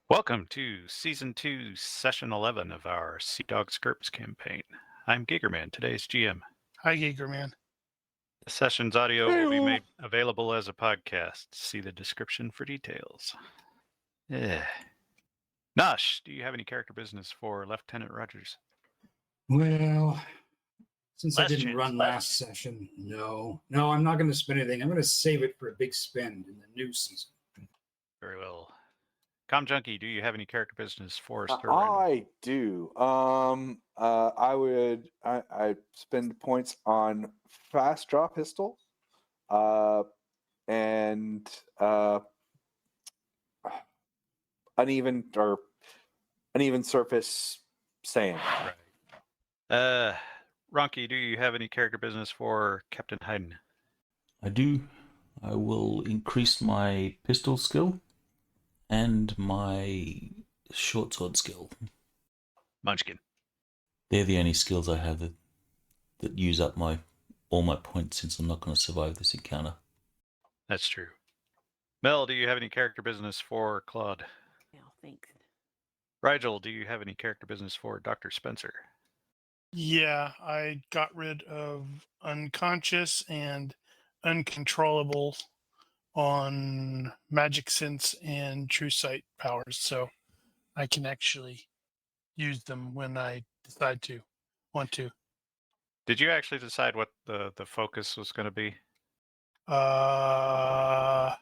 Welcome to Season 2, Session 11 of our Sea Dogs GURPS campaign. I'm Gigerman, today's GM. Hi, Gigerman. The session's audio will be Hey-o. made available as a podcast. See the description for details. Nosh, do you have any character business for Lieutenant Rogers? Well, since I Last didn't chance, run last session, no, I'm not going to spend anything. I'm going to save it for a big spend in the new season. Very well. Com Junkie, do you have any character business for Sir Randall? I do. I spend points on fast draw pistol, and uneven surface sand. Right. Ronky, do you have any character business for Captain Hayden? I do. I will increase my pistol skill and my short sword skill. Munchkin. They're the only skills I have that use up all my points, since I'm not going to survive this encounter. That's true. Mel, do you have any character business for Claude? No, thanks. Rigel, do you have any character business for Dr. Spencer? Yeah, I got rid of unconscious and uncontrollable on magic sense and true sight powers, so I can actually use them when I decide to want to. Did you actually decide what the focus was going to be? I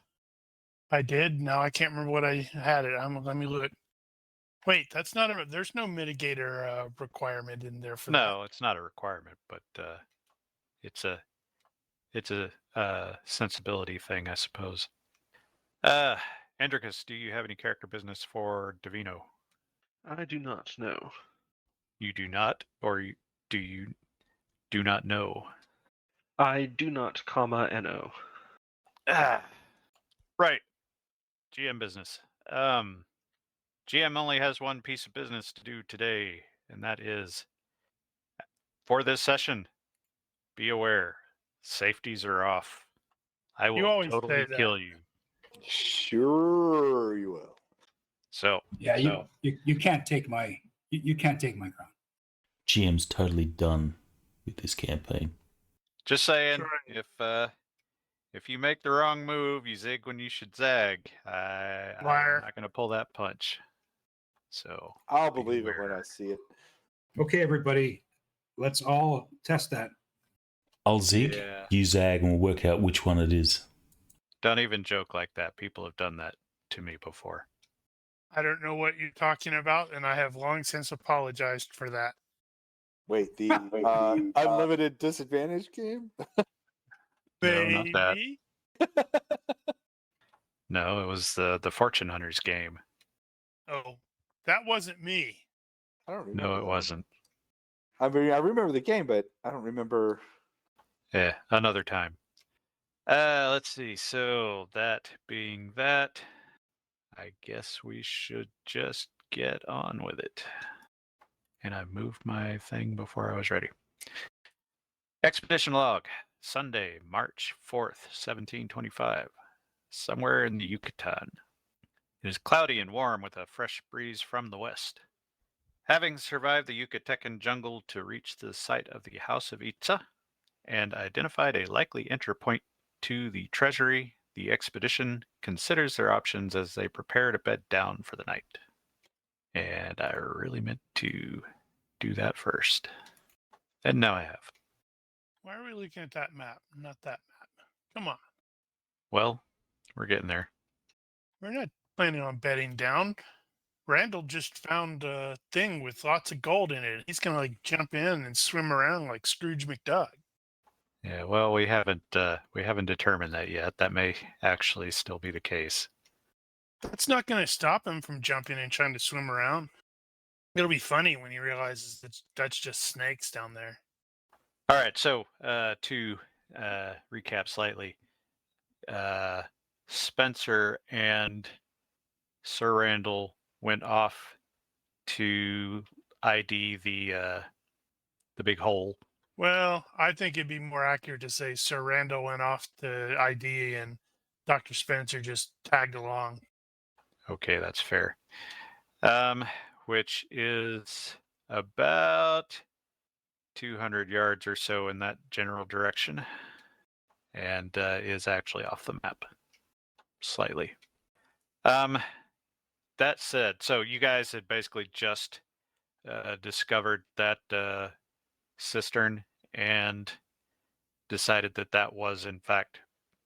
did. Now I can't remember what I had it. Let me look. Wait, that's not there's no mitigator requirement in there for that. No, it's not a requirement, but it's a sensibility thing, I suppose. Andricus, do you have any character business for Davino? I do not know. You do not, or do you do not know? I do not, NO. Right. GM business. GM only has one piece of business to do today, and that is, for this session, be aware, safeties are off. I will always totally say that. kill you. Sure, you will. So Yeah, you can't take my you can't take my crown. GM's totally done with this campaign. just saying, Right. if you make the wrong move, you zig when you should zag. I'm Liar. not going to pull that punch. So I'll believe it when I see it. Okay, everybody, let's all test that. I'll zig, Yeah. you zag, and we'll work out which one it is. Don't even joke like that. People have done that to me before. I don't know what you're talking about, and I have long since apologized for that. Wait, the unlimited disadvantage game? No, not that. Maybe. No, it was the Fortune Hunters game. Oh, that wasn't me. I don't remember. No, it that. wasn't. I mean, I remember the game, but I don't remember. Yeah, another time. Let's see. So that being that, I guess we should just get on with it. And I moved my thing before I was ready. Expedition log, Sunday, March 4th, 1725. Somewhere in the Yucatan. It is cloudy and warm with a fresh breeze from the west. Having survived the Yucatecan jungle to reach the site of the House of Itza and identified a likely entry point to the Treasury, the expedition considers their options as they prepare to bed down for the night. And I really meant to do that first. And now I have. Why are we looking at that map, not that map? Come on. Well, we're getting there. We're not planning on bedding down. Randall just found a thing with lots of gold in it. He's going to jump in and swim around like Scrooge McDuck. Yeah, well, we haven't determined that yet. That may actually still be the case. That's not going to stop him from jumping and trying to swim around. It'll be funny when he realizes that's just snakes down there. All right, so to recap slightly, Spencer and Sir Randall went off to ID the big hole. Well, I think it'd be more accurate to say Sir Randall went off to ID and Dr. Spencer just tagged along. Okay, that's fair. Which is about 200 yards or so in that general direction, and is actually off the map slightly. That said, so you guys had basically just discovered that cistern and decided that that was in fact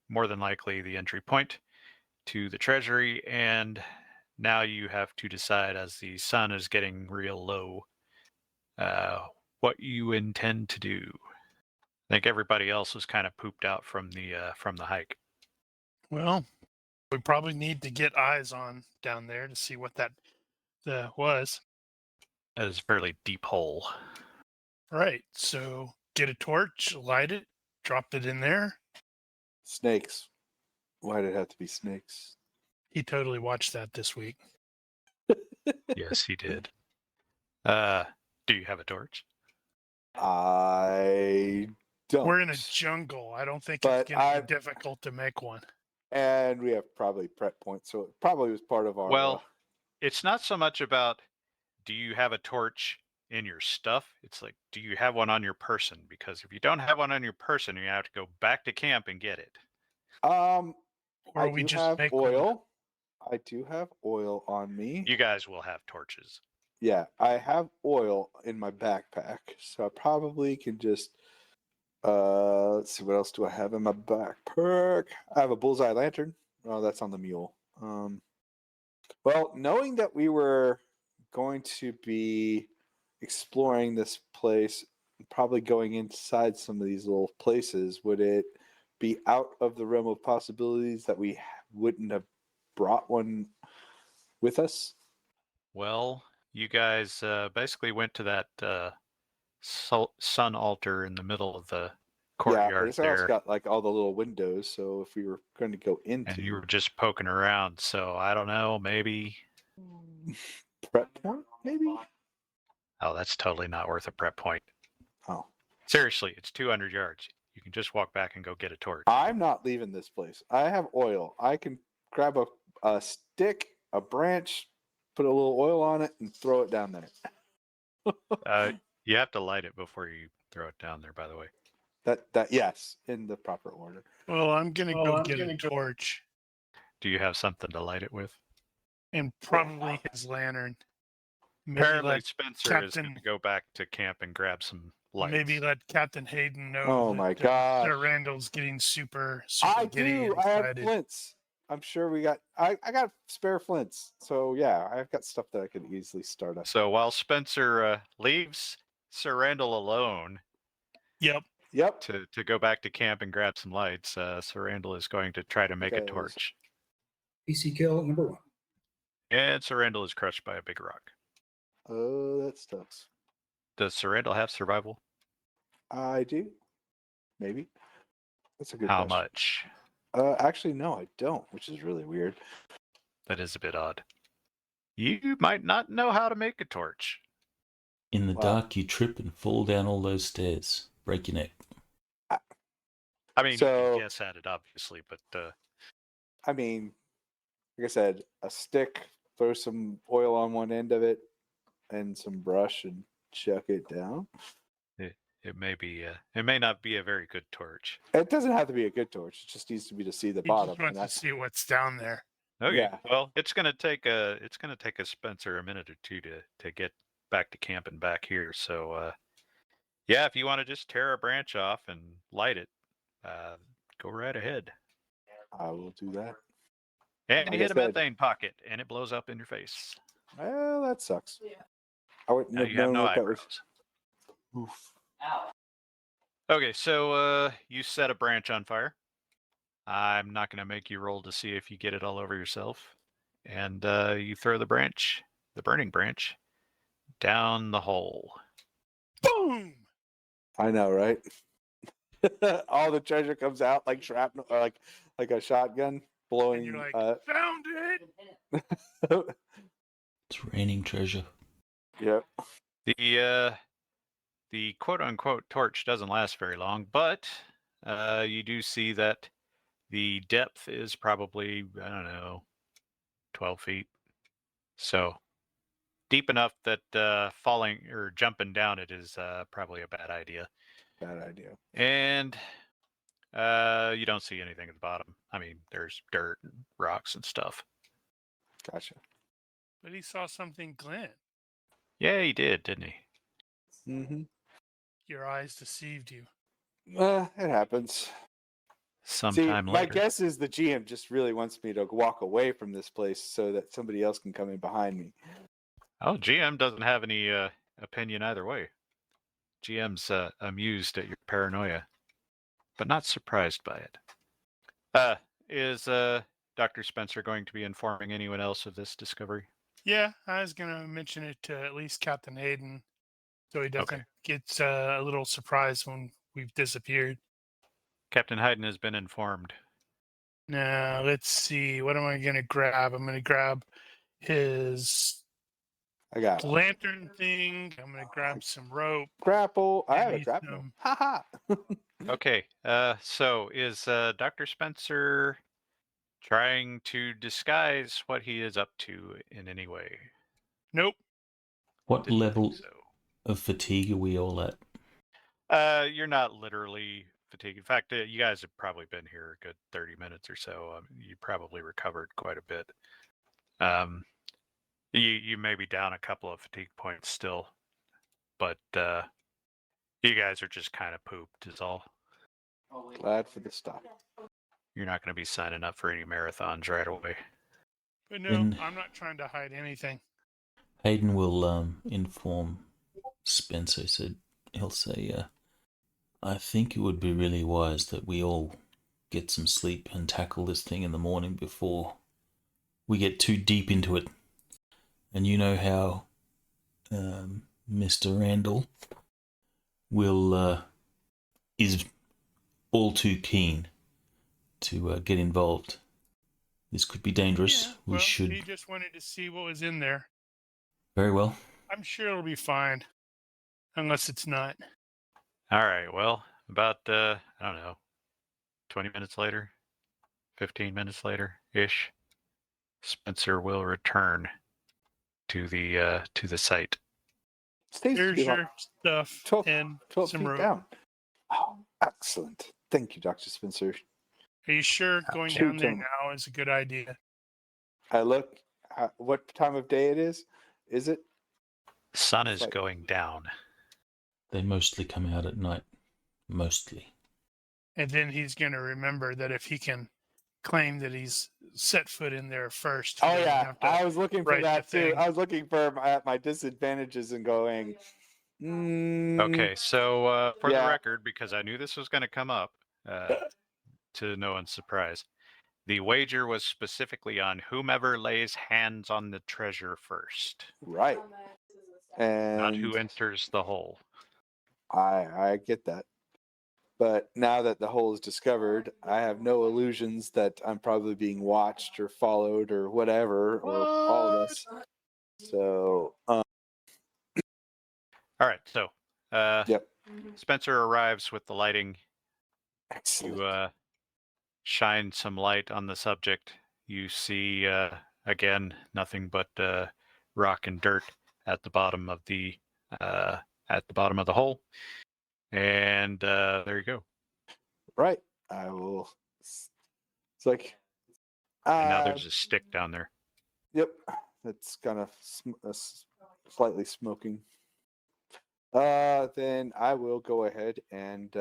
more than likely the entry point to the Treasury, and now you have to decide, as the sun is getting real low, what you intend to do. I think everybody else was kind of pooped out from the hike. Well, we probably need to get eyes on down there to see what that was. That is a fairly deep hole. Right. So get a torch, light it, drop it in there. Snakes. Why did it have to be snakes? He totally watched that this week. Yes, he did. Do you have a torch? I don't. We're in a jungle. I don't think But it's going to be difficult to make one. And we have probably prep points, so it probably was part of our. Well, it's not so much about do you have a torch in your stuff. It's like, do you have one on your person? Because if you don't have one on your person, you have to go back to camp and get it. Or I we do just have make oil. one. I do have oil on me. You guys will have torches. Yeah, I have oil in my backpack, so I probably can just. Let's see, what else do I have in my backpack? I have a bullseye lantern. Oh, that's on the mule. Well, knowing that we were going to be exploring this place, probably going inside some of these little places, would it be out of the realm of possibilities that we wouldn't have brought one with us? Well, you guys basically went to that sun altar in the middle of the courtyard yeah, but it's also got like all the little windows, so if we were going to go into, and you were just poking around. So I don't know, maybe. prep point, maybe. Oh, that's totally not worth a prep point. Oh, Seriously, it's 200 yards. You can just walk back and go get a torch. I'm not leaving this place. I have oil. I can grab a stick, a branch, put a little oil on it, and throw it down there. You have to light it before you throw it down there, by the way. That yes, in the proper order. Well, I'm going to go get a torch Do you have something to light it with? and probably his lantern. Maybe Apparently, let Spencer is going Captain- to go back to camp and grab some lights. Maybe let Captain Hayden know. Oh my gosh. Sir Randall's getting super I giddy do. and I have excited. flints. I'm sure we got. I got spare flints. So yeah, I've got stuff that I could easily start up. So while Spencer leaves Sir Randall alone Yep. Yep. to go back to camp and grab some lights, Sir Randall is going to try to make a Okay. torch. PC kill number 1. And Sir Randall is crushed by a big rock. Oh, that sucks. Does Sir Randall have survival? I do. Maybe. That's a good How question. much? Actually, no, I don't, which is really weird. That is a bit odd. You might not know how to make a torch. In the Wow. dark, you trip and fall down all those stairs. Break your neck. I mean, you So- can guess at it, obviously, but I mean, like I said, a stick, throw some oil on one end of it, and some brush, and chuck it down. it may be. It may not be a very good torch. It doesn't have to be a good torch. It just needs to be to see the He bottom. just And wants to that's see what's down there. Okay. Yeah. Well, it's gonna take a Spencer a minute or two to get back to camp and back here. So yeah, if you want to just tear a branch off and light it, go right ahead. I will do that. And Like you I hit a said- methane pocket, and it blows up in your face. Well, that sucks. I wouldn't Now have you have known no what that was. eyebrows. Oof. Okay, so you set a branch on fire. I'm not going to make you roll to see if you get it all over yourself. And you throw the burning branch, down the hole. Boom! I know, right? All the treasure comes out like shrapnel, or like a shotgun blowing. And you're like, found it! It's raining treasure. Yep. The quote-unquote torch doesn't last very long, but you do see that the depth is probably, I don't know, 12 feet. So deep enough that falling or jumping down it is probably a bad idea. Bad idea. And you don't see anything at the bottom. I mean, there's dirt and rocks and stuff. Gotcha. But he saw something glint. Yeah, he did, didn't he? Mm-hmm. Your eyes deceived you. It happens. Sometime See, later. my guess is the GM just really wants me to walk away from this place so that somebody else can come in behind me. Oh, GM doesn't have any opinion either way. GM's amused at your paranoia, but not surprised by it. Is Dr. Spencer going to be informing anyone else of this discovery? Yeah, I was going to mention it to at least Captain Hayden so he doesn't Okay. get a little surprised when we've disappeared. Captain Hayden has been informed. Now, let's see. What am I going to grab? I'm going to grab his I got lantern thing. I'm going to grab some rope. grapple. I have a Maybe grapple. some- Ha ha. Okay, so is Dr. Spencer trying to disguise what he is up to in any way? Nope. What Didn't think level so. of fatigue are we all at? You're not literally fatigued. In fact, you guys have probably been here a good 30 minutes or so. You probably recovered quite a bit. You may be down a couple of fatigue points still, but you guys are just kind of pooped is all. Glad for the stop. You're not going to be signing up for any marathons right away. But no, Then- I'm not trying to hide anything. Hayden will inform Spencer. He'll say, I think it would be really wise that we all get some sleep and tackle this thing in the morning before we get too deep into it. And you know how Mr. Randall is all too keen to get involved. This could be dangerous. Yeah, We well, should. He just wanted to see what was in there. Very well. I'm sure it'll be fine. Unless it's not. All right. Well, about I don't know, 20 minutes later, 15 minutes later ish, Spencer will return to the site. Stays Here's too long. your stuff 12 and 12 some feet rope. down. Oh, excellent. Thank you, Dr. Spencer. Are you sure going Shoot down there him. now is a good idea? I look at what time of day it is. Is it? Sun is Like- going down. They mostly come out at night. Mostly. And then he's going to remember that if he can claim that he's set foot in there first. he Oh doesn't yeah, have to I was looking for write that the too. thing. I was looking for my disadvantages and going. Okay, so for the Yeah. record, because I knew this was going to come up, to no one's surprise, the wager was specifically on whomever lays hands on the treasure first, Right. not And who enters the hole. I get that. But now that the hole is discovered, I have no illusions that I'm probably being watched or followed or whatever, or all of us. So, All right, so yep. Spencer arrives with the lighting. Excellent. You shine some light on the subject. You see again nothing but rock and dirt at the bottom of the hole, and there you go. Right. I will. It's like. And now there's a stick down there. Yep. It's kind of slightly smoking. Then I will go ahead and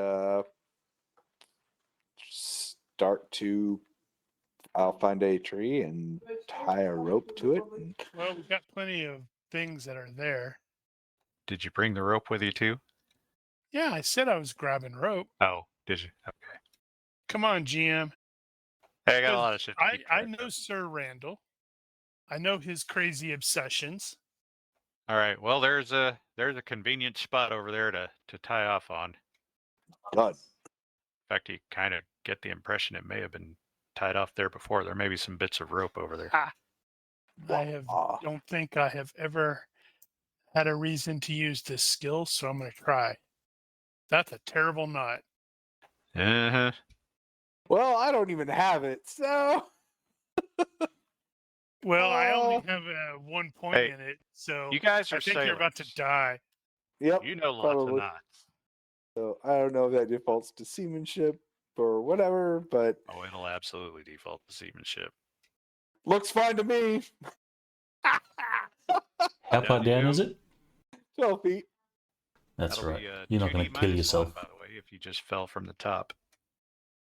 start to. I'll find a tree and tie a rope to it. And Well, we've got plenty of things that are there. Did you bring the rope with you too? Yeah, I said I was grabbing rope. Oh, did you? Okay. Come on, GM. Hey, I got a lot of shit to I keep track know of. Sir Randall. I know his crazy obsessions. All right. Well, there's a convenient spot over there to tie off on. God. In fact, you kind of get the impression it may have been tied off there before. There may be some bits of rope over there. Don't think I have ever had a reason to use this skill, so I'm going to try. That's a terrible knot. Uh-huh. Well, I don't even have it, so Well, I only have 1 point Hey, in it, so You guys are I think you're about to sailors. die. Yep. You know lots probably. of knots. So I don't know if that defaults to seamanship or whatever, but Oh, it'll absolutely default to seamanship. looks fine to me. How far down is it? 12 feet. That's That'll right. be You're not 2D going to kill -1, yourself. by the way, if you just fell from the top.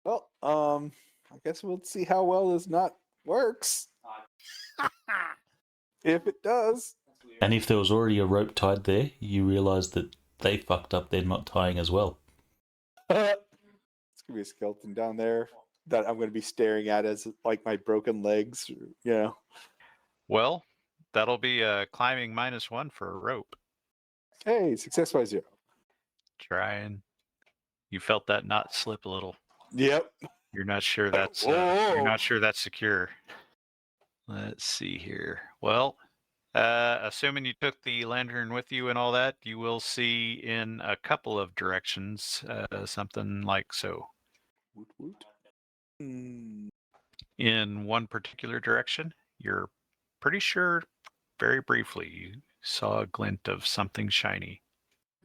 Well, I guess we'll see how well this knot works. If it does. And if there was already a rope tied there, you realise that they fucked up their knot tying as well. It's gonna be a skeleton down there that I'm gonna be staring at as like my broken legs, Well, that'll be climbing -1 for a rope. Hey, success by 0. Trying. You felt that knot slip a little. Yep. You're not sure that's you're not sure that's secure. Let's see here. Well, assuming you took the lantern with you and all that, you will see in a couple of directions something like so. Woot woot. Hmm. In one particular direction, you're pretty sure very briefly you saw a glint of something shiny.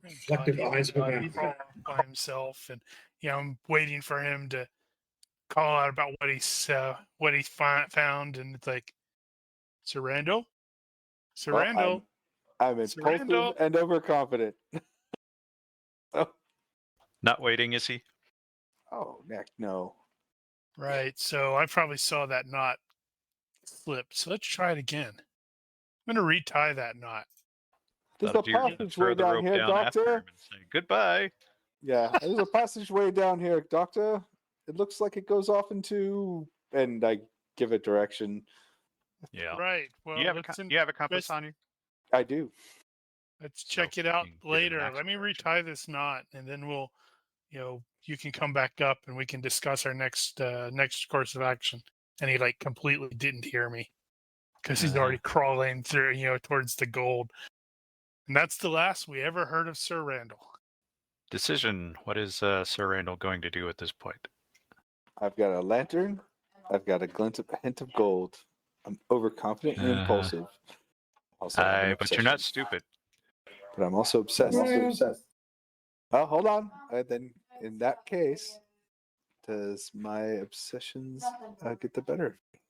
Reflective eyes of a He's vampire. by himself, and I'm waiting for him to call out about what he found, and it's like, Sarandel, Well, Sarandel. I'm impulsive Surrender. and overconfident. Not waiting, is he? Oh, Nick, no. Right. So I probably saw that knot slip. So let's try it again. I'm going to retie that knot. There's Up a to you to passageway throw the down rope here, down after him Doctor. and say goodbye. Yeah, there's a passageway down here, Doctor. It looks like it goes off into, and I give it direction. Yeah. Right. Well, You have a compass on you? I do. let's So check it out you can give it an later. actual Let me direction. retie this knot, and then we'll, you can come back up and we can discuss our next course of action. And he like completely didn't hear me because he's already crawling through, towards the gold. And that's the last we ever heard of Sir Randall. Decision. What is Sir Randall going to do at this point? I've got a lantern. I've got a hint of gold. I'm overconfident and impulsive. Also, I have an But you're not obsession. stupid. But I'm also obsessed. Oh, hold on. Then in that case, does my obsessions get the better of me?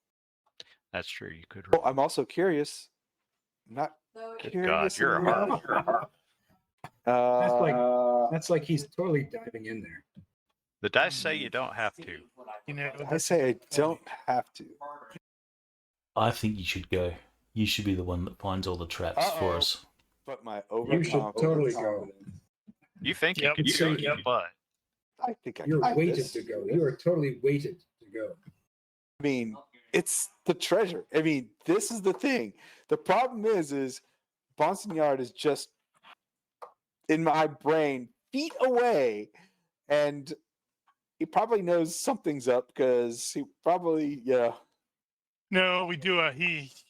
That's true. You could. Oh, I'm also curious. Not Good curious. God, you're a enough. That's like he's totally diving in there. The dice say you don't have to. I say I don't have to. I think you should go. You should be the one that finds all the traps for us. But my You should overconfidence. totally go. You think Yep. you You'd can say, go, yep. but I think I You're can do weighted this. to go. You are totally weighted to go. I mean, it's the treasure. I mean, this is the thing. The problem is Bonsignard is just in my brain, feet away, and he probably knows something's up because he probably, No, we do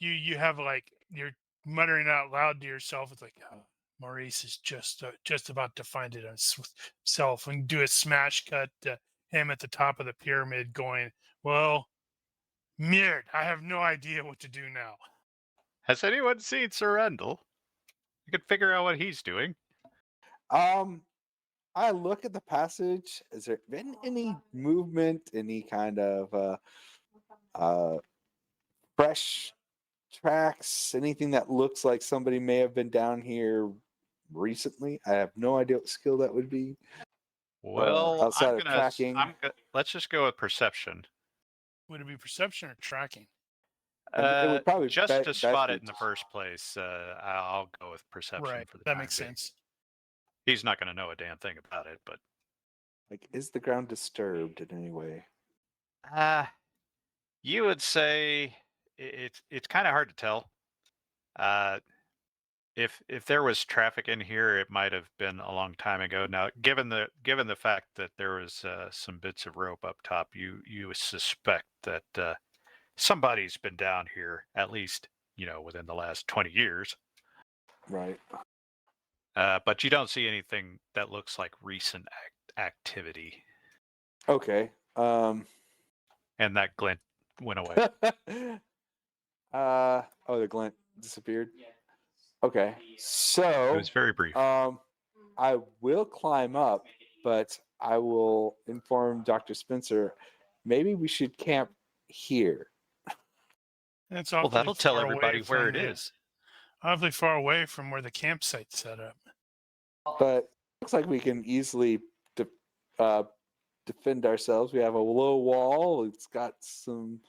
you have like, you're muttering out loud to yourself. It's like, oh, Maurice is just about to find it himself, and do a smash cut to him at the top of the pyramid going, well, Merde, I have no idea what to do now. has anyone seen Sir Randall? You could figure out what he's doing. I look at the passage. Has there been any movement, any kind of fresh tracks, anything that looks like somebody may have been down here recently? I have no idea what skill that would be. Well, outside of tracking. Let's just go with perception. Would it be perception or tracking? It would probably just be- to best spot be it in the just- first place. I'll go with perception Right. for the That time makes being. sense. He's not going to know a damn thing about it, but Like, is the ground disturbed in any way? you would say it's kind of hard to tell. If there was traffic in here, it might have been a long time ago. Now, given the fact that there was some bits of rope up top, you suspect that somebody's been down here at least within the last 20 years. Right. But you don't see anything that looks like recent activity, Okay. and that glint went away. why the glint disappeared? Okay. It So was very brief. I will climb up, but I will inform Dr. Spencer. Maybe we should camp here. It's Well, awfully that'll tell far everybody away where from it the- is. Awfully far away from where the campsite's set up. But looks like we can easily defend ourselves. We have a low wall. It's got some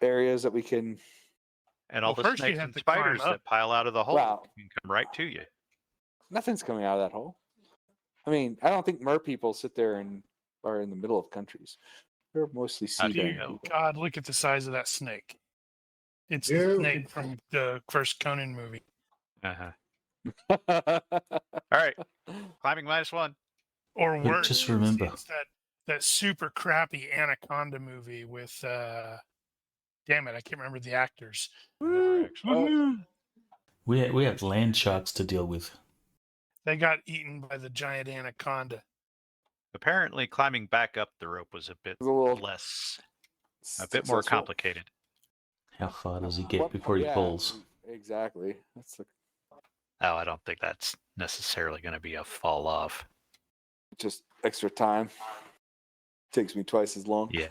areas that we can. And all Well, the first you snakes have and to climb spiders up. that pile out of the hole Wow. can come right to you. Nothing's coming out of that hole. I mean, I don't think mer people sit there and are in the middle of countries. They're mostly How do you sea-bearing know? people. God, look at the size of that snake. It's the Dude. snake from the first Conan movie. Uh-huh. All right. Climbing -1. Or But worse, just remember- it's that super crappy Anaconda movie with damn it, I can't remember the actors. Never actually. We have land sharks to deal with. They got eaten by the giant anaconda. Apparently, climbing back up the rope was a bit A little less, a bit more successful. complicated. How far does he get What- before he yeah, falls? Exactly. That's Oh, I don't think that's necessarily going to be a fall off. just extra time. Takes me twice as long. Yeah.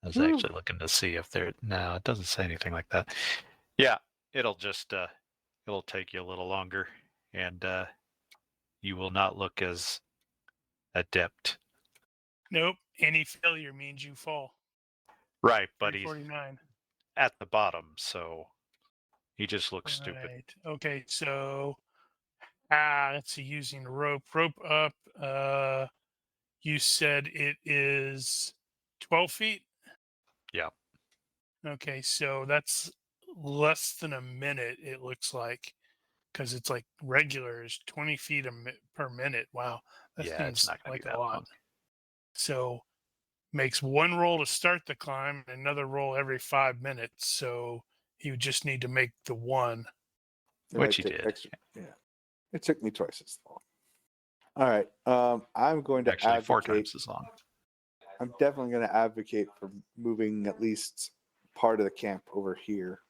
I was Whew. actually looking to see if there. No, it doesn't say anything like that. Yeah, it'll just it'll take you a little longer, and you will not look as adept. Nope. Any failure means you fall. Right, but he's 349. at the bottom, so he just looks stupid. Right. Okay, so let's see, using the rope. Rope up. You said it is 12 feet? Yeah. Okay, so that's less than a minute, it looks like. Because it's like regular is 20 feet per minute. Wow. That Yeah, it's seems not going like to be a that lot. long. So makes one roll to start the climb and another roll every 5 minutes. So he would just need to make the one. It Which might he take did. Extra, yeah. It took me twice as long. All right. I'm going to Actually, 4 advocate. times as long. I'm definitely going to advocate for moving at least part of the camp over here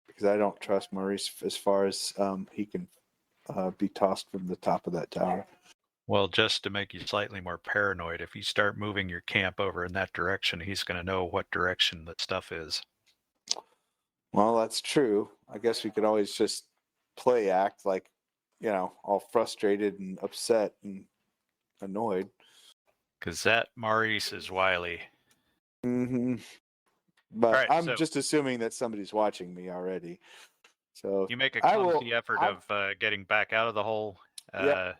because I don't trust Maurice as far as he can be tossed from the top of that tower. Well, just to make you slightly more paranoid, if you start moving your camp over in that direction, he's going to know what direction that stuff is. Well, that's true. I guess we could always just play act like, all frustrated and upset and annoyed. Because that Maurice is wily. Mm-hmm. But Alright, I'm so- just assuming that somebody's watching me already. So You make a I will- clumsy effort I- of getting back out of the hole. Yep.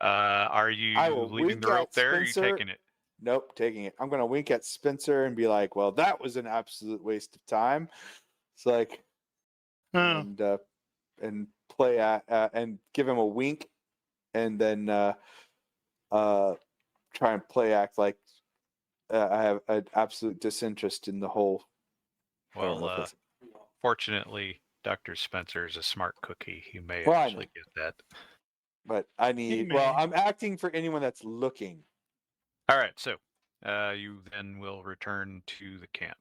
Are you I will leaving the wink rope at there? Or are you Spencer. taking it? Nope, taking it. I'm going to wink at Spencer and be like, well, that was an absolute waste of time. It's like, Oh, and play at and give him a wink and then try and play act like I have an absolute disinterest in the whole. I don't know if Well, that's- fortunately, Dr. Spencer is a smart cookie. He may Well, I actually know. get that. but I need. Well, may. I'm acting for anyone that's looking. All right, so you then will return to the camp.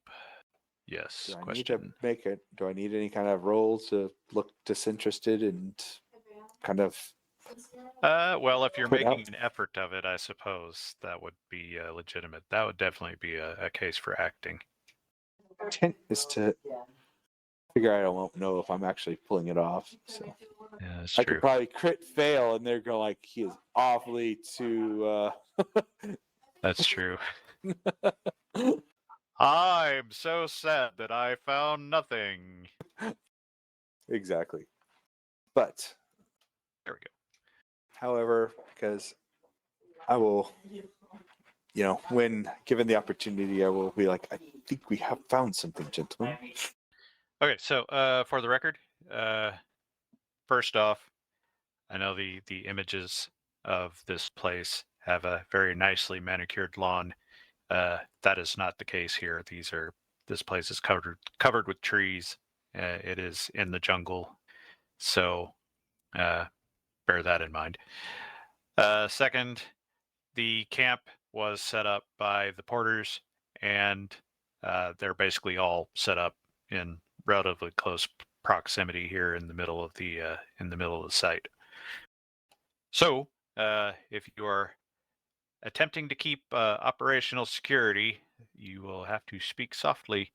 Yes, Do I need question. to make it? Do I need any kind of role to look disinterested and kind of? Well, if you're Put making out- an effort of it, I suppose that would be legitimate. That would definitely be a case for acting. Intent is to figure out. I won't know if I'm actually pulling it off. So Yeah, that's I true. could probably crit fail, and they're going like, he is awfully too. That's true. I'm so sad that I found nothing. Exactly. But There we go. however, because I will, when given the opportunity, I will be like, I think we have found something, gentlemen. Okay, so for the record, first off, I know the images of this place have a very nicely manicured lawn. That is not the case here. This place is covered with trees. It is in the jungle, so bear that in mind. Second, the camp was set up by the porters, and they're basically all set up in relatively close proximity here in the middle of the site. So, if you are attempting to keep operational security, you will have to speak softly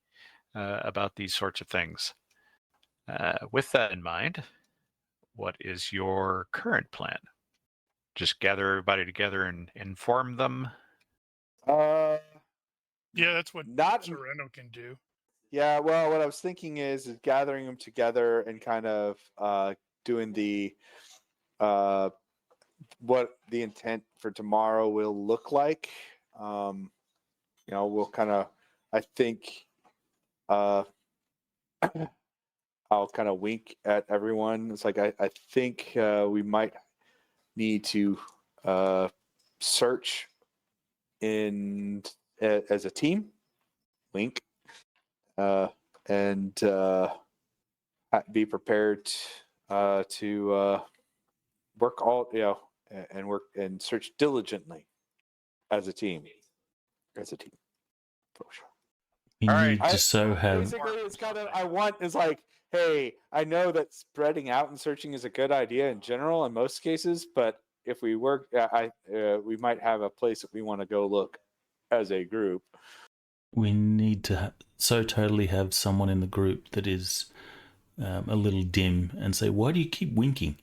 about these sorts of things. With that in mind, what is your current plan? Just gather everybody together and inform them? Uh, Yeah, that's what not. Sereno can do. Yeah, well, what I was thinking is gathering them together and kind of doing the what the intent for tomorrow will look like. We'll kind of, I think, I'll kind of wink at everyone. It's like I think we might need to search as a team. Wink. And be prepared to work and work and search diligently as a team. For sure. We All right. need to so have. Basically, it's kind of it's like, hey, I know that spreading out and searching is a good idea in general in most cases, but if we work, we might have a place that we want to go look as a group. We need to so totally have someone in the group that is a little dim and say, "Why do you keep winking?"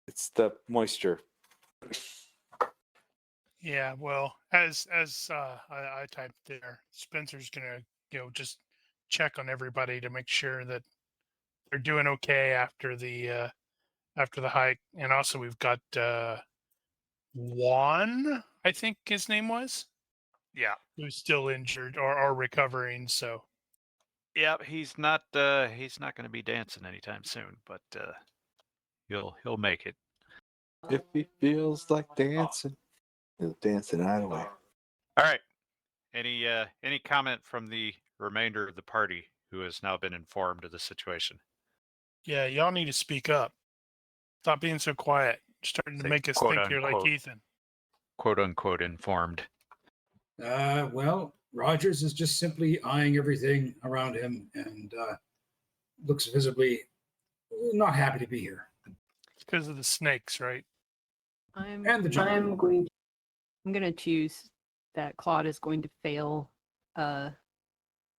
It's the moisture. Yeah, well, as I typed there, Spencer's gonna just check on everybody to make sure that they're doing okay after the hike, and also we've got Juan, I think his name was, Yeah. who's still injured or recovering. So Yep, he's not going to be dancing anytime soon, but he'll make it. If he feels like dancing, he'll dance the night away. All right. Any comment from the remainder of the party who has now been informed of the situation? yeah, y'all need to speak up. Stop being so quiet. You're starting to Say, make us quote, think you're like unquote. Ethan. Quote unquote informed. Well, Rogers is just simply eyeing everything around him and looks visibly not happy to be here. It's because of the snakes, right? And the jungle. I'm going to choose that Claude is going to fail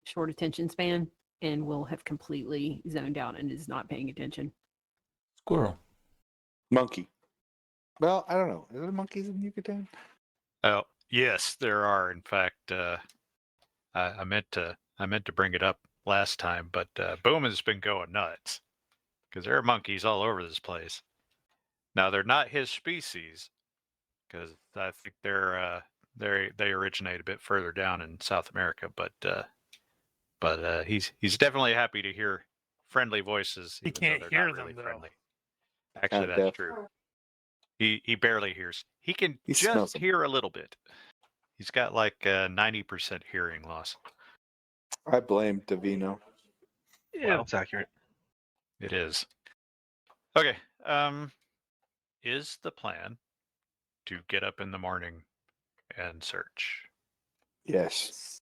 short attention span and will have completely zoned out and is not paying attention. Squirrel. Monkey. Well, I don't know. Are there monkeys in Yucatan? Oh, yes, there are. In fact, I meant to bring it up last time, but Boom has been going nuts because there are monkeys all over this place. Now they're not his species because I think they originate a bit further down in South America, but he's definitely happy to hear friendly voices. He even though can't they're hear not them, really though. friendly. Actually, Kinda that's deaf. true. He barely hears. He can He smells just them. hear a little bit. He's got like 90% hearing loss. I blame Davino. Yeah, that's accurate. It is. Okay. Is the plan to get up in the morning and search? Yes.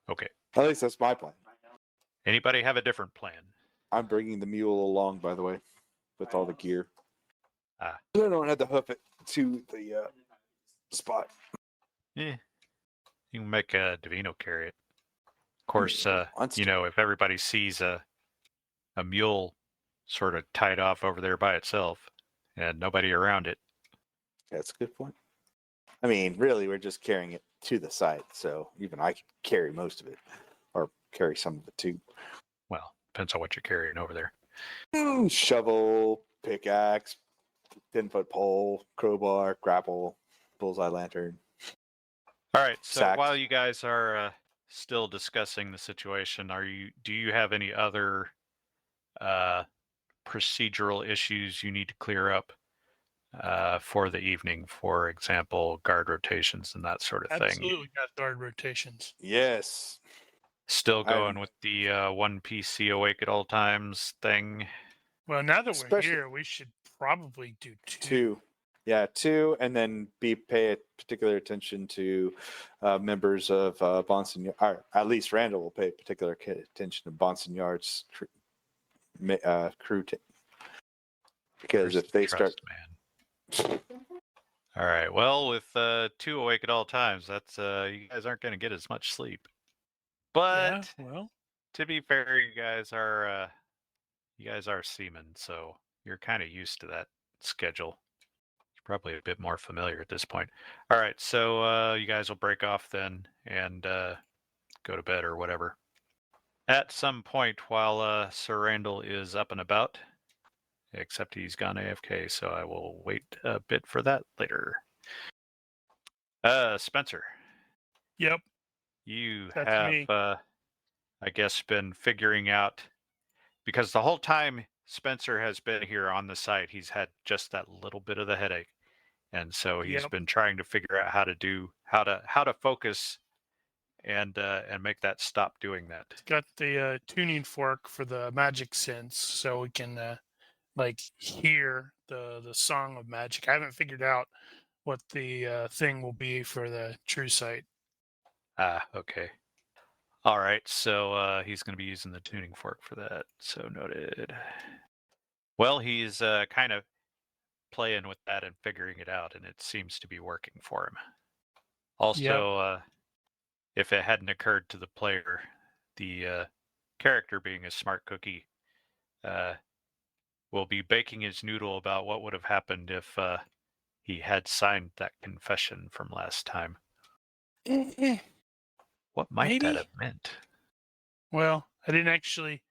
Okay. At least that's my plan. Anybody have a different plan? I'm bringing the mule along, by the way, with all the gear. Ah. I don't have to hoof it to the spot. Yeah. You can make Davino carry it. Of course, Wants to. if everybody sees a mule sort of tied off over there by itself and nobody around it. That's a good point. I mean, really, we're just carrying it to the site, so even I can carry most of it, or carry some of it too. Well, depends on what you're carrying over there. Shovel, pickaxe, 10-foot pole, crowbar, grapple, bullseye lantern. All right. So Sack. while you guys are still discussing the situation, do you have any other procedural issues you need to clear up for the evening? For example, guard rotations and that sort of thing. Absolutely got guard rotations. Yes. Still going with the one PC awake at all times thing. Well, now that we're Especially- here, we should probably do two. Two. Yeah, 2, and then pay particular attention to members of Bonson, or at least Randall will pay particular attention to Bonson Yard's crew team. Because Where's if they the start, trust, man. All right. Well, with 2 awake at all times, that's you guys aren't going to get as much sleep. But Yeah, well, to be fair, you guys are seamen, so you're kind of used to that schedule. You're probably a bit more familiar at this point. All right, so you guys will break off then and go to bed or whatever. At some point while Sir Randall is up and about, except he's gone AFK, so I will wait a bit for that later. Spencer, yep, you that's have, me. I guess, been figuring out, because the whole time Spencer has been here on the site, he's had just that little bit of the headache, and so he's Yep. been trying to figure out how to focus and make that stop doing that. Got the tuning fork for the magic sense, so we can like hear the song of magic. I haven't figured out what the thing will be for the true sight. Ah, okay. All right, so he's going to be using the tuning fork for that. So noted. Well, he's kind of playing with that and figuring it out, and it seems to be working for him. Also, if it hadn't occurred to the player, the character, being a smart cookie, will be baking his noodle about what would have happened if he had signed that confession from last time. What might Maybe. that have meant? Well, I didn't actually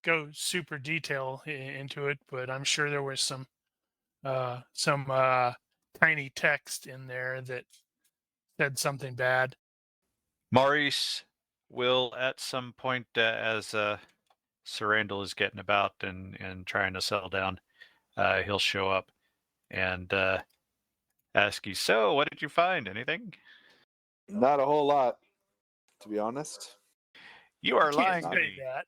go super detail into it, but I'm sure there was some tiny text in there that said something bad. Maurice will, at some point, as Sir Randall is getting about and trying to settle down, he'll show up and ask you, "So, what did you find? Anything?" not a whole lot, to be honest. You are Can't lying to say me. that.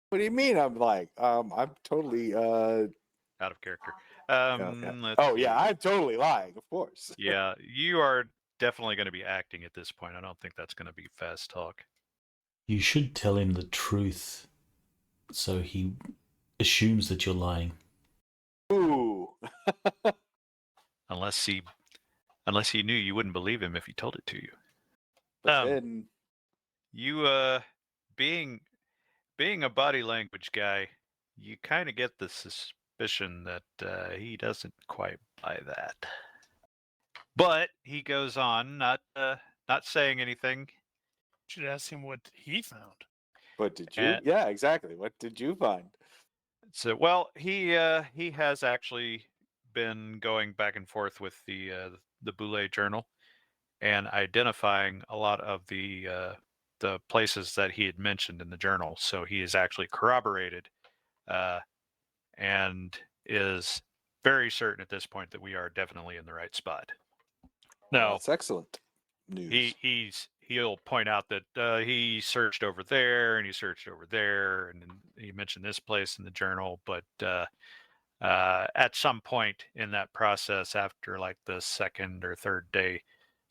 What do you mean? I'm like, I'm totally Out of character. Let's Oh see. yeah, I'm totally lying, of course. Yeah, you are definitely going to be acting at this point. I don't think that's going to be fast talk. You should tell him the truth, so he assumes that you're lying. Ooh. Unless he knew you wouldn't believe him if he told it to you. But then You being a body language guy, you kind of get the suspicion that he doesn't quite buy that. But he goes on, not saying anything. Should ask him what he found. what did you? Yeah, exactly. What did you find? So, well, he has actually been going back and forth with the Boulay Journal and identifying a lot of the places that he had mentioned in the journal. So he is actually corroborated and is very certain at this point that we are definitely in the right spot. Well, Now, that's excellent news. he'll point out that he searched over there and he searched over there, and he mentioned this place in the journal, but at some point in that process, after like the second or third day,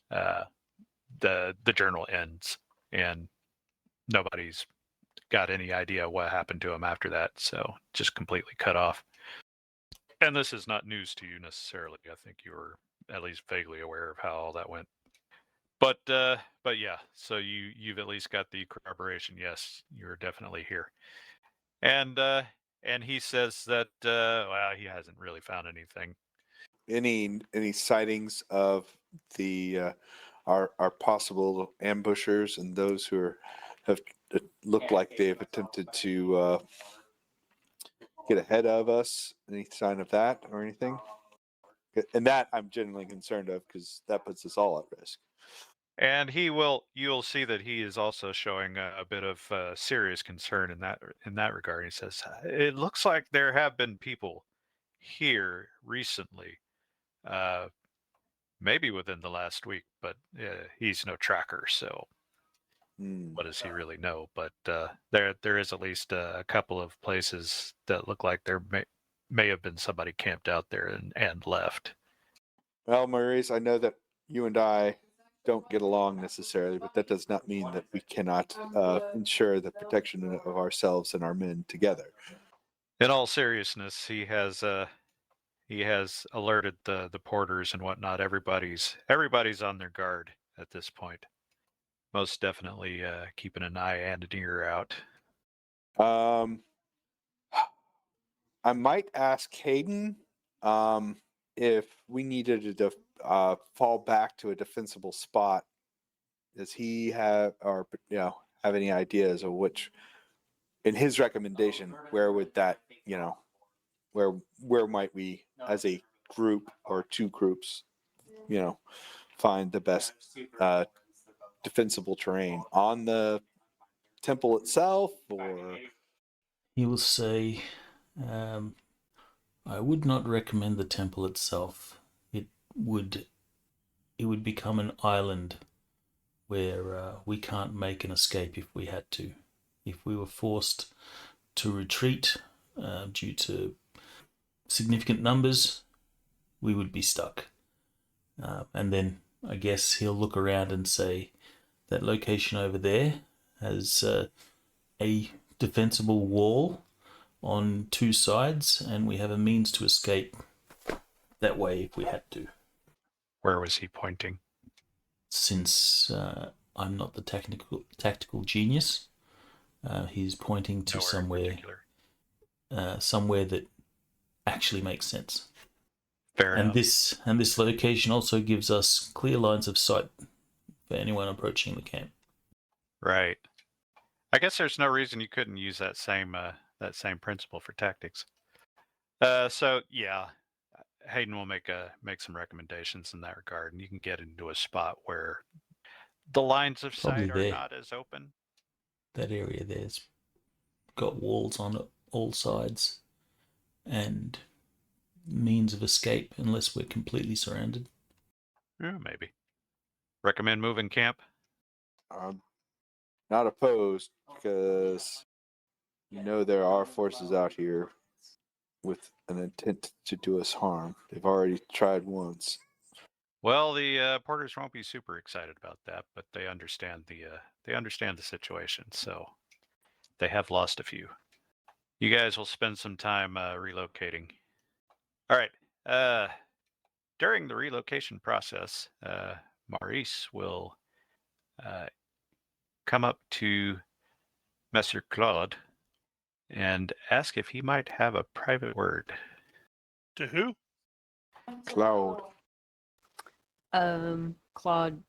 the journal ends and nobody's got any idea what happened to him after that, so just completely cut off. And this is not news to you necessarily. I think you were at least vaguely aware of how all that went. But yeah, so you've at least got the corroboration. Yes, you're definitely here. And he says that well, he hasn't really found anything. Any sightings of the our possible ambushers and those who have looked like they've attempted to get ahead of us? Any sign of that or anything? And that I'm genuinely concerned of, because that puts us all at risk. And you'll see that he is also showing a bit of serious concern in that regard. He says, "It looks like there have been people here recently, maybe within the last week, but he's no tracker, so what does he really know?" But there is at least a couple of places that look like there may have been somebody camped out there and left. Well, Maurice, I know that you and I don't get along necessarily, but that does not mean that we cannot ensure the protection of ourselves and our men together. In all seriousness, he has alerted the porters and whatnot. Everybody's on their guard at this point. Most definitely keeping an eye and an ear out. I might ask Hayden if we needed to fall back to a defensible spot. Does he have any ideas of which, in his recommendation, where would that where might we as a group or two groups find the best defensible terrain on the temple itself, or He will say, I would not recommend the temple itself. It would become an island where we can't make an escape if we had to. If we were forced to retreat due to significant numbers, we would be stuck. And then I guess he'll look around and say, that location over there has a defensible wall on two sides, and we have a means to escape that way if we had to. Where was he pointing? Since I'm not the tactical genius, he's pointing to somewhere that actually makes sense. Fair enough. And this location also gives us clear lines of sight for anyone approaching the camp. Right. I guess there's no reason you couldn't use that same principle for tactics. So yeah, Hayden will make some recommendations in that regard, and you can get into a spot where the lines of sight are not as open. That area there's got walls on all sides and means of escape unless we're completely surrounded. Yeah, maybe. Recommend moving camp? Not opposed, because there are forces out here with an intent to do us harm. They've already tried once. Well, the porters won't be super excited about that, but they understand the situation, so they have lost a few. You guys will spend some time relocating. All right. During the relocation process, Maurice will come up to Messer Claude and ask if he might have a private word. To who? Cloud. Claude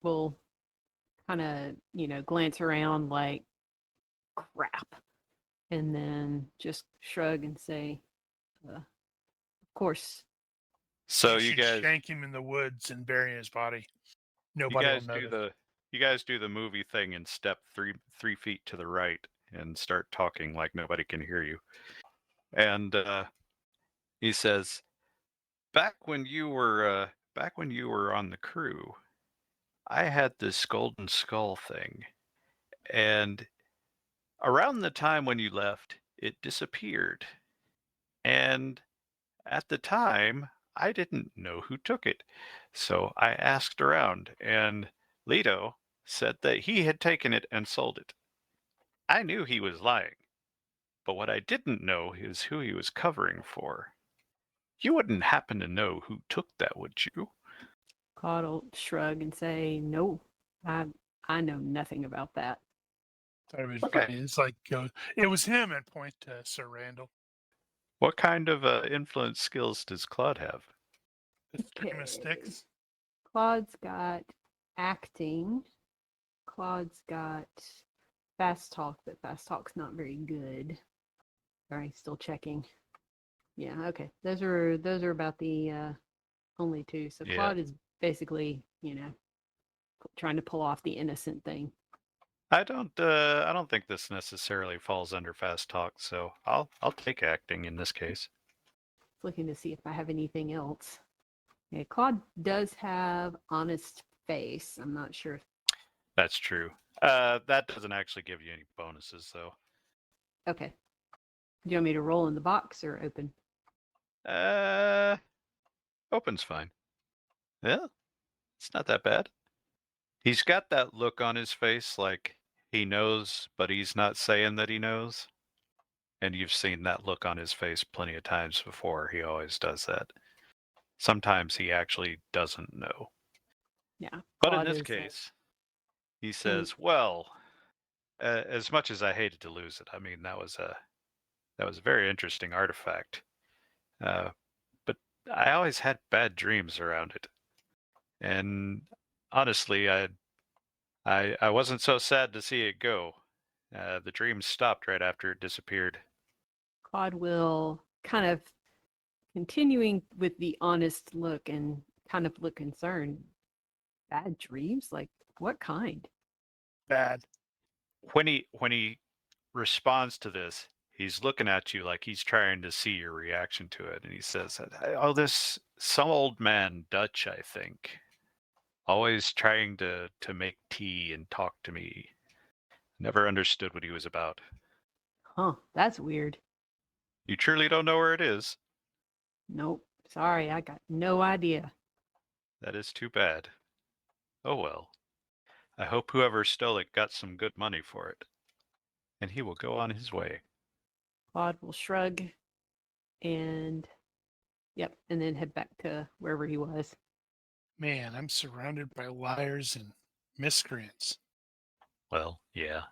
will kind of, glance around like, crap, and then just shrug and say, of course. So you you guys shank him in the woods and bury his body. Nobody will notice. You guys do the movie thing and step 3 feet to the right and start talking like nobody can hear you. And he says, back when you were on the crew, I had this golden skull thing, and around the time when you left, it disappeared. And at the time, I didn't know who took it. So I asked around, and Leto said that he had taken it and sold it. I knew he was lying, but what I didn't know is who he was covering for. You wouldn't happen to know who took that, would you? Claude will shrug and say, no, I know nothing about that. That would be funny. It's like, it was him, and point to Sir Randall. What kind of influence skills does Claude have? The famous sticks. Claude's got acting. Claude's got fast talk, but fast talk's not very good. Sorry, still checking. Yeah, okay. Those are about the only two. So Yeah. Claude is basically, trying to pull off the innocent thing. I don't think this necessarily falls under fast talk, so I'll take acting in this case. Looking to see if I have anything else. Yeah, Claude does have honest face. I'm not sure. That's true. That doesn't actually give you any bonuses, though. Okay. Do you want me to roll in the box or open? Open's fine. Yeah, it's not that bad. He's got that look on his face like he knows, but he's not saying that he knows. And you've seen that look on his face plenty of times before. He always does that. Sometimes he actually doesn't know. Yeah. But in Claude this is, case, he says, "Well, as much as I hated to lose it, I mean that was a very interesting artifact. But I always had bad dreams around it, and honestly, I wasn't so sad to see it go. The dreams stopped right after it disappeared. Claude will kind of continuing with the honest look and kind of look concerned. Bad dreams? Like what kind? Bad. When he responds to this, he's looking at you like he's trying to see your reaction to it, and he says, "Oh, this some old man Dutch, I think, always trying to make tea and talk to me. Never understood what he was about. Huh, that's weird. You truly don't know where it is? Nope. Sorry, I got no idea. That is too bad. Oh well. I hope whoever stole it got some good money for it, and he will go on his way." Claude will shrug and yep, and then head back to wherever he was. Man, I'm surrounded by liars and miscreants. Well, yeah.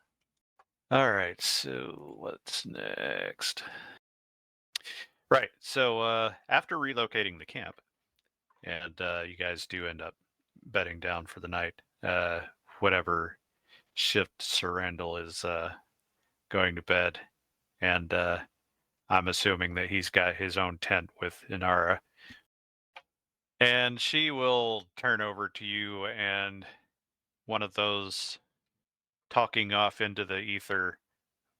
All right, so what's next? Right, so after relocating the camp, and you guys do end up bedding down for the night, whatever shift Sir Randall is going to bed, and I'm assuming that he's got his own tent with Inara. And she will turn over to you, and one of those talking off into the ether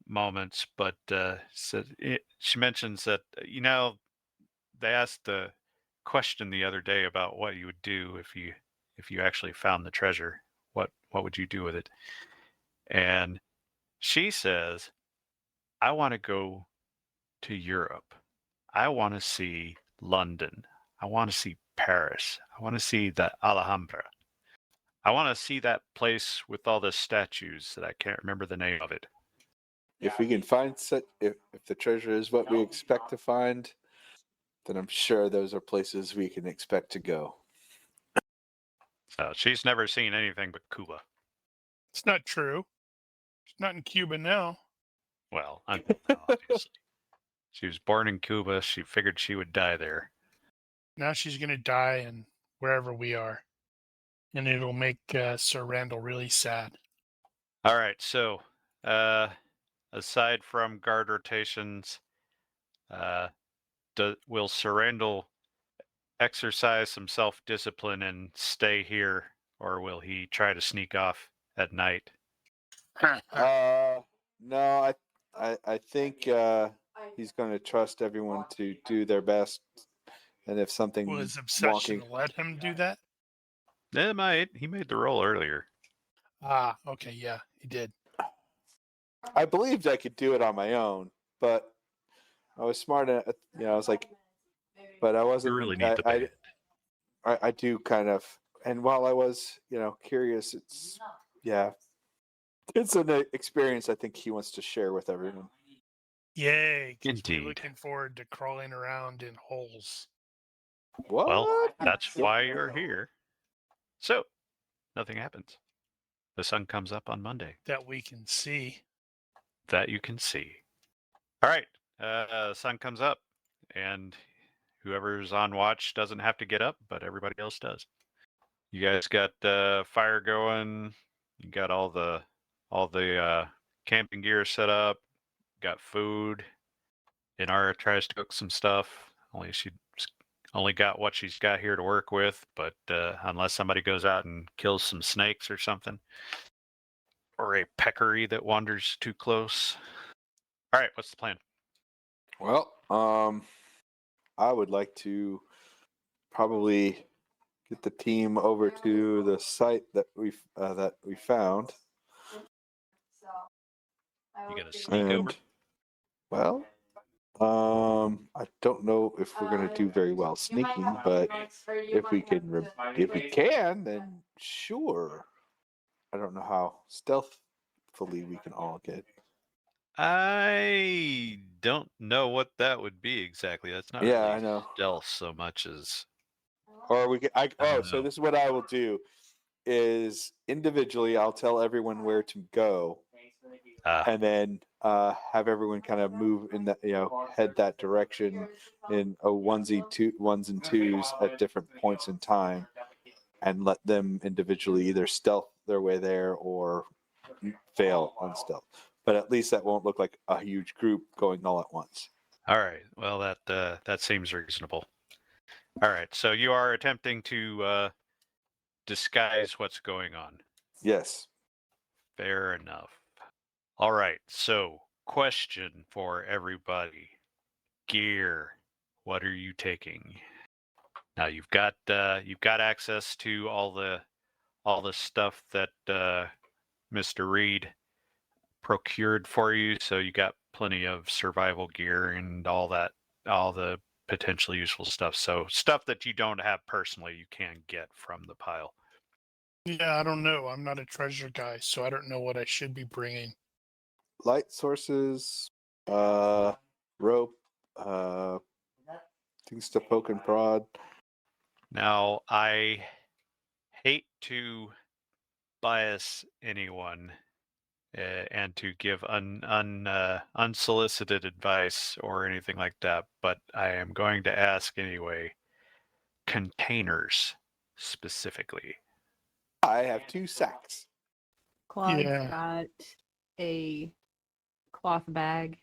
moments, but she mentions that, they asked the question the other day about what you would do if you actually found the treasure. What would you do with it? And she says, "I want to go to Europe. I want to see London. I want to see Paris. I want to see the Alhambra. I want to see that place with all the statues that I can't remember the name of it." If we can find if the treasure is what we expect to find, then I'm sure those are places we can expect to go. So she's never seen anything but Cuba. It's not true. She's not in Cuba now. Well, until now, obviously. She was born in Cuba. She figured she would die there. Now she's going to die in wherever we are. And it'll make Sir Randall really sad. All right, so aside from guard rotations, will Sir Randall exercise some self-discipline and stay here, or will he try to sneak off at night? No, I think he's going to trust everyone to do their best, and if something Will his obsession wonky, let him do that? It might. He made the roll earlier. Ah, okay, yeah, he did. I believed I could do it on my own, but I was smart. I was like, but I wasn't. You really need the band. I do kind of, and while I was, curious, it's an experience I think he wants to share with everyone. Yay, 'cause Indeed. we're looking forward to crawling around in holes. What? Well, that's why you're here. So, nothing happens. The sun comes up on Monday. That we can see. That you can see. All right. Sun comes up, and whoever's on watch doesn't have to get up, but everybody else does. You guys got fire going. You got all the camping gear set up. Got food. Inara tries to cook some stuff. She only got what she's got here to work with, but unless somebody goes out and kills some snakes or something, or a peccary that wanders too close. All right, what's the plan? Well, I would like to probably get the team over to the site that we found. You gonna sneak over? Well, I don't know if we're gonna do very well sneaking, but if we can, then sure. I don't know how stealthfully we can all get. I don't know what that would be exactly. That's not Yeah, really I know. stealth so much as Or we can. I don't So know. this is what I will do: is individually, I'll tell everyone where to go, and then have everyone kind of move in that, head that direction in a ones and twos at different points in time, and let them individually either stealth their way there or fail on stealth. But at least that won't look like a huge group going all at once. All right. Well, that seems reasonable. All right. So you are attempting to disguise what's going on. Yes. Fair enough. All right. So, question for everybody: gear. What are you taking? Now you've got access to all the stuff that Mr. Reed procured for you, so you got plenty of survival gear and all the potentially useful stuff. So stuff that you don't have personally, you can get from the pile. Yeah, I don't know. I'm not a treasure guy, so I don't know what I should be bringing. Light sources, rope, things to poke and prod. Now, I hate to bias anyone and to give unsolicited advice or anything like that, but I am going to ask anyway. Containers specifically. I have 2 sacks. Claude's Yeah. got a cloth bag,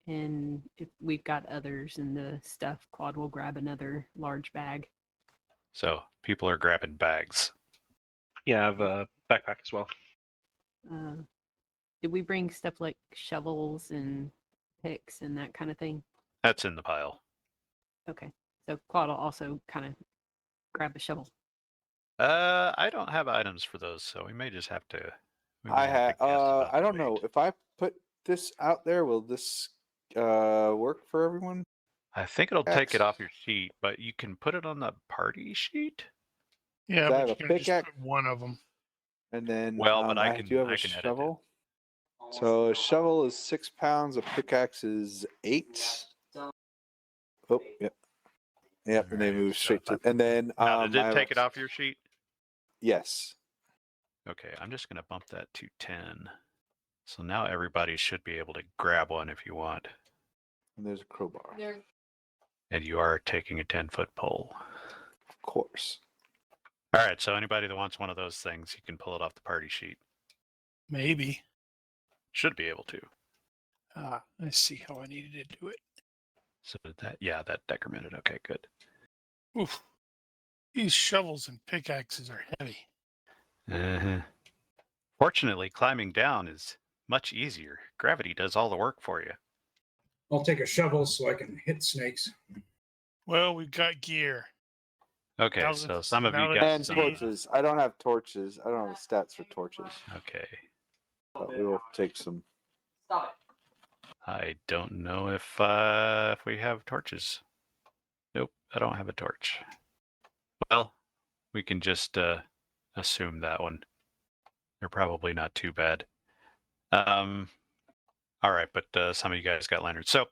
and if we've got others in the stuff, Claude will grab another large bag. So people are grabbing bags. Yeah, I have a backpack as well. Did we bring stuff like shovels and picks and that kind of thing? That's in the pile. Okay, so Claude will also kind of grab a shovel. I don't have items for those, so we may just have to. I don't know if I put this out there. Will this work for everyone? I think it'll take it Pickaxe? off your sheet, but you can put it on the party sheet. Yeah, I but have you a can just pickaxe. put one of them. And then Well, but I do have a can edit it. shovel. So a shovel is 6 pounds. A pickaxe is 8. Oh, yep. Yep, and they Alright, move so straight to. And then Now, did I it have take it off your sheet? Yes. Okay, I'm just gonna bump that to 10. So now everybody should be able to grab one if you want. And there's a crowbar. And you are taking a 10-foot pole. Of course. All right, so anybody that wants one of those things, you can pull it off the party sheet. Maybe. Should be able to. I see how I needed to do it. So that decremented. Okay, good. Oof. These shovels and pickaxes are heavy. Uh-huh. Fortunately, climbing down is much easier. Gravity does all the work for you. I'll take a shovel so I can hit snakes. Well, we've got gear. Okay, Now so let's- some of now you let's got And some. torches. I don't have torches. I don't have stats for torches. Okay. But we will take some. I don't know if we have torches. Nope, I don't have a torch. Well, we can just assume that one. They're probably not too bad. All right, but some of you guys got lanterns. So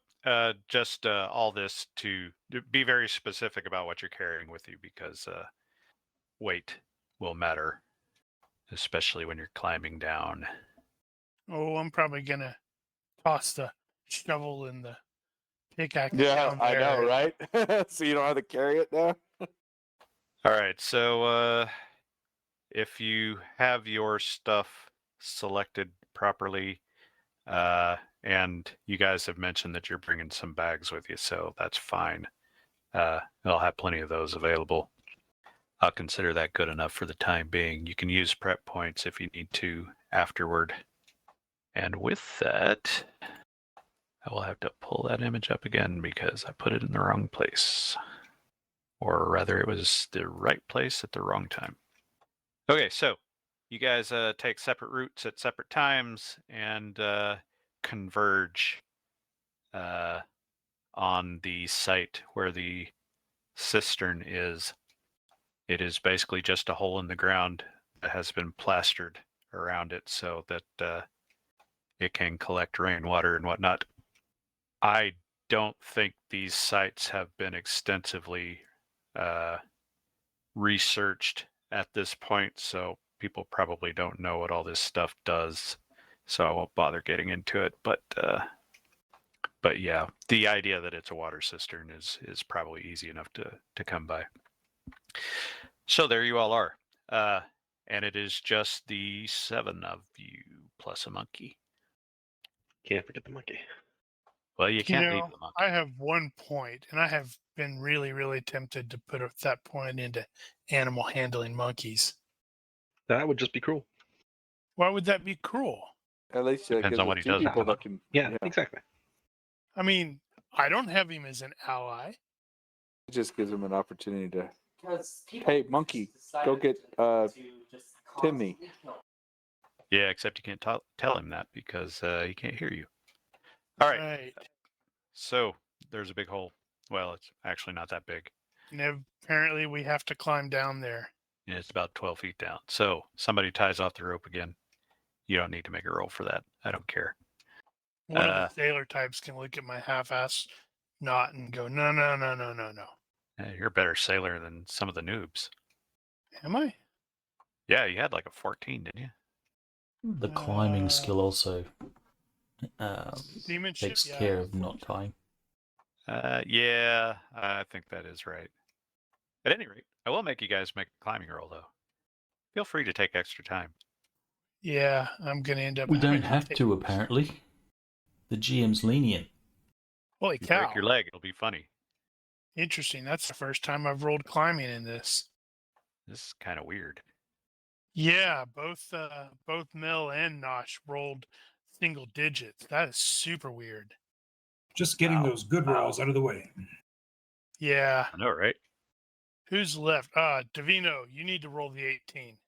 just all this to be very specific about what you're carrying with you, because weight will matter, especially when you're climbing down. Oh, I'm probably gonna toss the shovel and the pickaxe Yeah, down there. I know, right? So you don't have to carry it now. All right, so if you have your stuff selected properly, and you guys have mentioned that you're bringing some bags with you, so that's fine. I'll have plenty of those available. I'll consider that good enough for the time being. You can use prep points if you need to afterward. And with that, I will have to pull that image up again because I put it in the wrong place. Or rather, it was the right place at the wrong time. Okay, so you guys take separate routes at separate times and converge on the site where the cistern is. It is basically just a hole in the ground that has been plastered around it so that it can collect rainwater and whatnot. I don't think these sites have been extensively researched at this point, so people probably don't know what all this stuff does. So I won't bother getting into it. But yeah, the idea that it's a water cistern is probably easy enough to come by. So there you all are. And it is just the 7 of you plus a monkey. Can't forget the monkey. Well, you can't leave the monkey. I have 1 point, and I have been really, really tempted to put that point into animal handling monkeys. That would just be cruel. Why would that be cruel? At least Depends gives on us what he 2 does with people the that can. Yeah, exactly. I mean, I don't have him as an ally. It just gives them an opportunity to. Hey, monkey, go get Timmy. Yeah, except you can't tell him that because he can't hear you. All right. So there's a big hole. Well, it's actually not that big. And apparently we have to climb down there. And it's about 12 feet down. So somebody ties off the rope again. You don't need to make a roll for that. I don't care. One of the sailor types can look at my half-ass knot and go, no, no, no, no, no, no. You're a better sailor than some of the noobs. Am I? Yeah, you had like a 14, didn't you? The climbing skill also Seamanship, takes yeah, care of not tying. Yeah, I think that is right. At any rate, I will make you guys make a climbing roll, though. Feel free to take extra time. Yeah, I'm going to end up. We don't having have take- to, apparently. The GM's lenient. Holy You cow. break your leg, it'll be funny. Interesting. That's the first time I've rolled climbing in this. This is kind of weird. Yeah, both Mel and Nosh rolled single digits. That is super weird. Just getting Wow. those good rolls out of the way. Yeah. I know, right? Who's left? Davino, you need to roll the 18.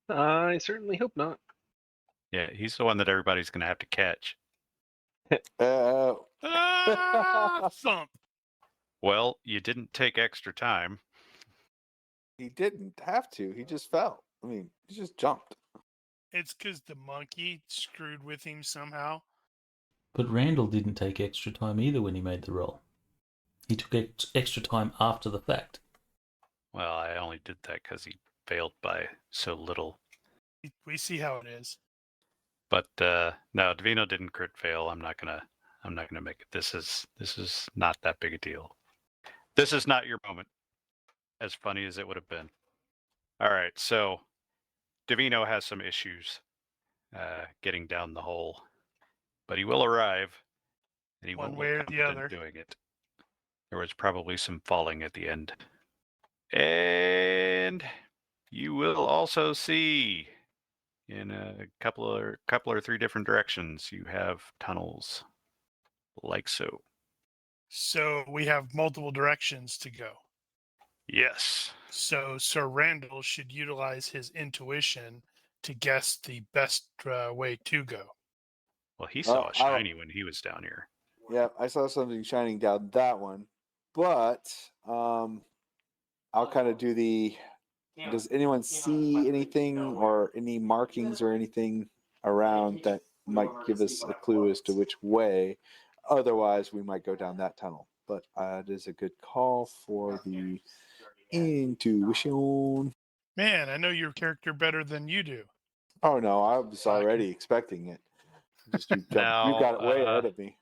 I certainly hope not. Yeah, he's the one that everybody's going to have to catch. Thump. Well, you didn't take extra time. He didn't have to. He just fell. I mean, he just jumped. It's because the monkey screwed with him somehow. But Randall didn't take extra time either when he made the roll. He took extra time after the fact. Well, I only did that because he failed by so little. We see how it is. But no, Davino didn't crit fail. I'm not gonna make it. This is not that big a deal. This is not your moment. As funny as it would have been. All right, so Davino has some issues getting down the hole, but he will arrive, and he One will way or look the confident other. doing it. There was probably some falling at the end, and you will also see in a couple or 3 different directions you have tunnels, like so. So we have multiple directions to go. Yes. So Sir Randall should utilize his intuition to guess the best way to go. Well, he saw a shiny when he was down here. Yeah, I saw something shining down that one. But I'll kind of do the. Does anyone see anything or any markings or anything around that might give us a clue as to which way? Otherwise, we might go down that tunnel. But it is a good call for the intuition. Man, I know your character better than you do. Oh no, I was already expecting it. Just you got it way ahead of me.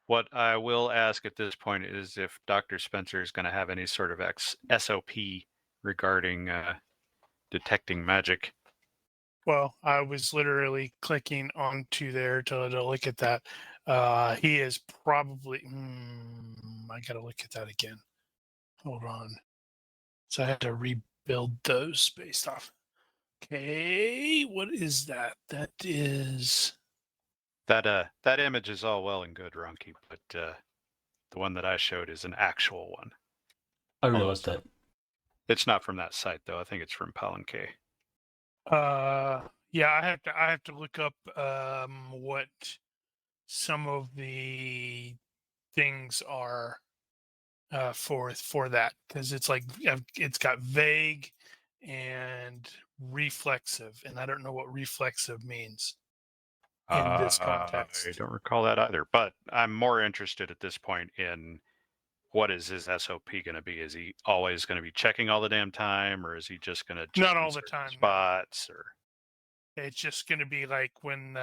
What I will ask at this point is if Dr. Spencer is going to have any sort of SOP regarding detecting magic. Well, I was literally clicking onto there to look at that. He is probably. I got to look at that again. Hold on. So I had to rebuild those based off. Okay, what is that? That is. That image is all well and good, Ronky, but the one that I showed is an actual one. I realized that. It's not from that site though. I think it's from Palanque. Yeah, I have to look up what some of the things are for that, because it's like it's got vague and reflexive, and I don't know what reflexive means in this context. I don't recall that either, but I'm more interested at this point in what is his SOP going to be? Is he always going to be checking all the damn time, or is he just going to check Not in all the certain time, no. spots? Or It's just going to be like when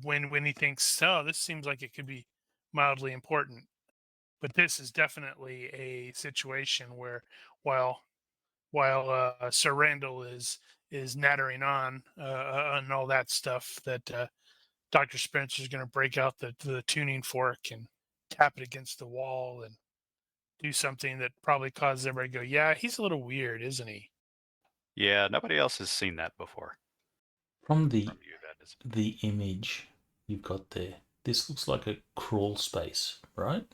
when he thinks, oh, this seems like it could be mildly important. But this is definitely a situation where while Sir Randall is nattering on and all that stuff, that Dr. Spencer's going to break out the tuning fork and tap it against the wall and do something that probably causes everybody to go, yeah, he's a little weird, isn't he? yeah, nobody else has seen that before. From the From you, that is. the image you've got there, this looks like a crawl space, right?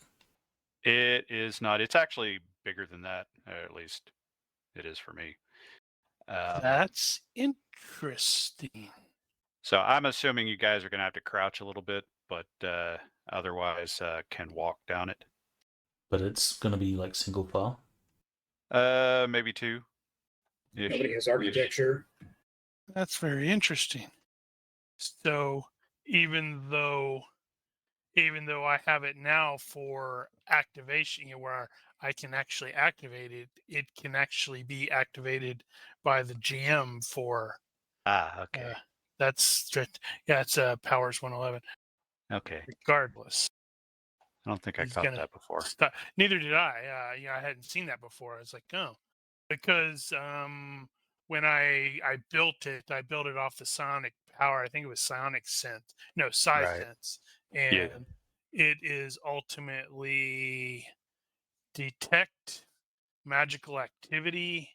It is not. It's actually bigger than that. At least it is for me. That's interesting. So I'm assuming you guys are going to have to crouch a little bit, but otherwise can walk down it. But it's going to be like single file. Maybe two. Nobody has architecture. That's very interesting. So even though I have it now for activation, where I can actually activate it, it can actually be activated by the GM for. Okay. That's strict. Yeah, it's Powers 111. Okay. Regardless, I don't think I he's caught gonna that before. Neither did I. I hadn't seen that before. I was like, oh, because when I built it off the Sonic Power. I think it was Sonic Sense. No, Psi Right. Sense, and it is ultimately detect magical activity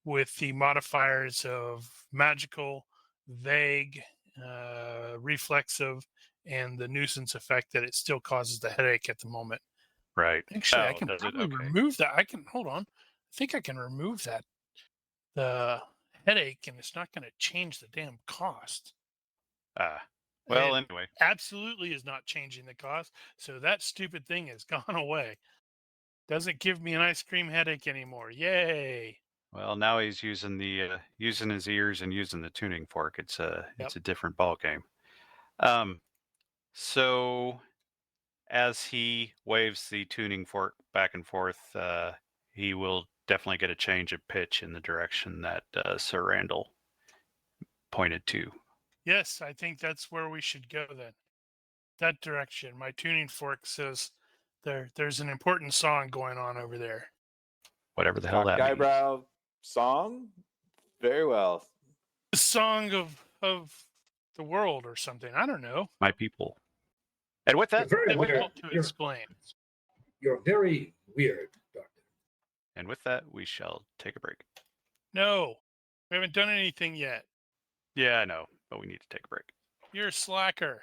with the modifiers of magical, vague, reflexive, and the nuisance effect that it still causes the headache at the moment. Right. Actually, I Oh, can does it? probably Okay. remove that. I can hold on. I think I can remove that the headache, and it's not going to change the damn cost. Well, It anyway. absolutely is not changing the cost. So that stupid thing has gone away. Doesn't give me an ice cream headache anymore. Yay! Well, now he's using the using his ears and using the tuning fork. It's a different ball game. So as he waves the tuning fork back and forth, he will definitely get a change of pitch in the direction that Sir Randall pointed to. Yes, I think that's where we should go then. That direction. My tuning fork says there's an important song going on over there. Whatever the hell Cocked that means. eyebrow song. Very well. The song of the world or something. I don't know. My people. And with that, You're very weird. Difficult to explain. You're very weird, Doctor. and with that, we shall take a break. No, we haven't done anything yet. Yeah, I know, but we need to take a break. You're a slacker.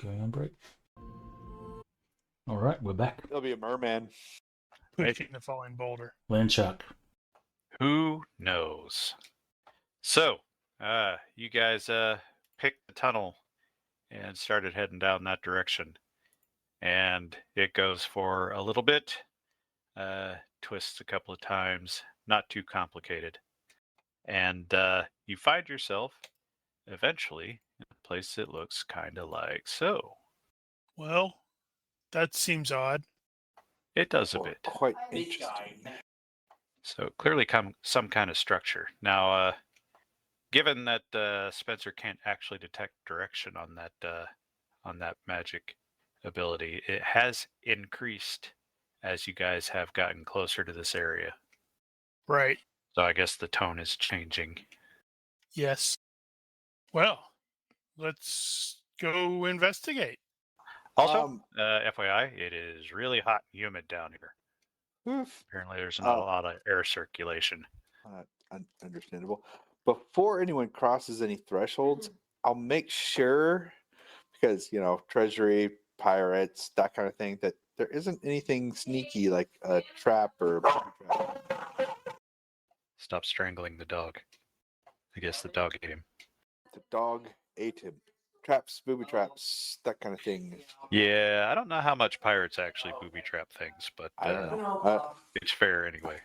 Going on break. All right, we're back. There'll be a merman. Pushing the falling boulder. Landshark. Who knows? So, you guys picked the tunnel and started heading down that direction. And it goes for a little bit, twists a couple of times, not too complicated. And you find yourself eventually in a place that looks kind of like so. Well, that seems odd. It does a Or bit. quite interesting. So clearly some kind of structure. Now, given that Spencer can't actually detect direction on that magic ability, it has increased as you guys have gotten closer to this area. Right. So I guess the tone is changing. Yes. Well, let's go investigate. Also, FYI, it is really hot and humid down here. Oof. Apparently, there's not a Oh. lot of air circulation. Understandable. Before anyone crosses any thresholds, I'll make sure, because Treasury, pirates, that kind of thing, that there isn't anything sneaky like a trap or a booby trap. Stop strangling the dog. I guess the dog ate him. The dog ate him. traps, booby traps, that kind of thing. Yeah, I don't know how much pirates actually booby trap things, but I don't know. it's fair anyway.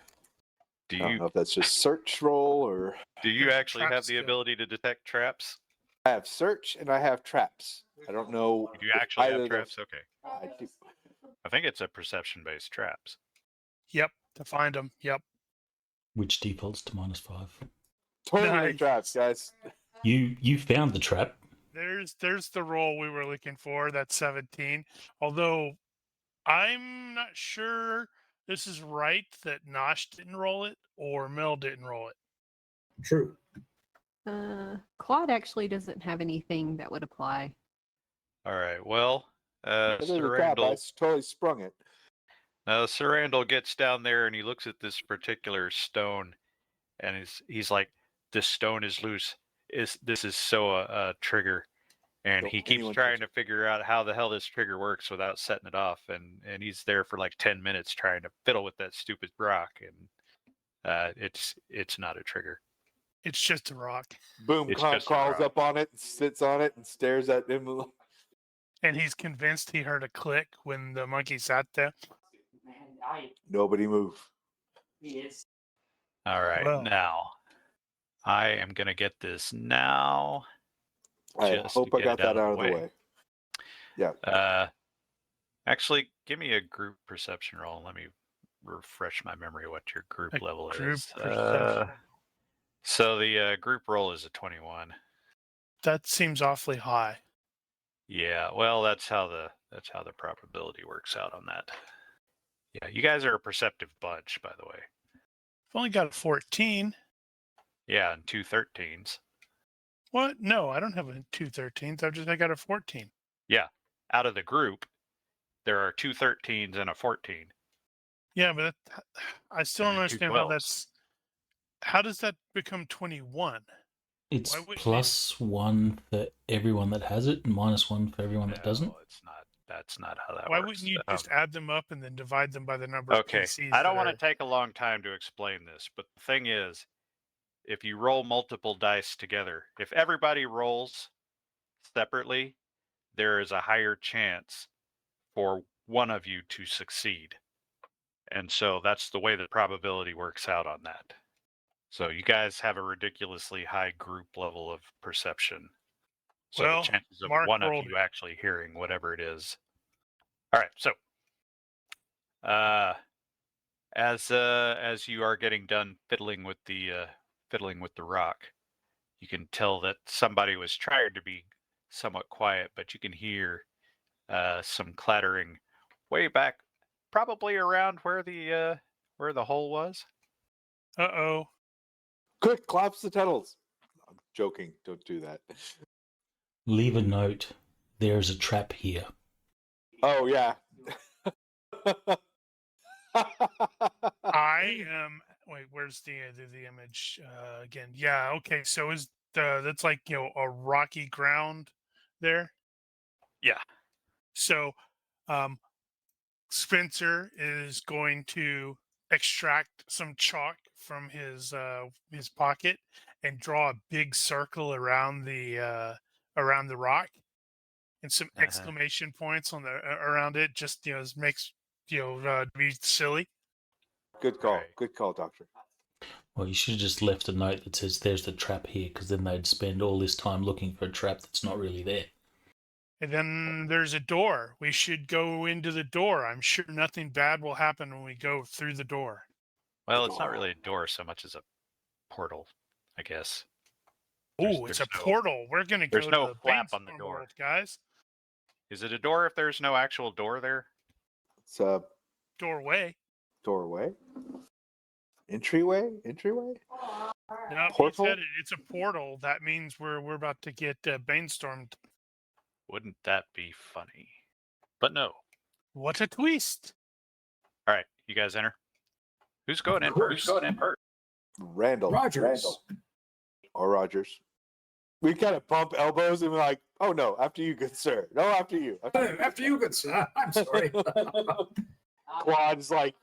Do I don't you know if that's just search roll or. do you There's a actually trap have the skill. ability to detect traps? I have search and I have traps. I don't know. You if actually either have of those- traps? Okay. I do. I think it's a perception-based traps. Yep, to find them. Yep. Which defaults to -5. Totally Nice. traps, guys. You found the trap. There's the roll we were looking for. That's 17. Although I'm not sure this is right that Nosh didn't roll it or Mel didn't roll it. True. Claude actually doesn't have anything that would apply. All right. Well, It is a trap. I totally sprung it. Sarandel gets down there and he looks at this particular stone, and he's like, "This stone is loose. This is so a trigger?" And Don't he keeps anyone trying touch to figure out how the hell this trigger works without setting it off, and he's there for like 10 minutes trying to fiddle with that stupid rock, and it's not a trigger. It's just a rock. Boom, It's Con just a crawls rock. up on it and sits on it and stares at him. And he's convinced he heard a click when the monkey sat there. Nobody move. All right, Well. now I am gonna get this now. I Just hope to I get got it out that of out the of the way. way. Yeah. Actually, give me a group perception roll. Let me refresh my memory what your group A level group is. perception. So the group roll is a 21. That seems awfully high. Yeah, well, that's how the probability works out on that. Yeah, you guys are a perceptive bunch, by the way. I've only got a 14. Yeah, and 2 13s. What? No, I don't have a 2 13s. I got a 14. Yeah, out of the group, there are 2 13s and a 14. Yeah, but I still And don't then two understand how 12s. that's. How does that become 21? It's Why wouldn't +1 for everyone that has it, and -1 for everyone that doesn't. No, it's not. That's not how that Why works. wouldn't you just add them up and then divide them by the number of Okay, PCs? I don't want to take a long time to explain this, but the thing is, if you roll multiple dice together, if everybody rolls separately, there is a higher chance for one of you to succeed. And so that's the way the probability works out on that. So you guys have a ridiculously high group level of perception. So Well, the chances of Mark one of rolled you it. actually hearing whatever it is. All right, so as you are getting done fiddling with the rock, you can tell that somebody was trying to be somewhat quiet, but you can hear some clattering way back, probably around where the hole was. Uh-oh. Quick, collapse the tunnels. I'm joking. Don't do that. Leave a note. There's a trap here. Oh, yeah. I am. Wait, where's the image again? Yeah. Okay. So is that's like a rocky ground there? Yeah. So, Spencer is going to extract some chalk from his pocket and draw a big circle around the rock and some exclamation points on the around it. Just makes to be silly. Good call. Right. Good call, Doctor. Well, you should have just left a note that says there's the trap here, because then they'd spend all this time looking for a trap that's not really there. And then there's a door. We should go into the door. I'm sure nothing bad will happen when we go through the door. Well, it's not really a door so much as a portal, I guess. Oh, it's a portal. We're gonna go there's to no the flap on the Brainstorm door. world, guys. Is it a door if there's no actual door there? It's a Doorway. doorway. Entryway? Entryway? No, Portal? he said it's a portal. That means we're about to get brainstormed. Wouldn't that be funny? But no. What a twist! All right, you guys enter. Who's going in first? Randall. Rogers. Randall. Or Rogers. We kind of bump elbows and we're like, oh no, after you, good sir. No, after you. After you, good sir. I'm sorry. Quad's like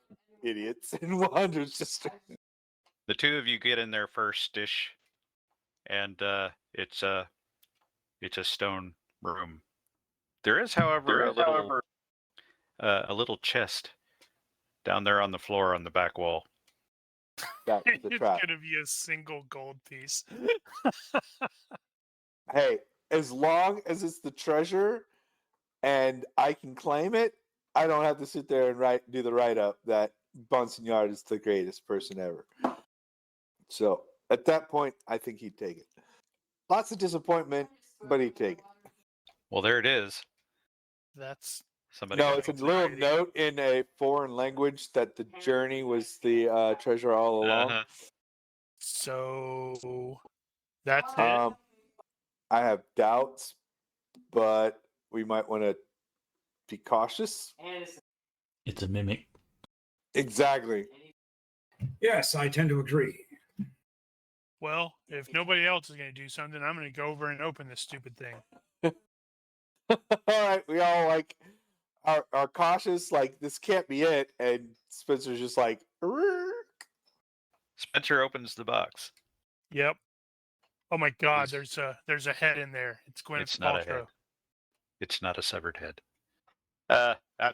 idiots, and Wander's just. The two of you get in there first-ish, and it's a stone room. There is, however, a little chest down there on the floor on the back wall. That's the It's trap. gonna be a single gold piece. Hey, as long as it's the treasure and I can claim it, I don't have to sit there and do the write up that Bonsignard is the greatest person ever. So at that point, I think he'd take it. Lots of disappointment, but he'd take it. Well, there it is. That's Somebody No, got it's a it. little note in a foreign language that the journey was the treasure all along. Uh-huh. so. That's it. I have doubts, but we might want to be cautious. It's a mimic. Exactly. Yes, I tend to agree. Well, if nobody else is gonna do something, I'm gonna go over and open this stupid thing. All right, we all like are cautious. Like this can't be it, and Spencer's just like, "Rrrr." Spencer opens the box. Yep. Oh my God! He's- There's a head in there. It's Gwyneth It's not a head. Paltrow. It's not a severed head.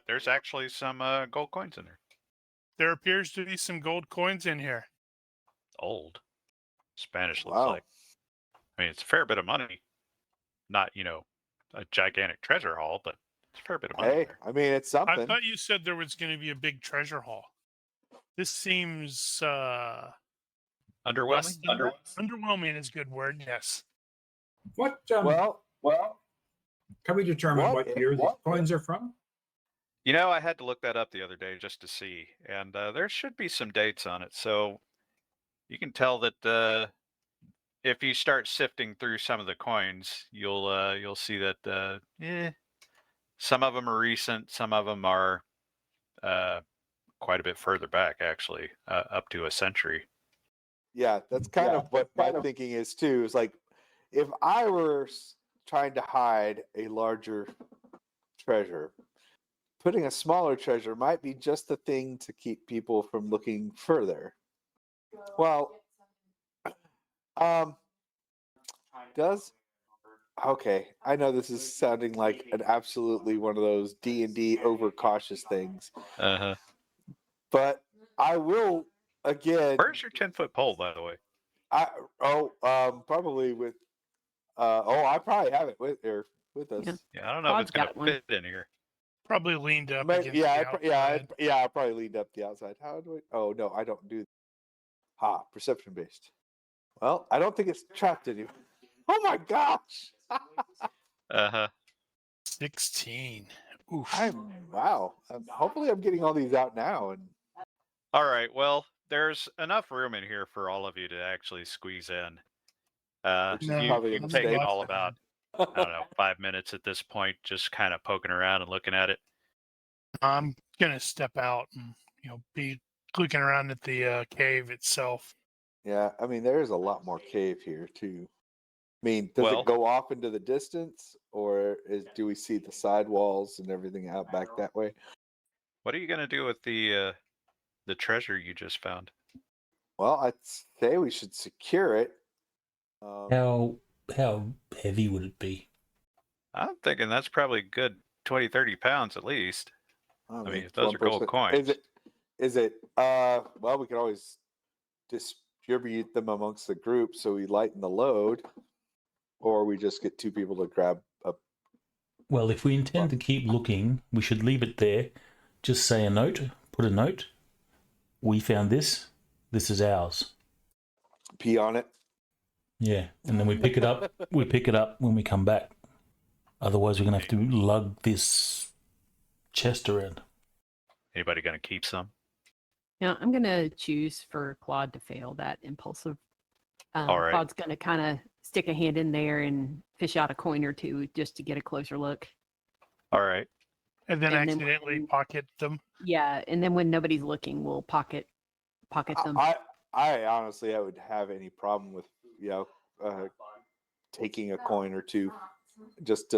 There's actually some gold coins in there. There appears to be some gold coins in here. Old. Spanish looks Wow. like. I mean, it's a fair bit of money. Not, a gigantic treasure haul, but it's a fair bit of money. Hey, There. I mean, it's I something. thought you said there was going to be a big treasure haul. This seems Underwhelming? underwhelming is a good word. Yes. What? Well, Can we determine What- what year what- these coins are from? I had to look that up the other day just to see, and there should be some dates on it. So you can tell that if you start sifting through some of the coins, you'll see that some of them are recent, some of them are quite a bit further back, actually, up to a century. yeah, that's kind of what my thinking is too. Is like, if I were trying to hide a larger treasure, putting a smaller treasure might be just the thing to keep people from looking further. Well, okay, I know this is sounding like an absolutely one of those D&D overcautious things, Uh-huh. but I will again. Where's your 10-foot pole, by the way? Probably with I probably have it with us. Yeah. Yeah, I don't know if it's Claude's gonna got one. fit in here. Probably leaned up Maybe- against the outside. I probably leaned up the outside. How do I? Oh no, I don't do. Perception based. Well, I don't think it's trapped anymore. Oh my gosh! Uh-huh. 16. Oof. Wow. Hopefully, I'm getting all these out now. And All right. Well, there's enough room in here for all of you to actually squeeze in. Which is No, probably you a can I'm take mistake. not. all about, I don't know, 5 minutes at this point, just kind of poking around and looking at it. I'm gonna step out and be looking around at the cave itself. Yeah, I mean, there's a lot more cave here too. I mean, does Well- it go off into the distance, or do we see the side walls and everything out back that way? What are you gonna do with the treasure you just found? Well, I'd say we should secure it. How heavy would it be? I'm thinking that's probably a good 20, 30 pounds at least. I mean, if those one are gold person- coins. Is it? Well, we can always distribute them amongst the group so we lighten the load, or we just get two people to grab a. Well, if we intend to keep looking, we should leave it there. Just say put a note. We found this. This is ours. Pee on it. Yeah, and then we pick it up. We pick it up when we come back. Otherwise, we're gonna have to lug this chest around. Anybody gonna keep some? Now, I'm going to choose for Claude to fail that impulsive. All right. Claude's going to kind of stick a hand in there and fish out a coin or two just to get a closer look. All right. And then And then accidentally when- pocket them. Yeah, and then when nobody's looking, we'll pocket them. I honestly, I would have any problem with taking a coin or two, just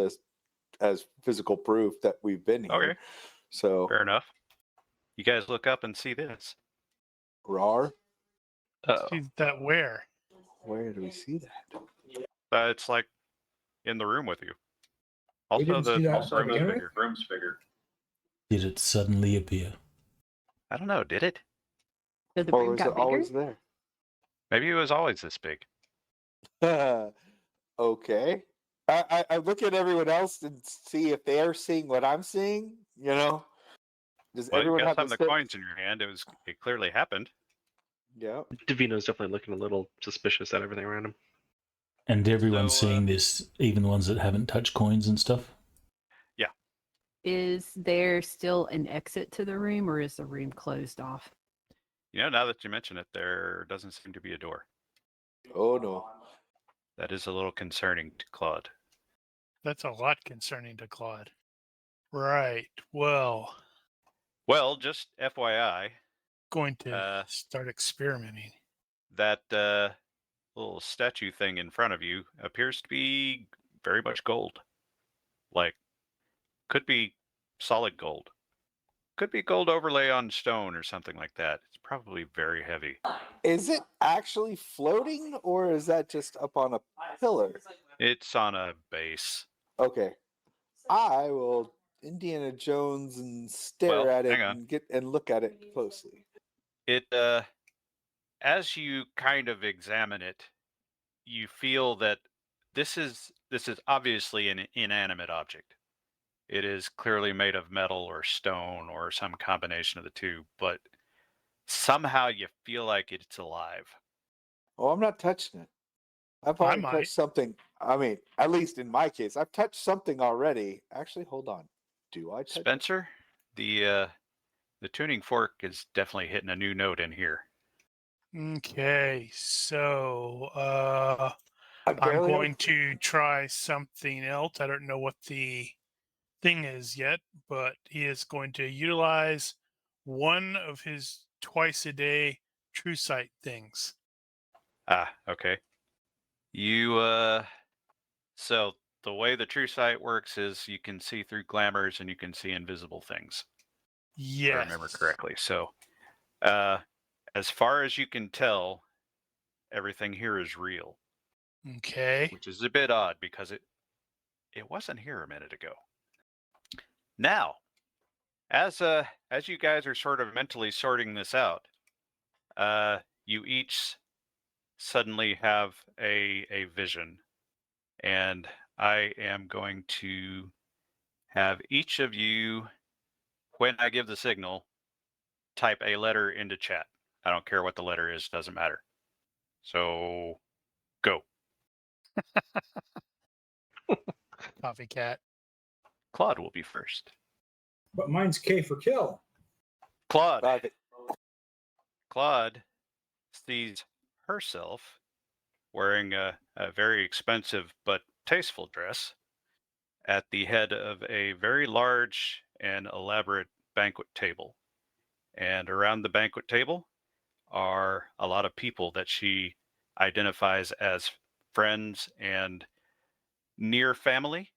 as physical proof that we've been here. Okay. So Fair enough. You guys look up and see this. rar. See that where? Where do we see that? It's like in the room with you. We Also, didn't see the that to begin with? room's bigger. Did it suddenly appear? I don't know. Did it? So the Or room was got it always bigger? Maybe it was always this big. there? Okay. I look at everyone else and see if they're seeing what I'm seeing. You know, does Well, you everyone got have some of the the same? coins in your hand. It clearly happened. Yeah. Davino's definitely looking a little suspicious at everything around him. And everyone's So, seeing this, even the ones that haven't touched coins and stuff? Is there still an exit to the room, or is the room closed off? Now that you mention it, there doesn't seem to be a door. Oh no. That is a little concerning to Claude. That's a lot concerning to Claude. Right. Well, Well, just FYI, going to Uh, start experimenting. that little statue thing in front of you appears to be very much gold. Like, could be solid gold. Could be gold overlay on stone or something like that. It's probably very heavy. Is it actually floating or is that just up on a pillar? It's on a base. Okay. I will Indiana Jones and stare Well, at it hang on. and look at it closely. It as you kind of examine it, you feel that this is obviously an inanimate object. It is clearly made of metal or stone or some combination of the two, but somehow you feel like it's alive. Oh, I'm not touching it. I've I already might. touched something. I mean, at least in my case, I've touched something already. Actually, hold on. Do I touch it? Spencer, the tuning fork is definitely hitting a new note in here. Okay, so I I'm barely going have- to try something else. I don't know what the thing is yet, but he is going to utilize one of his twice a day true sight things. Ah, okay. You so the way the true sight works is you can see through glamours and you can see invisible things. If I Yes. remember correctly. So as far as you can tell, everything here is real, Okay. which is a bit odd because it wasn't here a minute ago. Now, as you guys are sort of mentally sorting this out, you each suddenly have a vision, and I am going to have each of you, when I give the signal, type a letter into chat. I don't care what the letter is, doesn't matter. So, go. Copycat. Claude will be first. But mine's K for kill. Claude. I think- Claude sees herself wearing a very expensive but tasteful dress at the head of a very large and elaborate banquet table. And around the banquet table are a lot of people that she identifies as friends and near family,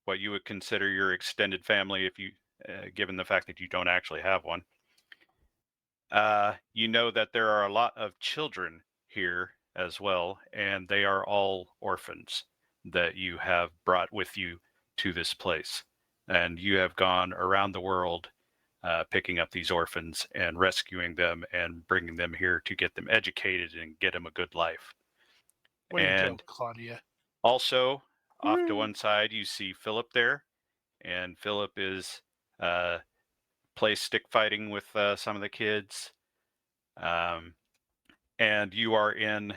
what you would consider your extended family if you, given the fact that you don't actually have one. You know that there are a lot of children here as well, and they are all orphans that you have brought with you to this place. And you have gone around the world picking up these orphans and rescuing them and bringing them here to get them educated and get them a good life. Way to And go, Claudia. also, off to one side, you see Philip there, and Philip is play stick fighting with some of the kids. And you are in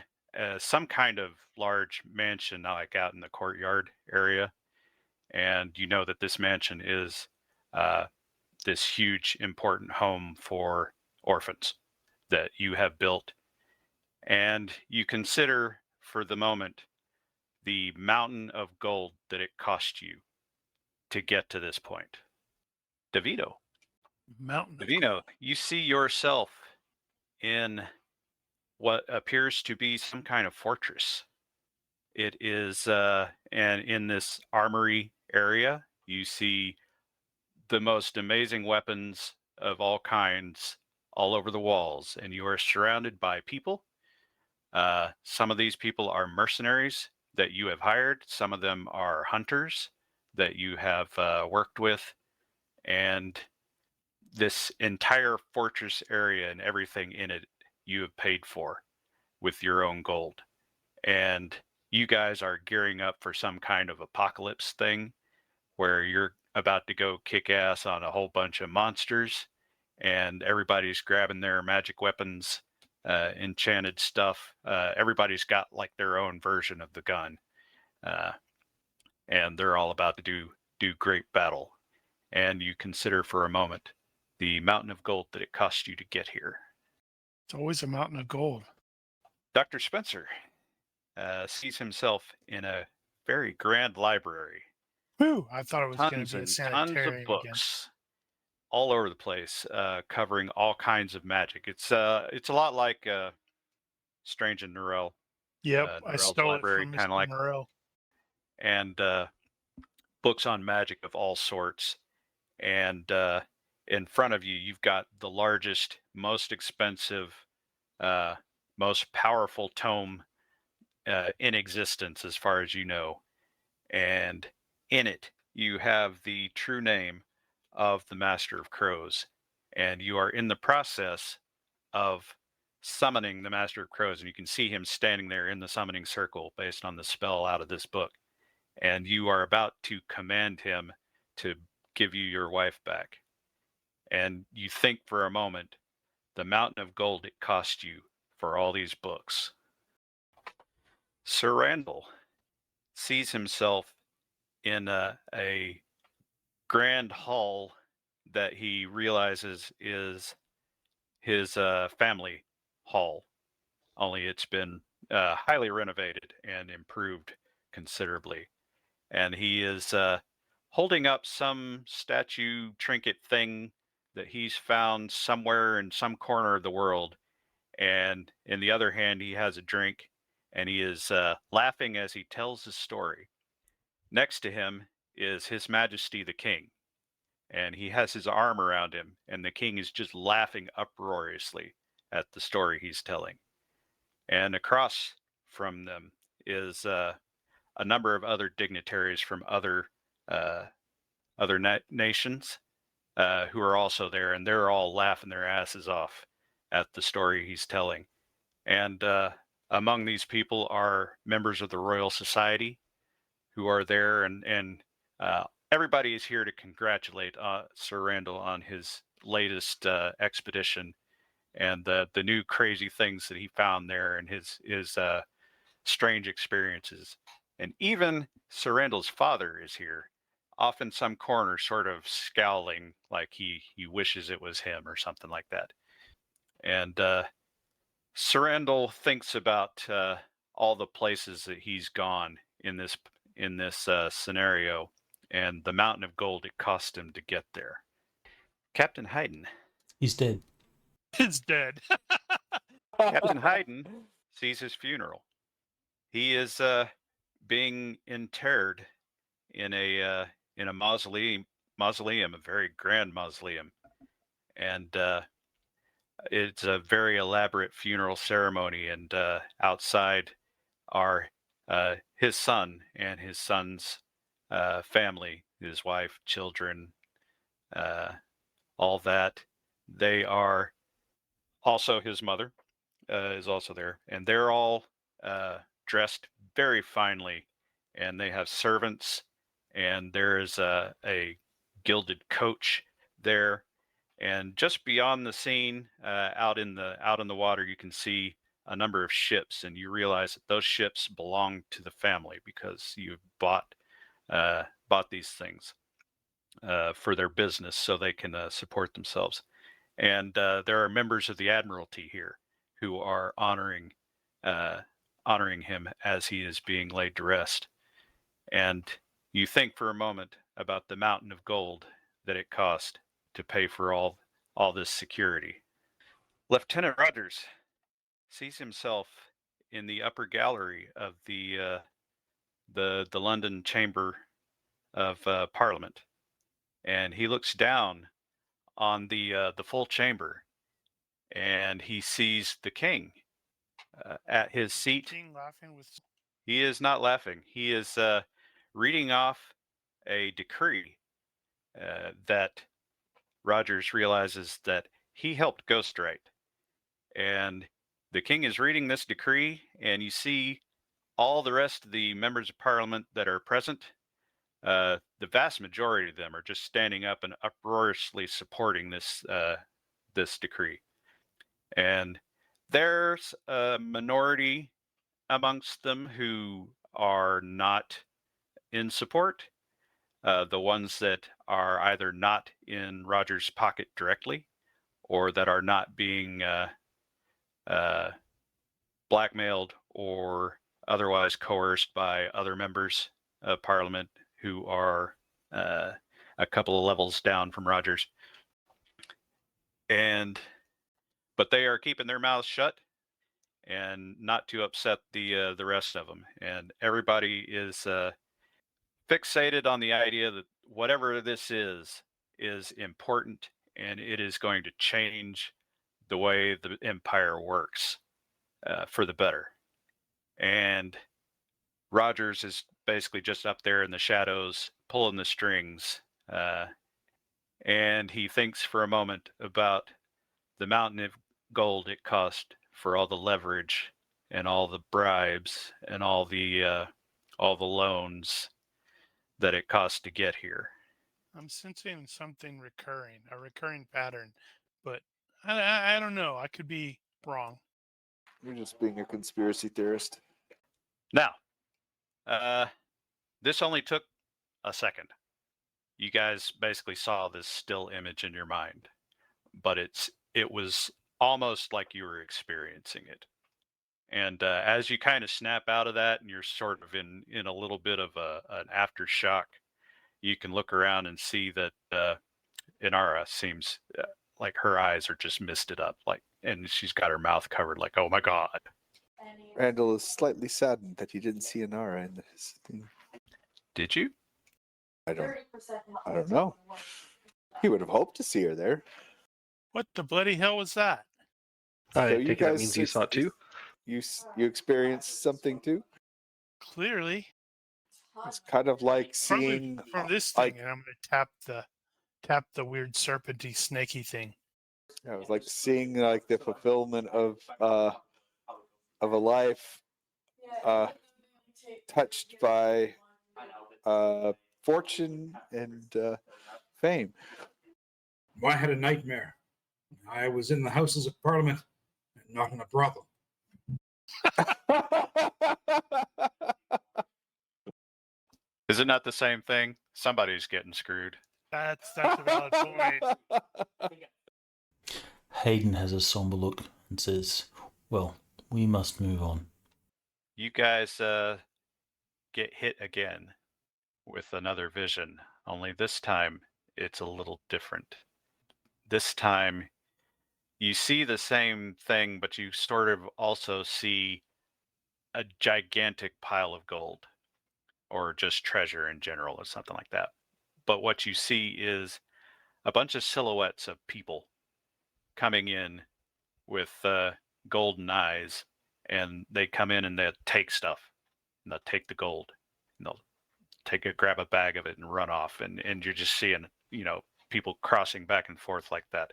some kind of large mansion, like out in the courtyard area. And you know that this mansion is this huge, important home for orphans that you have built. And you consider for the moment the mountain of gold that it cost you to get to this point. DeVito. Mountain. of DeVito, you see yourself in what appears to be some kind of fortress. It is, and in this armory area, you see the most amazing weapons of all kinds all over the walls, and you are surrounded by people. Some of these people are mercenaries that you have hired. Some of them are hunters that you have worked with, and this entire fortress area and everything in it you have paid for with your own gold. And you guys are gearing up for some kind of apocalypse thing where you're about to go kick ass on a whole bunch of monsters, and everybody's grabbing their magic weapons, enchanted stuff. Everybody's got like their own version of the gun, and they're all about to do great battle. And you consider for a moment the mountain of gold that it cost you to get here. It's always a mountain of gold. Dr. Spencer sees himself in a very grand library. Whew, I thought it was going Tons to be a and tons of sanitarium again. books all over the place, covering all kinds of magic. It's a lot like Strange and Norrell. Yep, I Norrell's stole library, it from kind Mr. of like, Morel. and books on magic of all sorts. And in front of you, you've got the largest, most expensive, most powerful tome in existence, as far as you know. And in it, you have the true name of the Master of Crows. And you are in the process of summoning the Master of Crows. And you can see him standing there in the summoning circle based on the spell out of this book. And you are about to command him to give you your wife back. And you think for a moment, the mountain of gold it cost you for all these books. Sir Randall sees himself in a grand hall that he realizes is his family hall, only it's been highly renovated and improved considerably. And he is holding up some statue trinket thing that he's found somewhere in some corner of the world. And in the other hand, he has a drink, and he is laughing as he tells his story. Next to him is His Majesty the King, and he has his arm around him, and the king is just laughing uproariously at the story he's telling. And across from them is a number of other dignitaries from other nations who are also there, and they're all laughing their asses off at the story he's telling. And among these people are members of the Royal Society who are there, and everybody is here to congratulate Sir Randall on his latest expedition and the new crazy things that he found there, and his strange experiences. And even Sir Randall's father is here, off in some corner, sort of scowling like he wishes it was him or something like that. And Sir Randall thinks about all the places that he's gone in this scenario, and the mountain of gold it cost him to get there. Captain Hayden. He's dead. It's dead. Captain Hayden sees his funeral. He is being interred in a mausoleum, a very grand mausoleum, and it's a very elaborate funeral ceremony. And outside are his son and his son's family, his wife, children, all that. They are also his mother is also there, and they're all dressed very finely, and they have servants, and there is a gilded coach there, and just beyond the scene, out in the water, you can see a number of ships, and you realize that those ships belong to the family because you've bought these things for their business so they can support themselves. And there are members of the Admiralty here who are honoring him as he is being laid to rest. And you think for a moment about the mountain of gold that it cost to pay for all this security. Lieutenant Rogers sees himself in the upper gallery of the London Chamber of Parliament, and he looks down on the full chamber, and he sees the king at his seat. King laughing with. He is not laughing. He is reading off a decree that Rogers realizes that he helped ghostwrite. And the king is reading this decree, and you see all the rest of the members of parliament that are present. The vast majority of them are just standing up and uproariously supporting this this decree. And there's a minority amongst them who are not in support. The ones that are either not in Roger's pocket directly, or that are not being blackmailed or otherwise coerced by other members of parliament who are a couple of levels down from Rogers. But they are keeping their mouths shut and not to upset the rest of them. And everybody is fixated on the idea that whatever this is important, and it is going to change the way the empire works for the better. And Rogers is basically just up there in the shadows, pulling the strings. And he thinks for a moment about the mountain of gold it cost for all the leverage and all the bribes and all the loans that it cost to get here. I'm sensing something recurring, a recurring pattern, but I don't know. I could be wrong. You're just being a conspiracy theorist. Now, this only took a second. You guys basically saw this still image in your mind, but it was almost like you were experiencing it. And as you kind of snap out of that, and you're sort of in a little bit of an aftershock, you can look around and see that Inara seems like her eyes are just misted up, and she's got her mouth covered, like, oh my god. Randall is slightly saddened that he didn't see Inara in this thing. Did you? I don't know. He would have hoped to see her there. What the bloody hell was that? I So you take it that guys means you saw it too. You experienced something too? Clearly, It's kind of like seeing from this like- thing, and I'm going to tap the weird serpenty snaky thing. Yeah, it was like seeing like the fulfillment of a life touched by fortune and fame. I had a nightmare. I was in the Houses of Parliament and not in a brothel. Is it not the same thing? Somebody's getting screwed. That's a valid point. Hayden has a somber look and says, well, we must move on. You guys get hit again with another vision, only this time it's a little different. This time you see the same thing, but you sort of also see a gigantic pile of gold, or just treasure in general, or something like that. But what you see is a bunch of silhouettes of people coming in with golden eyes, and they come in and they'll take stuff, and they'll take the gold, and they'll grab a bag of it and run off, and you're just seeing, people crossing back and forth like that.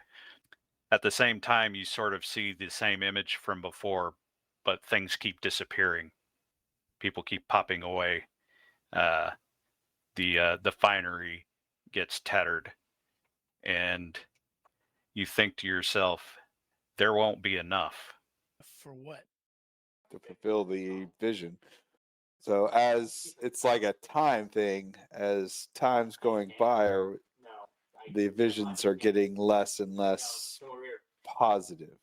At the same time, you sort of see the same image from before, but things keep disappearing. People keep popping away. The finery gets tattered, and you think to yourself, there won't be enough. For what? To fulfill the vision. So as it's like a time thing, as time's going by, or the visions are getting less and less positive,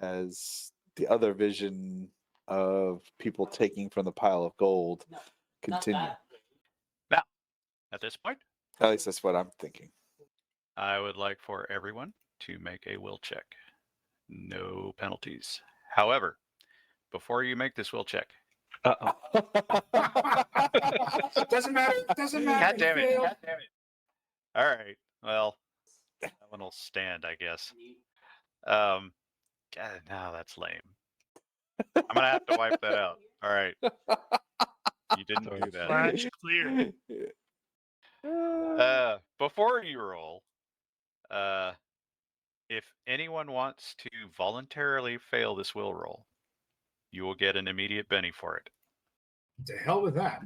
as the other vision of people taking from the pile of gold continue. Now, at this point, At least that's what I'm thinking. I would like for everyone to make a will check. No penalties. However, before you make this will check, Uh-oh. Doesn't matter. Doesn't matter. God damn it. You failed. God damn it. All right. Well, that one will stand, I guess. God, no, that's lame. I'm going to have to wipe that out. All right. You didn't do that. Flash clear. Before you roll, if anyone wants to voluntarily fail this will roll, you will get an immediate Benny for it. To hell with that.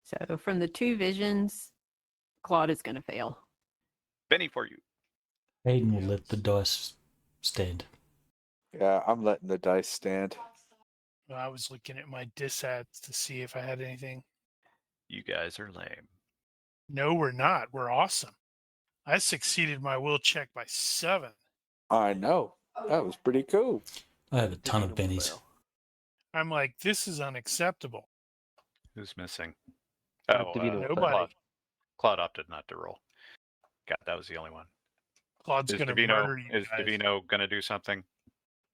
So from the 2 visions, Claude is going to fail. Benny for you. Hayden will let the dice stand. Yeah, I'm letting the dice stand. I was looking at my disats to see if I had anything. You guys are lame. No, we're not. We're awesome. I succeeded my will check by 7. I know. That was pretty cool. I have a ton of Davina will bennies. fail. I'm like, this is unacceptable. Who's missing? Davina will fail. Nobody. Claude opted not to roll. God, that was the only one. Claude's Is going to Davino murder you guys. going to do something?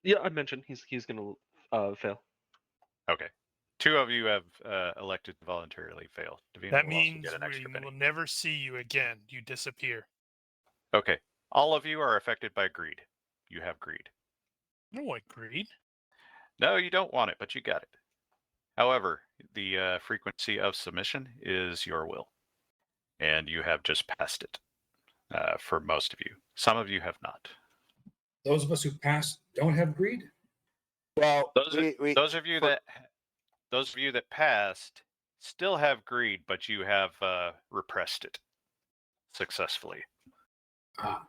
Yeah, I mentioned he's gonna fail. Okay. 2 of you have elected to voluntarily fail. Davina That will also means get an extra we Benny. will never see you again. You disappear. Okay. All of you are affected by greed. You have greed. I don't want greed. No, you don't want it, but you got it. However, the frequency of submission is your will, and you have just passed it for most of you. Some of you have not. Those of us who pass don't have greed. Well, Those of you that passed still have greed, but you have repressed it successfully. Ah,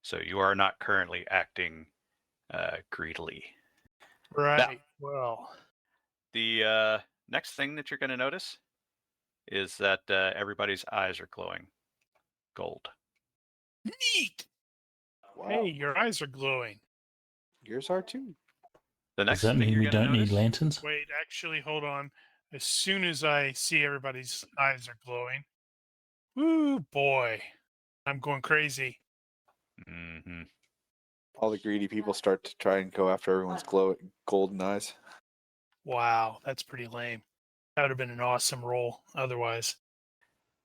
So you are not currently acting greedily. Right. Well, The next thing that you're going to notice is that everybody's eyes are glowing gold. neat. wow. Hey, your eyes are glowing. Yours are too. The Does next that thing mean you're we going to don't need notice, lanterns? Wait, actually, hold on. As soon as I see everybody's eyes are glowing, woo boy, I'm going crazy. Mhm. All the greedy people start to try and go after everyone's golden eyes. Wow, that's pretty lame. That would have been an awesome roll otherwise.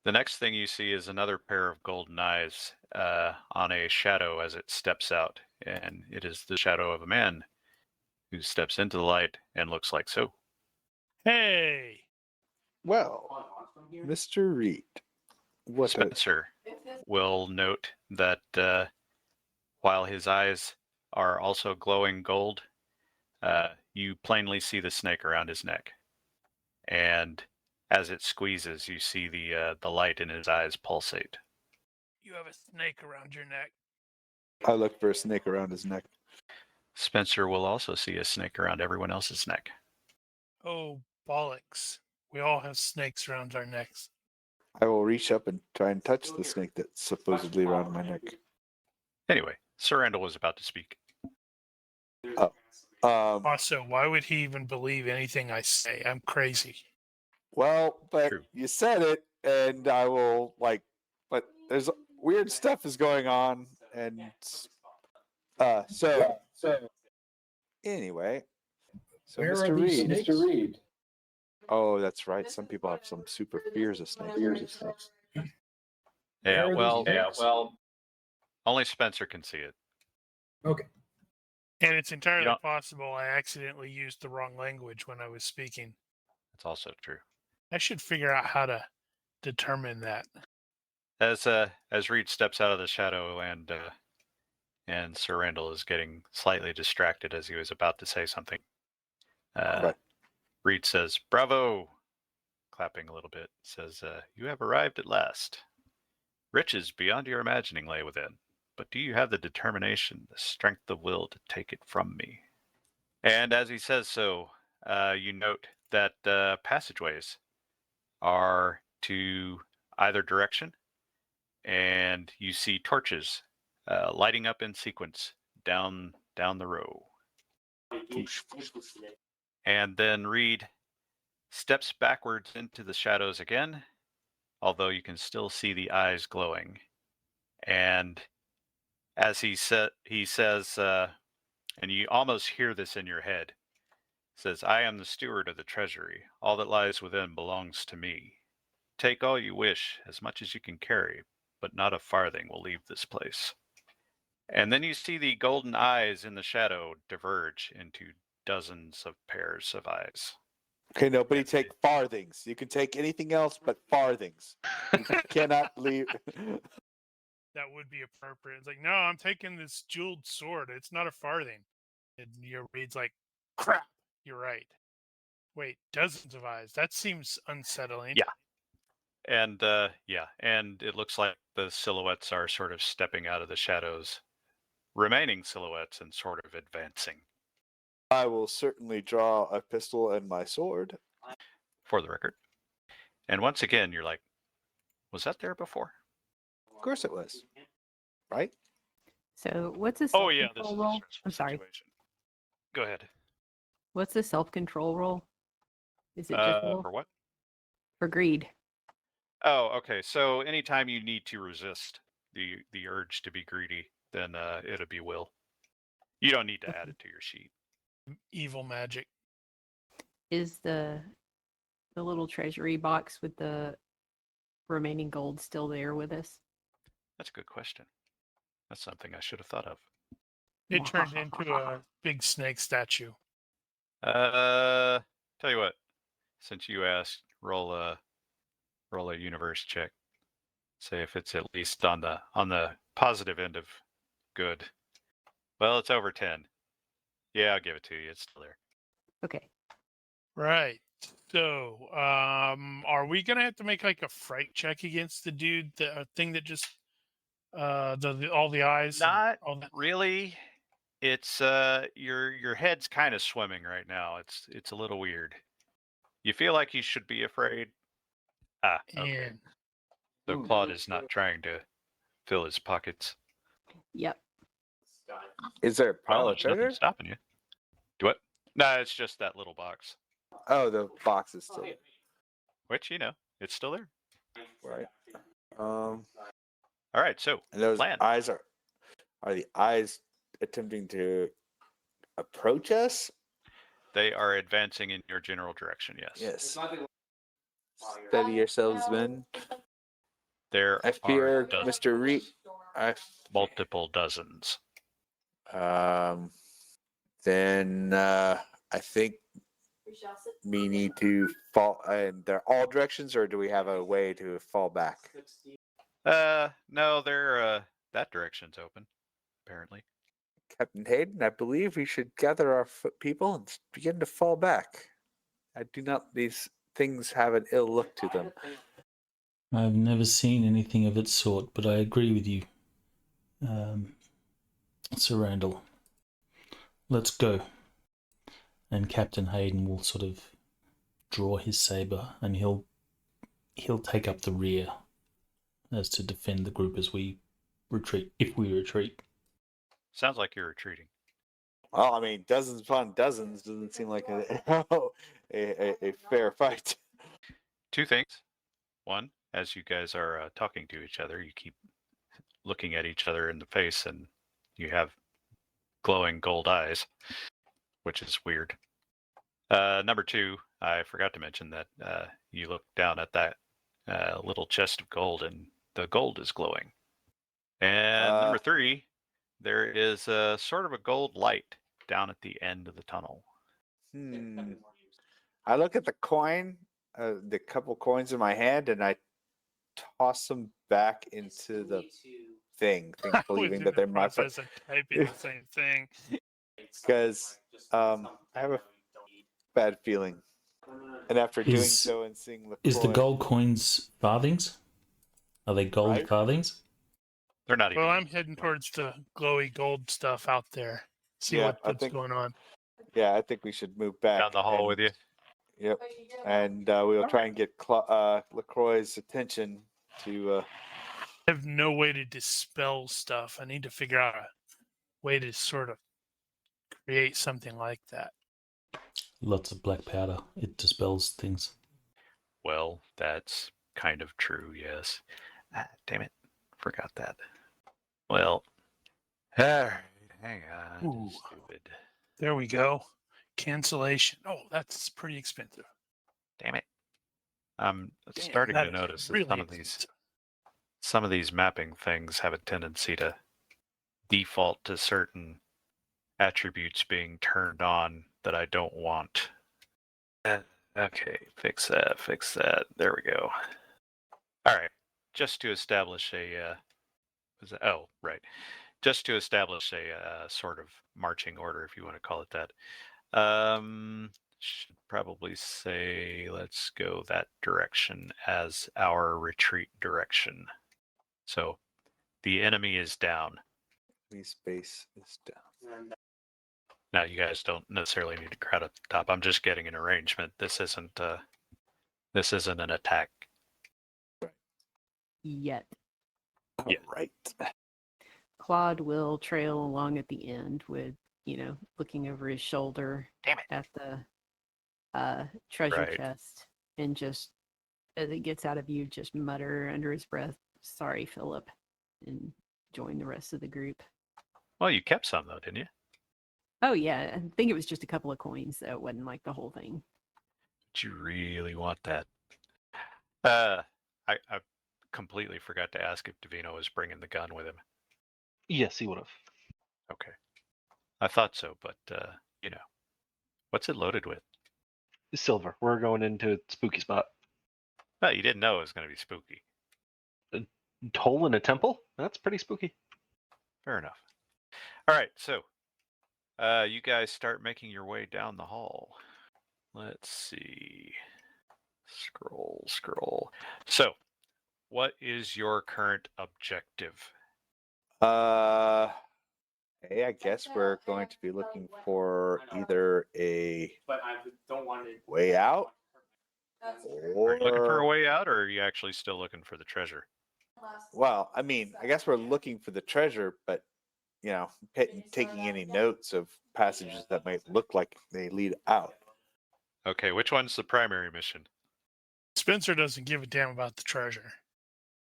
The next thing you see is another pair of golden eyes on a shadow as it steps out, and it is the shadow of a man who steps into the light and looks like so. Hey, Well, Mr. Reed, what a Spencer will note that while his eyes are also glowing gold, you plainly see the snake around his neck. And as it squeezes, you see the light in his eyes pulsate. you have a snake around your neck. I look for a snake around his neck. Spencer will also see a snake around everyone else's neck. Oh, bollocks. We all have snakes around our necks. I will reach up and try and touch the snake that's supposedly around my neck. Anyway, Sir Randall was about to speak. Also, why would he even believe anything I say? I'm crazy. Well, but True. you said it, and I will but there's weird stuff is going on, and so anyway, so where Mr. are these Reed. snakes? Oh, that's right. Some people have some super fears of snakes. Yeah, Where are these snakes? only Spencer can see it. Okay. And it's entirely don't- possible I accidentally used the wrong language when I was speaking. That's also true. I should figure out how to determine that. As Reed steps out of the shadow and Sir Randall is getting slightly distracted as he was about to say something. Right. Reed says, "Bravo!" clapping a little bit. Says, "You have arrived at last. Riches beyond your imagining lay within, but do you have the determination, the strength of will to take it from me?" And as he says so, you note that passageways are to either direction, and you see torches lighting up in sequence down the row. And then Reed steps backwards into the shadows again, although you can still see the eyes glowing. And as he says, and you almost hear this in your head, says, "I am the steward of the treasury. All that lies within belongs to me. Take all you wish, as much as you can carry, but not a farthing will leave this place." And then you see the golden eyes in the shadow diverge into dozens of pairs of eyes. Okay, nobody take farthings. You can take anything else but farthings. Cannot leave. That would be appropriate. It's like, no, I'm taking this jeweled sword. It's not a farthing. And your read's like, crap. You're right. Wait, dozens of eyes. That seems unsettling. Yeah. And and it looks like the silhouettes are sort of stepping out of the shadows, remaining silhouettes and sort of advancing. I will certainly draw a pistol and my sword. For the record. And once again, you're like, was that there before? Of course it was. Right? So what's a Oh yeah, self-control this is a roll? stressful I'm sorry. situation. Go ahead. What's the self-control roll? Is it just For what? for greed? Oh, okay. So anytime you need to resist the urge to be greedy, then it'll be will. You don't need to add it to your sheet. Evil magic. Is the little treasury box with the remaining gold still there with us? That's a good question. That's something I should have thought of. It turned into a big snake statue. Tell you what, since you asked, roll a universe check. Say if it's at least on the positive end of good. Well, it's over 10. Yeah, I'll give it to you. It's still there. Okay. Right. So, are we gonna have to make like a fright check against the dude, the thing that just, all the eyes? and Not all that? really. It's your head's kind of swimming right now. It's a little weird. You feel like you should be afraid. Ah, okay. And So Claude is not trying to fill his pockets. Yep. Is there a pile Well, of there's nothing treasure? stopping you. Do what? No, it's just that little box. Oh, the box is still Which, it's still there. right. All right, so And those plan. eyes are the eyes attempting to approach us? They are advancing in your general direction, yes. Yes. Steady yourselves, men. There I are fear dozens, Mr. Reed. multiple dozens. Then I think we need to fall in they're all directions, or do we have a way to fall back? No, they're that direction's open, apparently. Captain Hayden, I believe we should gather our people and begin to fall back. I do not. These things have an ill look to them. I've never seen anything of its sort, but I agree with you, Sir Randall. Let's go. And Captain Hayden will sort of draw his saber, and he'll take up the rear as to defend the group as we retreat, if we retreat. Sounds like you're retreating. Well, I mean, dozens upon dozens doesn't seem like a fair fight. Two things. One, as you guys are talking to each other, you keep looking at each other in the face, and you have glowing gold eyes, which is weird. Number two, I forgot to mention that you look down at that little chest of gold, and the gold is glowing. And number three, there is sort of a gold light down at the end of the tunnel. I look at the coin, the couple coins in my hand, and I toss them back into the thing, believing that they're my process of typing the same thing. Because I have a bad feeling. And after doing Is- so and seeing the Is the gold coins farthings? Are they gold Right. farthings? They're not even. Well, I'm heading towards the glowy gold stuff out there. See Yeah, I what's think- going on. Yeah, I think we should move back. Down the hall with you. Yep. And we will try and get LaCroix's attention to. I have no way to dispel stuff. I need to figure out a way to sort of create something like that. Lots of black powder. It dispels things. Well, that's kind of true, yes. Damn it. Forgot that. Well, all right. Hang on. Ooh. Stupid. There we go. Cancellation. Oh, that's pretty expensive. Damn it. I'm Damn, starting that to is notice that really some of these mapping things have a tendency to default to certain attributes being turned on that I don't want. Okay, fix that. There we go. All right. just to establish a just to establish a sort of marching order, if you want to call it that. Should probably say let's go that direction as our retreat direction. So the enemy is down. The space is down. Now you guys don't necessarily need to crowd up the top. I'm just getting an arrangement. This isn't an attack. Yet. Yeah. Right. Claude will trail along at the end with, looking over his shoulder Damn it. at the treasure Right. chest, and just as it gets out of view, just mutter under his breath, "Sorry, Philip," and join the rest of the group. Well, you kept some though, didn't you? Oh yeah, I think it was just a couple of coins, so it wasn't like the whole thing. But you really want that. I completely forgot to ask if Davino was bringing the gun with him. Yes, he would have. Okay. I thought so, but what's it loaded with? Silver. We're going into a spooky spot. Oh, you didn't know it was going to be spooky. Hole in a temple? That's pretty spooky. Fair enough. All right, so you guys start making your way down the hall. Let's see. Scroll. So, what is your current objective? Hey, I guess we're going to be looking for either a way out Are you looking for a or, way out, or are you actually still looking for the treasure? well, I mean, I guess we're looking for the treasure, but taking any notes of passages that might look like they lead out. Okay, which one's the primary mission? Spencer doesn't give a damn about the treasure.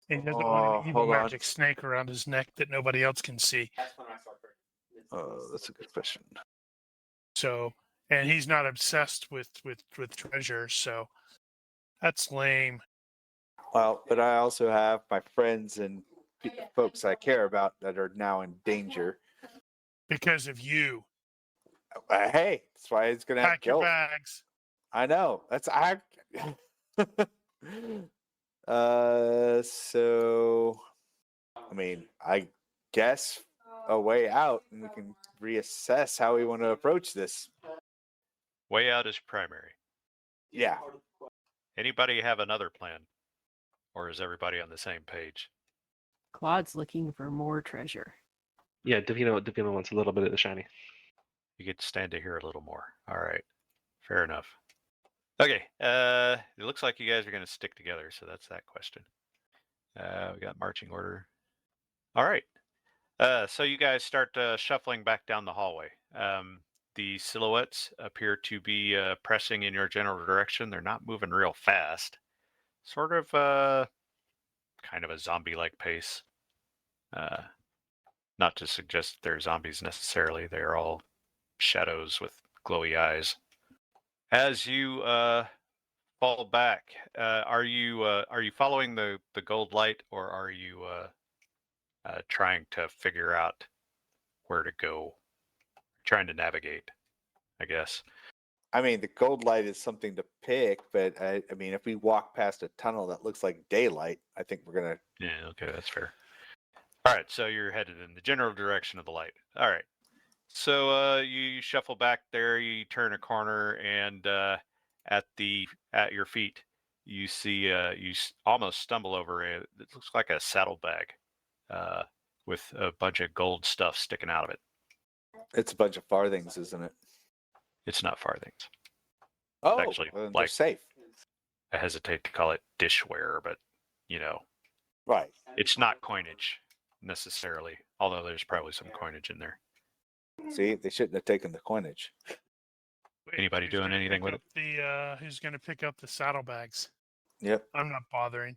He doesn't want an evil Hold on. magic snake around his neck that nobody else can see. Oh, that's a good question. So, and he's not obsessed with treasure, so that's lame. Well, but I also have my friends and folks I care about that are now in danger. Because of you. Hey, that's why it's gonna have Pack your guilt. bags. I know. That's so I mean, I guess a way out, and we can reassess how we want to approach this. Way out is primary. Yeah. Anybody have another plan? Or is everybody on the same page? Claude's looking for more treasure. Yeah, Davino wants a little bit of the shiny. You get to stand to hear a little more. All right. Fair enough. Okay. It looks like you guys are going to stick together, so that's that question. We got marching order. All right. So you guys start shuffling back down the hallway. The silhouettes appear to be pressing in your general direction. They're not moving real fast. Sort of kind of a zombie-like pace. Not to suggest they're zombies necessarily. They're all shadows with glowy eyes. As you fall back, are you following the gold light, or are you trying to figure out where to go? Trying to navigate, I guess. I mean, the gold light is something to pick, but I mean, if we walk past a tunnel that looks like daylight, I think we're gonna. Yeah, okay, that's fair. All right, so you're headed in the general direction of the light. All right. So you shuffle back there, you turn a corner, and at your feet, you see almost stumble over it looks like a saddlebag with a bunch of gold stuff sticking out of it. It's a bunch of farthings, isn't it? It's not farthings. Oh, actually, well, then like- they're safe. I hesitate to call it dishware, but Right. it's not coinage necessarily, although there's probably some coinage in there. See, they shouldn't have taken the coinage. Anybody Who's doing gonna anything pick with up who's going to pick up the saddlebags? Yep. I'm not bothering.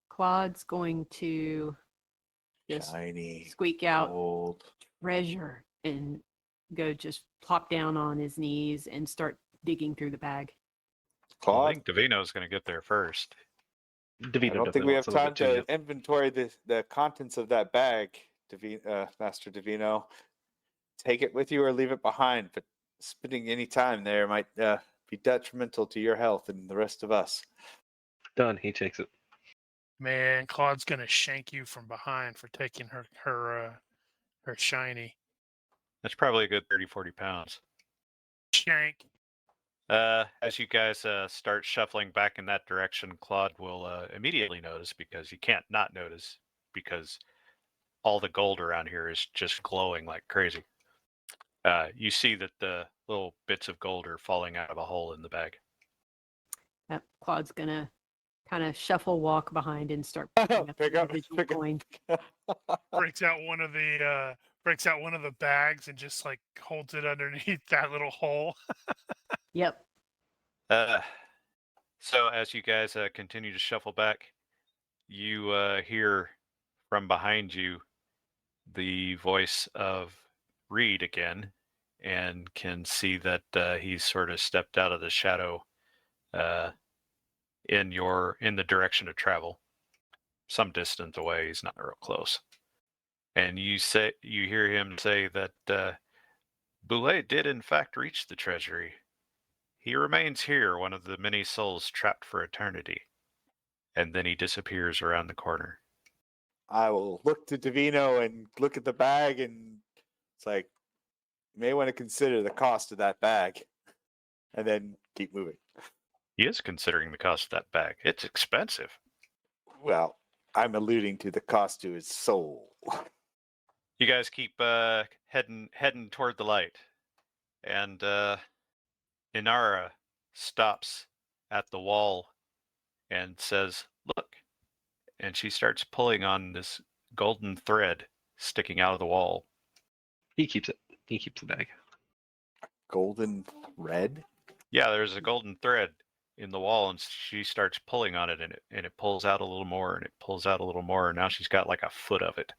Claude's going to just Shiny squeak out gold. treasure and go just plop down on his knees and start digging through the bag. I Claude, think Davino's going to get there first. Davino I don't think definitely we wants have a little time bit too to yet. inventory the contents of that bag, Master Davino. Take it with you or leave it behind, but spending any time there might be detrimental to your health and the rest of us. Done. He takes it. Man, Claude's gonna shank you from behind for taking her shiny. That's probably a good 30, 40 pounds. Shank. As you guys start shuffling back in that direction, Claude will immediately notice, because you can't not notice, because all the gold around here is just glowing like crazy. You see that the little bits of gold are falling out of a hole in the bag. Claude's gonna kind of shuffle walk behind and start picking up Pick the up, individual pick up. coin. Breaks out one of the bags and just like holds it underneath that little hole. Yep. So as you guys continue to shuffle back, you hear from behind you the voice of Reed again, and can see that he's sort of stepped out of the shadow in the direction of travel, some distance away. He's not real close, and you hear him say that Boulay did in fact reach the Treasury. He remains here, one of the many souls trapped for eternity. And then he disappears around the corner. I will look to Davino and look at the bag, and it's like, you may want to consider the cost of that bag, and then keep moving. He is considering the cost of that bag. It's expensive. Well, I'm alluding to the cost to his soul. You guys keep heading toward the light, and Inara stops at the wall and says, "Look." And she starts pulling on this golden thread sticking out of the wall. He keeps it. He keeps the bag. Golden thread? Yeah, there's a golden thread in the wall, and she starts pulling on it, and it pulls out a little more, and it pulls out a little more, and now she's got like a foot of it.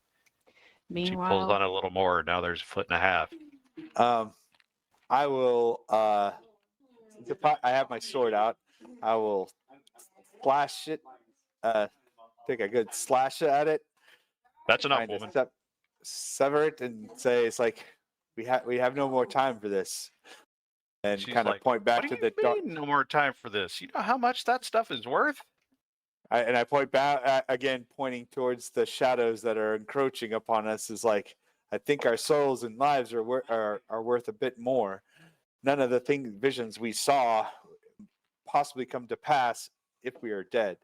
She pulls Meanwhile, on it a little more, and now there's a foot and a half. I will, if I have my sword out, I will slash it, take a good slash at it. That's enough, trying to woman. Sever it and say, it's like, we have no more time for this. And She's kind of like, point back "What to do you the dark. mean, no more time for this? You know how much that stuff is worth?" I point back again, pointing towards the shadows that are encroaching upon us. Is like, I think our souls and lives are worth a bit more. None of the visions we saw possibly come to pass if we are dead.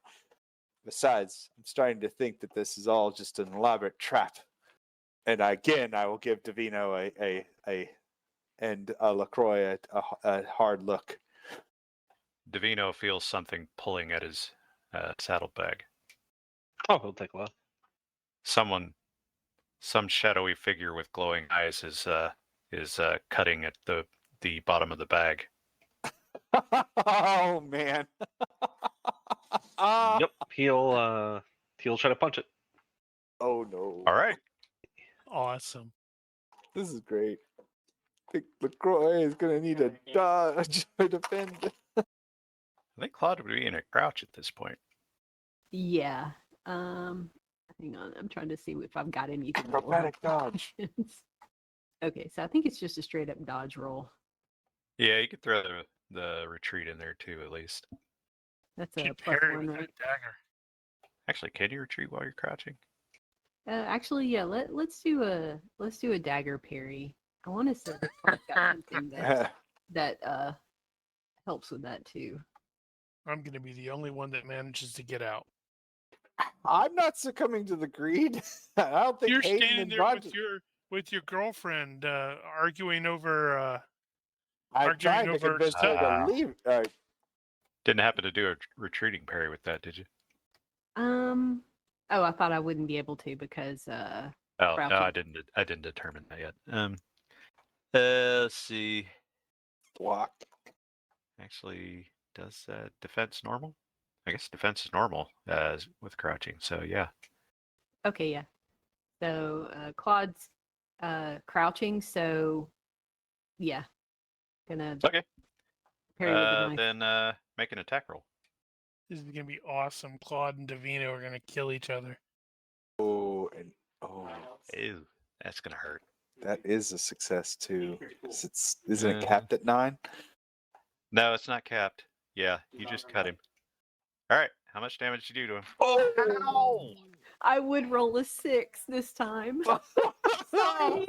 Besides, I'm starting to think that this is all just an elaborate trap. And again, I will give Davino and LaCroix a hard look. Davino feels something pulling at his saddlebag. Oh, he'll take a while. Some shadowy figure with glowing eyes is cutting at the bottom of the bag. Oh man! Yep, he'll try to punch it. Oh no! All right. Awesome. This is great. I think LaCroix is going to need a dodge or defend. I think Claude would be in a crouch at this point. yeah. Hang on. I'm trying to see if I've got anything. Acrobatic dodge. Okay, so I think it's just a straight up dodge roll. Yeah, you could throw the retreat in there too, at least. That's a Keep plus parry 1, with right? that dagger. Actually, can you retreat while you're crouching? Actually, yeah. Let's do a dagger parry. I want to say I've got something that helps with that too. I'm going to be the only one that manages to get out. I'm not succumbing to the greed. I don't think You're Hayden standing and there Roger. with your girlfriend arguing over I'm arguing trying to over convince her to stuff. leave. Didn't happen to do a retreating parry with that, did you? Oh, I thought I wouldn't be able to because Oh no, crouching. I didn't determine that yet. Let's see. Block. Actually, does defense normal? I guess defense is normal with crouching. So yeah. Okay, yeah. So Claude's crouching, so yeah. Gonna Okay. parry with the knife. Then make an attack roll. This is going to be awesome. Claude and Davino are going to kill each other. Oh, Ew, that's gonna hurt. that is a success too. Isn't it Uh, capped at 9? No, it's not capped. Yeah, you just cut him. All right, How much damage did you do to him? Oh! I would roll a 6 this time. Sorry.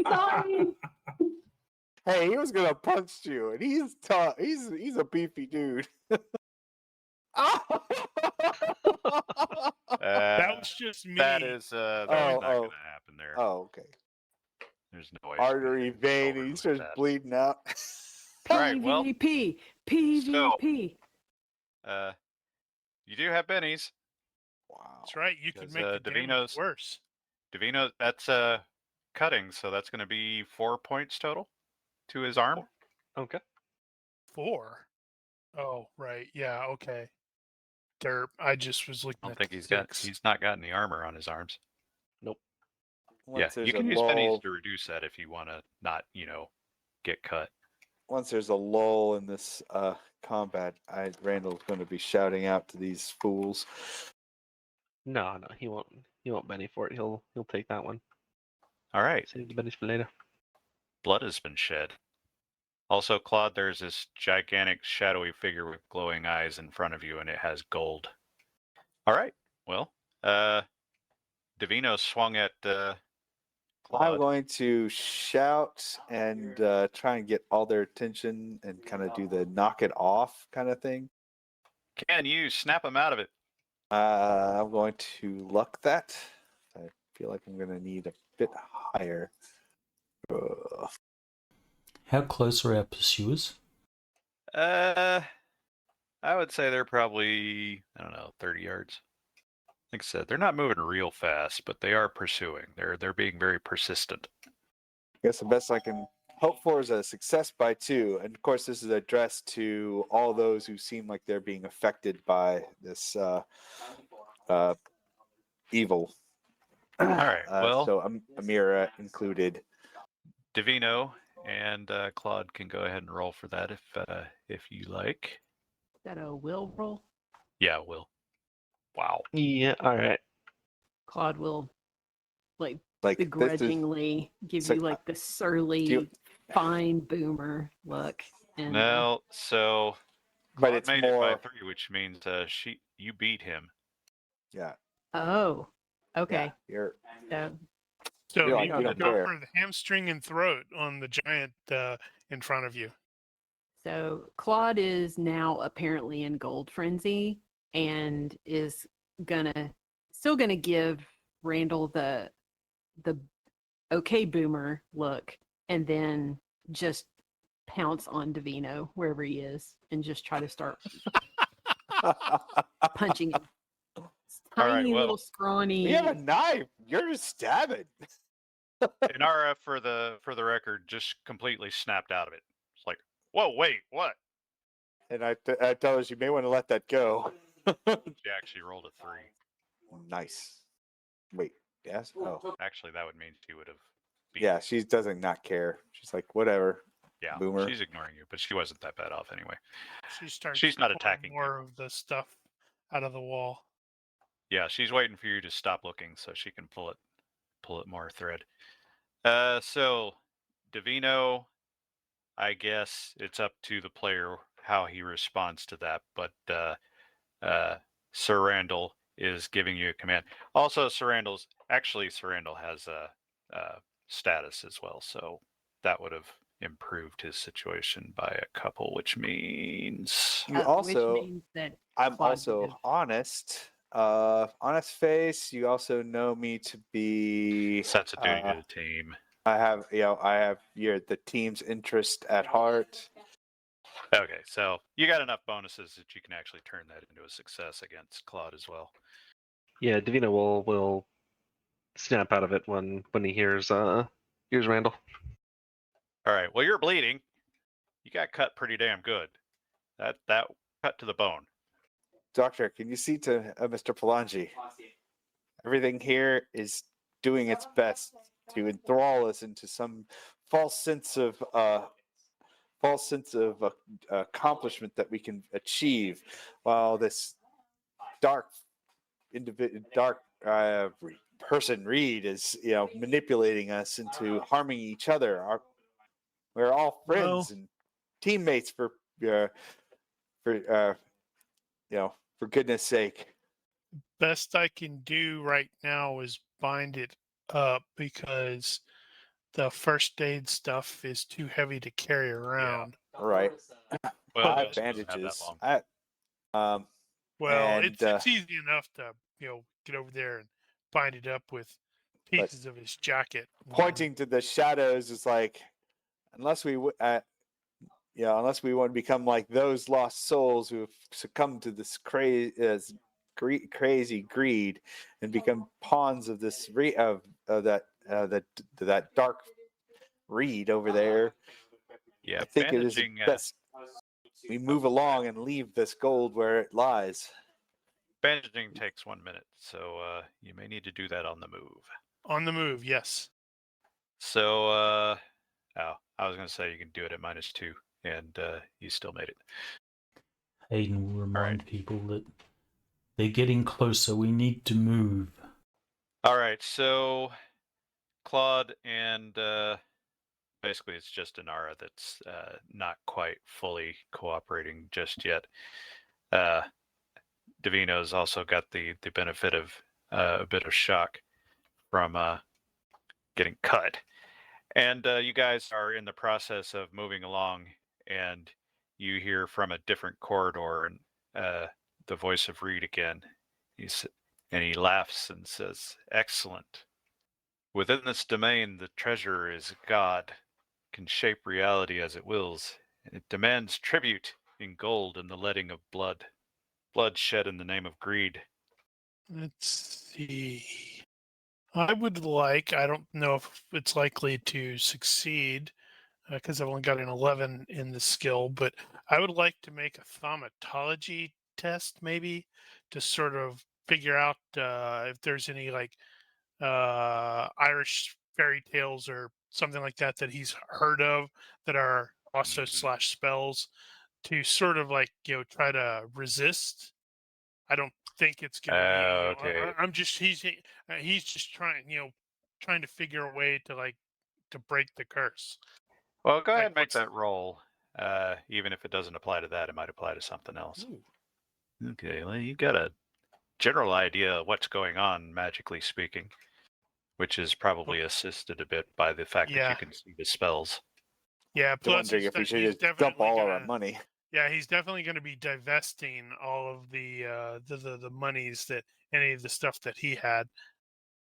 Hey, he was gonna punch you, and he's tough. He's a beefy dude. That was just me. That is not Oh, going to happen there. Oh, okay. There's no way. he's gonna Artery, hit vein, over and he like starts that. bleeding out. All right, well, PvP. PvP. you do have bennies. Wow. That's right. You could Because, make the damage Davino's- worse. Davino, that's cutting, so that's going to be 4 points total to his arm. Okay. 4. Oh, right. Yeah. Okay. Derp. I just was looking I don't at think the he's 6. not got any armor on his arms. Once You there's can a use bennies lull, to reduce that if you want to not, get cut. once there's a lull in this combat, Randall's going to be shouting out to these fools. No, he won't. He won't Benny for it. He'll take that one. All right, Save the Bennies for later. blood has been shed. Also, Claude, there's this gigantic shadowy figure with glowing eyes in front of you, and it has gold. All right, well, Davino swung at I'm Claude. going to shout and try and get all their attention and kind of do the knock it off kind of thing. Can you snap him out of it? I'm going to luck that. I feel like I'm going to need a bit higher. How close are our pursuers? I would say they're probably, 30 yards. Like I said, they're not moving real fast, but they are pursuing. They're being very persistent. I guess the best I can hope for is a success by 2. And of course, this is addressed to all those who seem like they're being affected by this evil. All right, well, so Amira included. Davino and Claude can go ahead and roll for that if you like. Is that a will roll? Yeah, Will. Wow. Yeah. All right. Claude will like Like this is, begrudgingly give so, you like the surly, you- fine boomer look. And No, so but Claude it's made it by more. 3, which means you beat him. Yeah. oh, okay. Yeah, you're So You're like, you you can don't go care. for the hamstring and throat on the giant in front of you. So Claude is now apparently in gold frenzy and is still gonna give Randall the okay boomer look and then just pounce on Davino wherever he is and just try to start punching him. All right, Tiny well, little scrawny. You have a knife. You're just stabbing. Inara, for the record, just completely snapped out of it. It's like, whoa, wait, what? And I tell us you may want to let that go. She actually rolled a 3. Nice. Wait. Yes. Oh. Actually, that would mean she would have beat Yeah. you. She doesn't not care. She's like, whatever. Yeah, Boomer. she's ignoring you, but she wasn't that bad off anyway. She's not pulling attacking you. more of the stuff out of the wall. Yeah, she's waiting for you to stop looking so she can pull it more thread. So Davino, I guess it's up to the player how he responds to that, but Sir Randall is giving you a command. Also, Sir Randall has a status as well, so that would have improved his situation by a couple, which means You also, which means that I'm Claude also would've- honest. Honest face. You also know me to be. sense of duty to the team. I have the team's interest at heart. Okay, so you got enough bonuses that you can actually turn that into a success against Claude as well. Yeah. Davina will snap out of it when he hears Randall. All right, well, you're bleeding. You got cut pretty damn good. That cut to the bone. Doctor, can you see to Mr. Palangi? Everything here is doing its best to enthrall us into some false sense of accomplishment that we can achieve, while this dark person Reed is manipulating us into harming each other. We're all friends and teammates for goodness sake. Best I can do right now is bind it up because the first aid stuff is too heavy to carry around. Right. Well, I it have also doesn't have that bandages. long. Well, And it's easy enough to get over there and bind it up with But- pieces of his jacket. pointing to the shadows is like, unless we unless we want to become like those lost souls who have succumbed to this crazy greed and become pawns of this that dark reed over there. Yeah, I think it is bandaging. best we move along and leave this gold where it lies. Bandaging takes 1 minute, so you may need to do that on the move. On the move, yes. So, I was going to say you can do it at -2, and you still made it. Hayden will right. remind people that they're getting closer. We need to move. All right, so Claude and basically it's just Inara that's not quite fully cooperating just yet. Davino's also got the benefit of a bit of shock from getting cut. And you guys are in the process of moving along, and you hear from a different corridor and the voice of Reed again. And he laughs and says, "Excellent. Within this domain, the treasurer is God, can shape reality as it wills. It demands tribute in gold and the letting of blood. Blood shed in the name of greed." Let's see. I don't know if it's likely to succeed because I've only got an 11 in the skill, but I would like to make a thaumatology test maybe to sort of figure out if there's any like Irish fairy tales or something like that that he's heard of that are also Mhm. / spells to sort of like try to resist. I don't think it's going to be. Okay. I'm just he's just trying to figure a way to to break the curse. Well, go ahead Like and make what's that roll. Even if it doesn't apply to that, it might apply to something else. Okay, well, you got a general idea of what's going on, magically speaking, which is probably assisted a bit by the fact that you yeah can see the spells. yeah. I'm Plus wondering if we should he's just dump definitely all of our gonna money. he's definitely gonna be divesting all of the monies that any of the stuff that he had.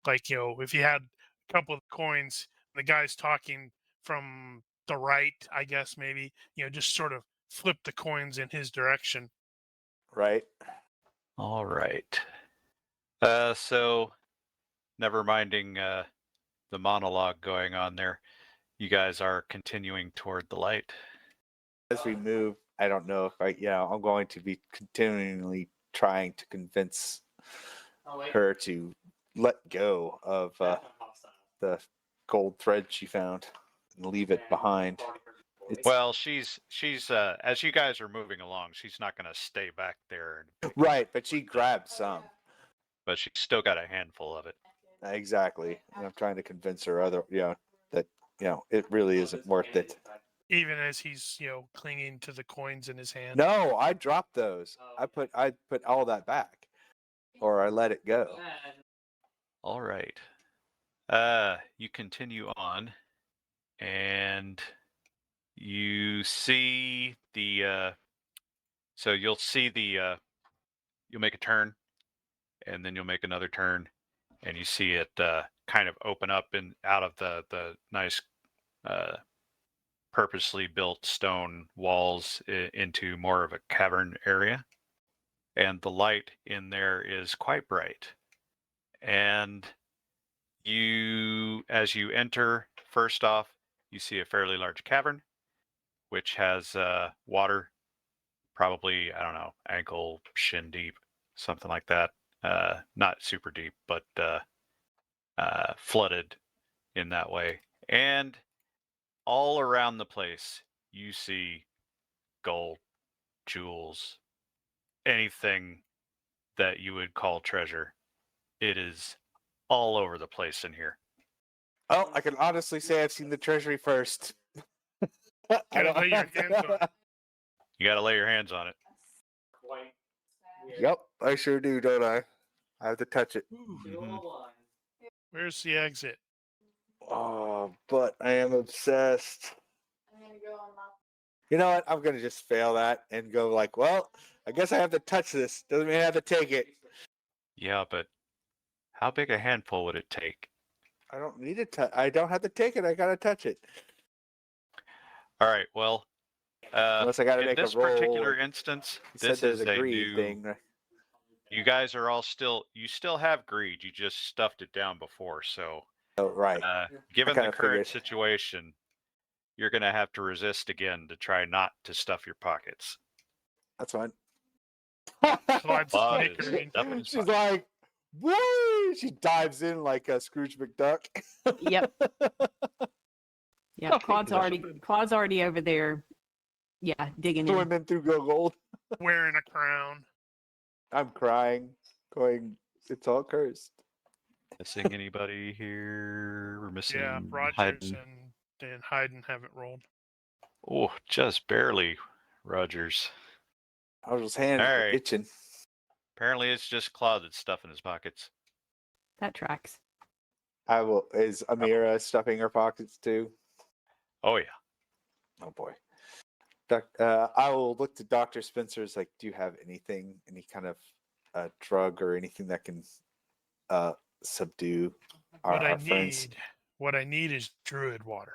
Like if he had a couple of coins, the guy's talking from the right, I guess maybe just sort of flip the coins in his direction. Right? All right. So, never minding the monologue going on there, you guys are continuing toward the light. As we move, I don't know if I'm going to be continually trying to convince her to let go of the gold thread she found and leave it behind. Well, she's as you guys are moving along, she's not going to stay back there and pick it up, Right, but she grabbed some. but she's still got a handful of it. Exactly. And I'm trying to convince her that it really isn't worth it. Even as he's clinging to the coins in his hand. No, I dropped those. I put all that back, or I let it go. All right. You continue on, and you see the. So you'll see the. You'll make a turn, and then you'll make another turn, and you see it kind of open up and out of the nice, purposely built stone walls into more of a cavern area, and the light in there is quite bright. And as you enter, first off, you see a fairly large cavern, which has water, probably, I don't know, ankle, shin deep, something like that. Not super deep, but flooded in that way. And all around the place, you see gold, jewels, anything that you would call treasure. It is all over the place in here. Oh, I can honestly say I've seen the treasury first. Gotta lay your hands on it. You got to lay your hands on it. Yep, I sure do, don't I? I have to touch it. Mhm. Where's the exit? Oh, but I am obsessed. You know what? I'm gonna just fail that and go like, well, I guess I have to touch this. Doesn't mean I have to take it. Yeah, but how big a handful would it take? I don't need to touch. I don't have to take it. I gotta touch it. All right. Well, Unless I gotta in make a this roll. particular instance, You said this there's is a a greed new. thing. Right? You guys are all still. You still have greed. You just stuffed it down before. So, Oh, right. given the kinda current figured. situation, you're going to have to resist again to try not to stuff your pockets. That's fine. Claude's Claude is snickering. stuffing his She's pockets. like, woo! She dives in like a Scrooge McDuck. Yep. Yeah, Claude's already over there. Yeah, digging in. Swimming through gold. Wearing a crown. I'm crying, going, it's all cursed. Missing anybody here? We're missing. Yeah, Rogers Hayden. and Hayden haven't rolled. Oh, just barely, Rogers. Roger's hand All right. itching. Apparently, it's just Claude that's stuffing his pockets. That tracks. Is Amira stuffing her pockets too? Oh yeah. Oh boy. I will look to Dr. Spencer's like, do you have anything, any kind of drug or anything that can subdue our friends? What I need is druid water.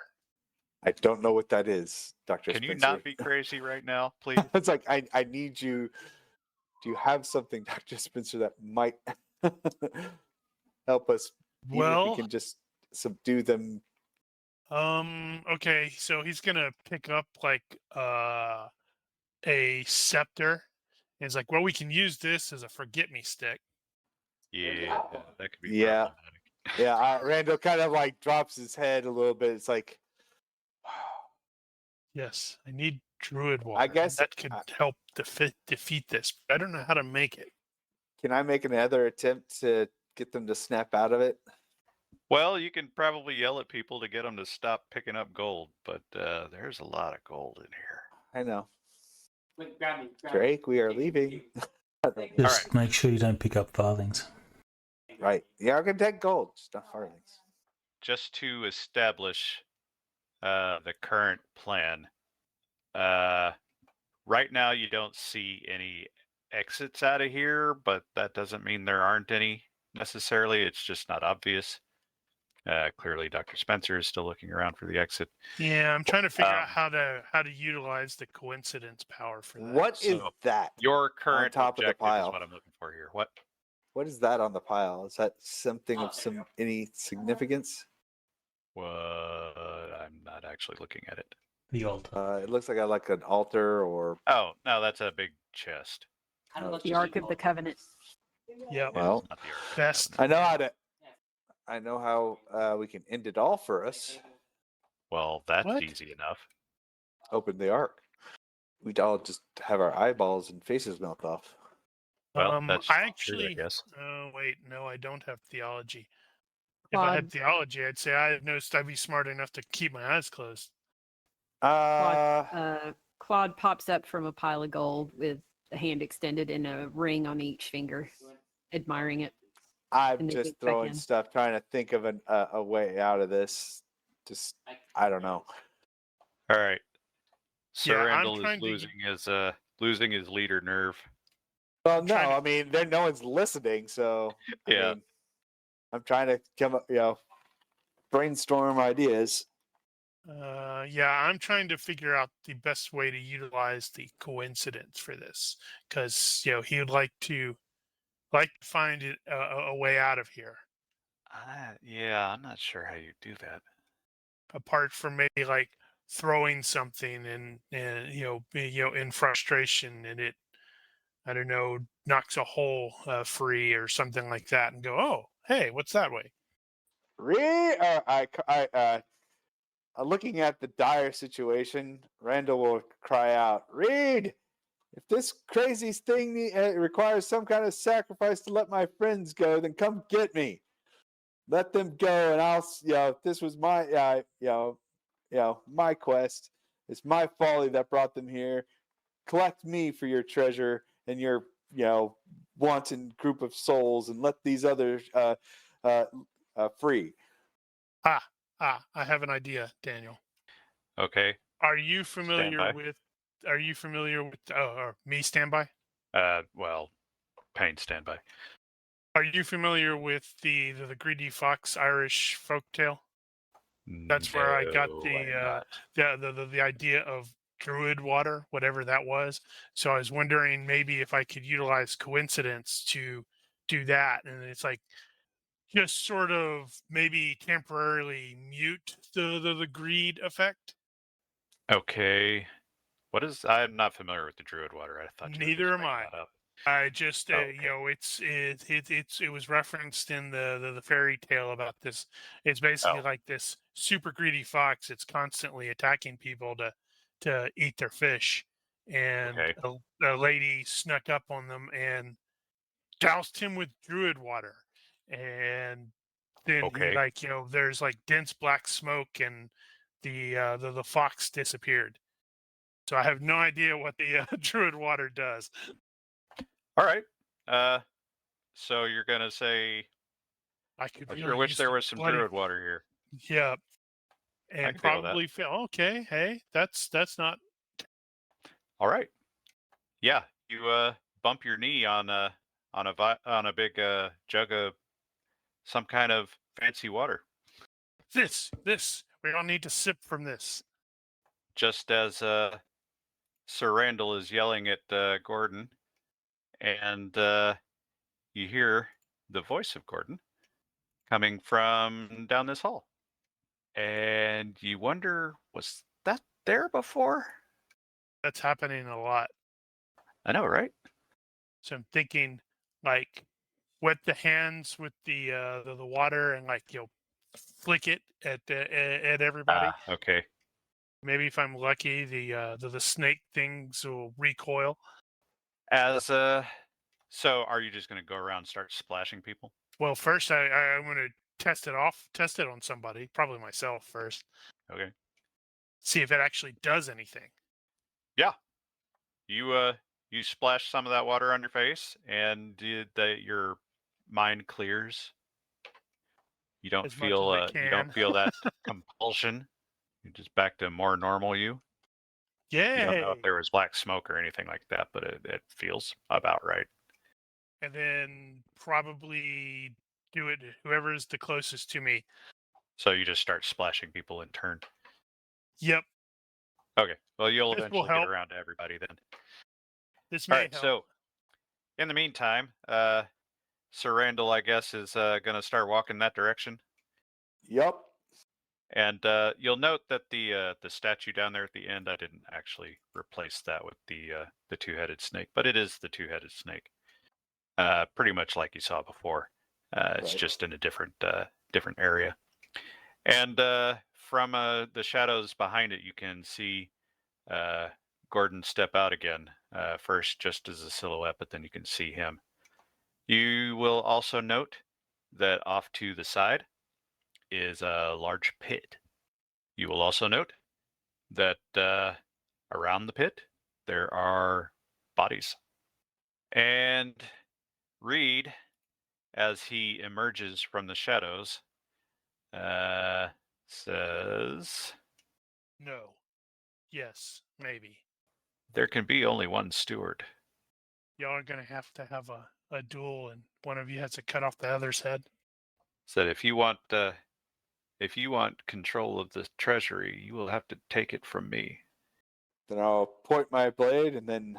I don't know what that is, Dr. Can Spencer. you not be crazy right now, please? It's like I need you. Do you have something, Dr. Spencer, that might help us? Even if we can just subdue them. Okay, so he's gonna pick up like a scepter. And he's like, well, we can use this as a forget-me stick. Yeah, that could be Yeah. problematic. Yeah, Randall kind of like drops his head a little bit. It's like, Yes, I need druid water. I guess that could help defeat this. But I don't know how to make it. Can I make another attempt to get them to snap out of it? Well, you can probably yell at people to get them to stop picking up gold, but there's a lot of gold in here. I know. Drake, we are leaving. Just make sure you don't pick up farthings. Right. Yeah, I can take gold, just not farthings. Just to establish the current plan. Right now, you don't see any exits out of here, but that doesn't mean there aren't any necessarily. It's just not obvious. Clearly, Dr. Spencer is still looking around for the exit. Yeah, I'm trying to figure out how to utilize the coincidence power for that. What is that? Your current on top of the objective is pile? what I'm looking for here. What? What is that on the pile? Is that something of any significance? I'm not actually looking at it. The altar. It looks like an altar or. Oh no, that's a big chest. The Ark of the Covenant. Yeah. Well, Not the Ark. Best. I know how we can end it all for us. Well, that's What? easy enough. Open the ark. We'd all just have our eyeballs and faces melt off. Well, that's I true, actually. I guess. Oh wait, no, I don't have theology. If I had theology, I'd say I'd be smart enough to keep my eyes closed. Claude pops up from a pile of gold with a hand extended and a ring on each finger, admiring it. I'm just throwing stuff, trying to think of a way out of this. Just, I don't know. All right. Sir Yeah, I'm Randall trying is to losing his leader nerve. Well, no, trying to- I mean, no one's listening, so Yeah. I mean, I'm trying to come up, brainstorm ideas. Yeah, I'm trying to figure out the best way to utilize the coincidence for this, because he would like to find it a way out of here, Yeah, I'm not sure how you do that. apart from maybe like throwing something and in frustration, and it, I don't know, knocks a hole free or something like that, and go, oh, hey, what's that way? Looking at the dire situation, Randall will cry out, "Reed! If this crazy thing requires some kind of sacrifice to let my friends go, then come get me. Let them go, and I'll, if this was my, my quest. It's my folly that brought them here. Collect me for your treasure and your wanton group of souls and let these others free. I have an idea, Daniel. Okay. Are you Stand familiar by. with? Are you familiar with? Or me standby. Well, Payne, stand by. Are you familiar with the greedy fox Irish folktale? That's where I got No, I'm not. the idea of druid water, whatever that was. So I was wondering maybe if I could utilize coincidence to do that, and it's like just sort of maybe temporarily mute the greed effect. Okay. What is? I'm not familiar with the druid water. I thought you were Neither just am making I. that up. I just Oh, okay. it was referenced in the fairy tale about this. It's basically Oh, like this super greedy fox. It's constantly attacking people to eat their fish, and okay. a lady snuck up on them and doused him with druid water, and then he Okay. there's like dense black smoke, and the fox disappeared. So I have no idea what the druid water does. All right. Uh, so you're gonna say, I could I sure really wish use there the was some bloody druid water here. yeah, I and can feel that. probably feel okay. Hey, that's not All right. Yeah, you bump your knee on a big jug of some kind of fancy water. this. We don't need to sip from this. Just as Sir Randall is yelling at Gordon, and you hear the voice of Gordon coming from down this hall. And you wonder, was that there before? That's happening a lot. I know, right? So I'm thinking, like, wet the hands with the water and like flick it at everybody. Okay. Maybe if I'm lucky, the snake things will recoil. As so are you just gonna go around and start splashing people? Well, first I'm going to test it on somebody, probably myself first. Okay. See if it actually does anything. Yeah. You splash some of that water on your face, and your mind clears. You don't As much as feel it can. that compulsion. You're just back to more normal you. You don't know if Yay! there was black smoke or anything like that, but it feels about right. And then probably do it whoever is the closest to me. So you just start splashing people in turn. Yep, Okay. Well, you'll this will eventually get help. around to everybody then. This All may right. help. So in the meantime, Sir Randall, I guess, is going to start walking that direction. Yep. And you'll note that the statue down there at the end, I didn't actually replace that with the two-headed snake, but it is the two-headed snake, pretty much like you saw before. It's Right. just in a different area. And from the shadows behind it, you can see Gordon step out again. First, just as a silhouette, but then you can see him. You will also note that off to the side is a large pit. You will also note that around the pit there are bodies. And Reed, as he emerges from the shadows, says, No. Yes, maybe. there can be only one steward. Y'all are gonna have to have a duel, and one of you has to cut off the other's head. Said if you want control of the treasury, you will have to take it from me. Then I'll point my blade, and then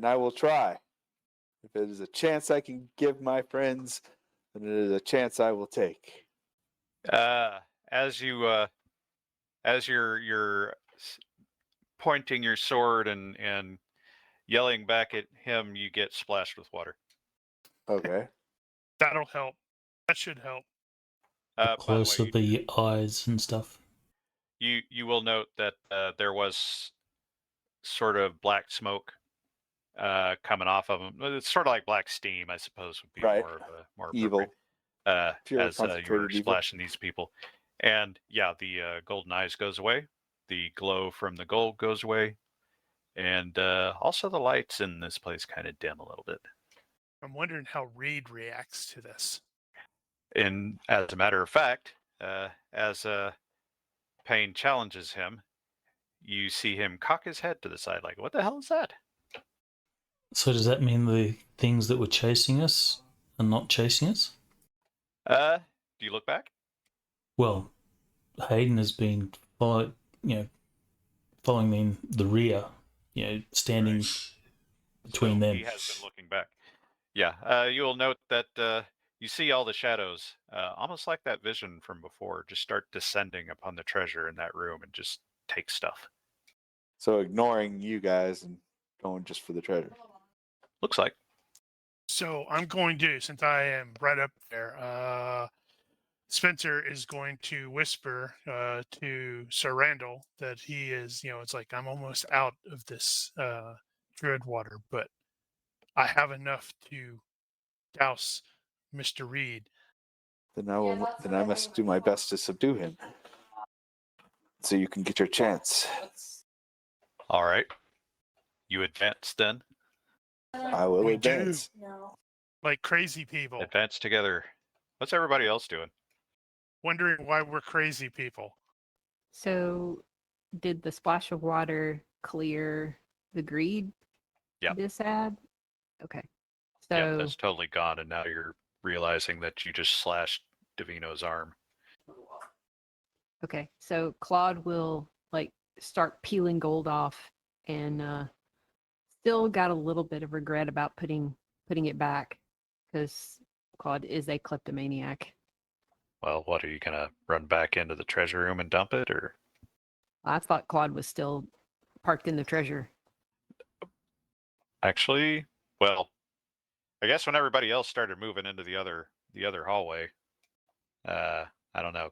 I will try. If it is a chance I can give my friends, then it is a chance I will take. As you're pointing your sword and yelling back at him, you get splashed with water. Okay. That'll help. That should help. By the way, Closer the eyes and stuff. you will note that there was sort of black smoke coming off of them. It's sort of like black steam, I suppose, would be Right. more Evil. appropriate. Pure As you were concentrated evil. splashing these people, and yeah, the golden eyes goes away. The glow from the gold goes away. And also the lights in this place kind of dim a little bit. I'm wondering how Reed reacts to this. And as a matter of fact, as Payne challenges him, you see him cock his head to the side like, what the hell is that? So does that mean the things that were chasing us are not chasing us? Do you look back? Well, Hayden has been following me in the rear, standing between So them. he has been looking back. Yeah, you'll note that you see all the shadows, almost like that vision from before, just start descending upon the treasure in that room and just take stuff. So ignoring you guys and going just for the treasure. Looks like. So I'm going to, since I am right up there, Spencer is going to whisper to Sir Randall that he is, it's like I'm almost out of this druid water, but I have enough to douse Mr. Reed. Then I must do my best to subdue him. So you can get your chance. All right. You advance then. I will We advance. Like crazy people, Advance together. What's everybody else doing? wondering why we're crazy people. So, did the splash of water clear the greed? Yeah. This ad? Okay. Yeah, So, that's totally gone, and now you're realizing that you just slashed Davino's arm. okay. So Claude will start peeling gold off and still got a little bit of regret about putting it back because Claude is a kleptomaniac. Well, what, are you going to run back into the treasure room and dump it, or? I thought Claude was still parked in the treasure. Actually, well, I guess when everybody else started moving into the other hallway, I don't know,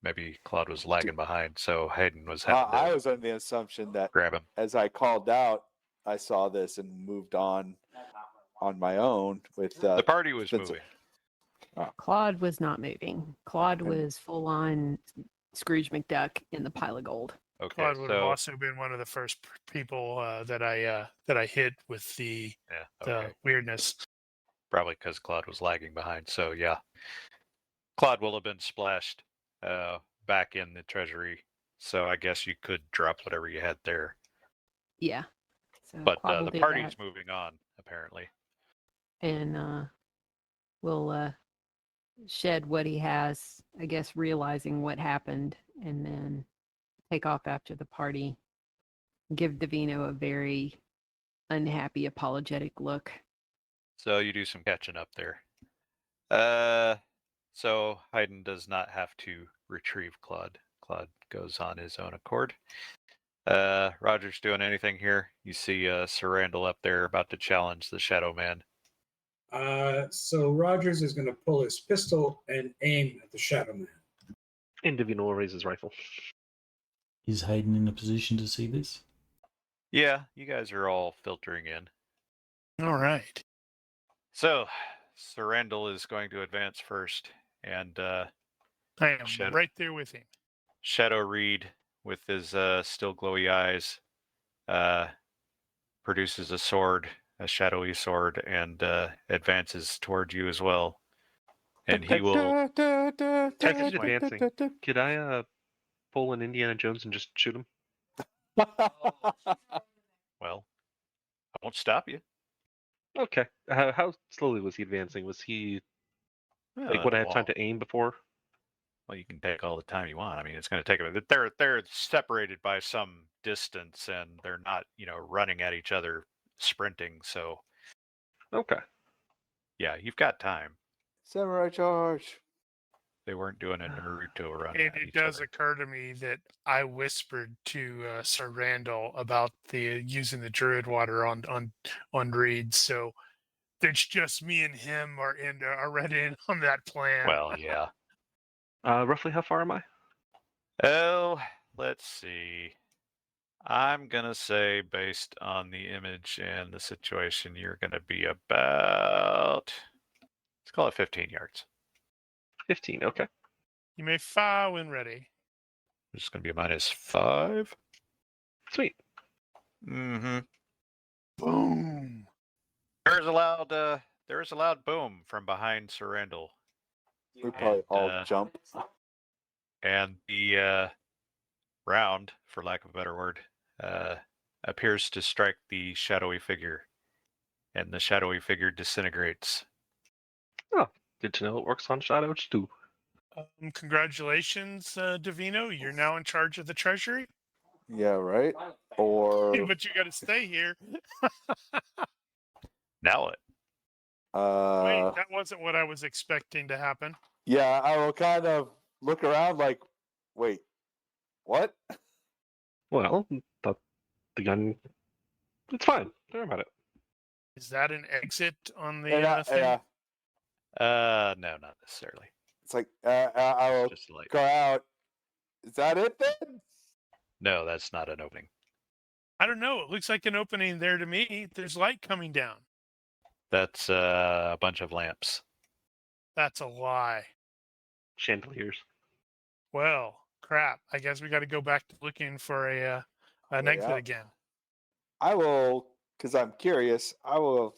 maybe Claude was lagging behind, so Hayden was having I to was under the assumption that grab him. as I called out, I saw this and moved on my own with The party was Spencer. moving. Claude was not moving. Claude Okay. was full on Scrooge McDuck in the pile of gold. Okay, Claude would have so also been one of the first people that I hit with the yeah, okay. weirdness. Probably because Claude was lagging behind. So yeah, Claude will have been splashed back in the treasury. So I guess you could drop whatever you had there. Yeah. So But Claude will the do party's that. moving on, apparently. And will shed what he has, I guess, realizing what happened, and then take off after the party. Give Davino a very unhappy, apologetic look. So you do some catching up there. So Hayden does not have to retrieve Claude. Claude goes on his own accord. Roger's doing anything here? You see Sir Randall up there about to challenge the Shadow Man. So Rogers is going to pull his pistol and aim at the Shadow Man. And Divino will raise his rifle. Is Hayden in a position to see this? Yeah, you guys are all filtering in. All right. So, Sir Randall is going to advance first, and I am right there with him. Shadow Reed, with his still glowy eyes, produces a sword, a shadowy sword, and advances toward you as well. And he will. Text advancing. Could I pull an Indiana Jones and just shoot him? Well, I won't stop you. Okay. How slowly was he advancing? Was he like would I have time to aim before? Well, you can take all the time you want. I mean, it's going to take a minute. They're separated by some distance, and they're not, running at each other, sprinting. So, Okay. yeah, you've got time. Samurai charge. They weren't doing a Naruto run. And at it each does other. occur to me that I whispered to Sir Randall about the using the druid water on Reed. So it's just me and him are already in on that plan. Well, yeah. Roughly how far am I? Oh, let's see. I'm going to say, based on the image and the situation, you're going to be about, let's call it 15 yards. 15, okay. You may fire when ready. It's going to be a -5. Sweet. Mm-hmm. Boom. There is a loud boom from behind Sir Randall, We probably all uh, jump. and the round, for lack of a better word, appears to strike the shadowy figure, and the shadowy figure disintegrates. Oh, good to know it works on shadows too. Congratulations, Davino. You're now in charge of the Treasury. Yeah, right? Or But you got to stay here. Now what? Wait, that wasn't what I was expecting to happen. yeah, I will kind of look around like, wait, what? Well, the gun. It's fine. Don't worry about it. Is that an exit on the And thing? No, not necessarily. it's like, I will Just like, go out. Is that it then? no, that's not an opening. I don't know. It looks like an opening there to me. There's light coming down. That's a bunch of lamps. That's a lie. Chandeliers. Well, crap. I guess we got to go back to looking for an Way exit out. again. I will, because I'm curious, I will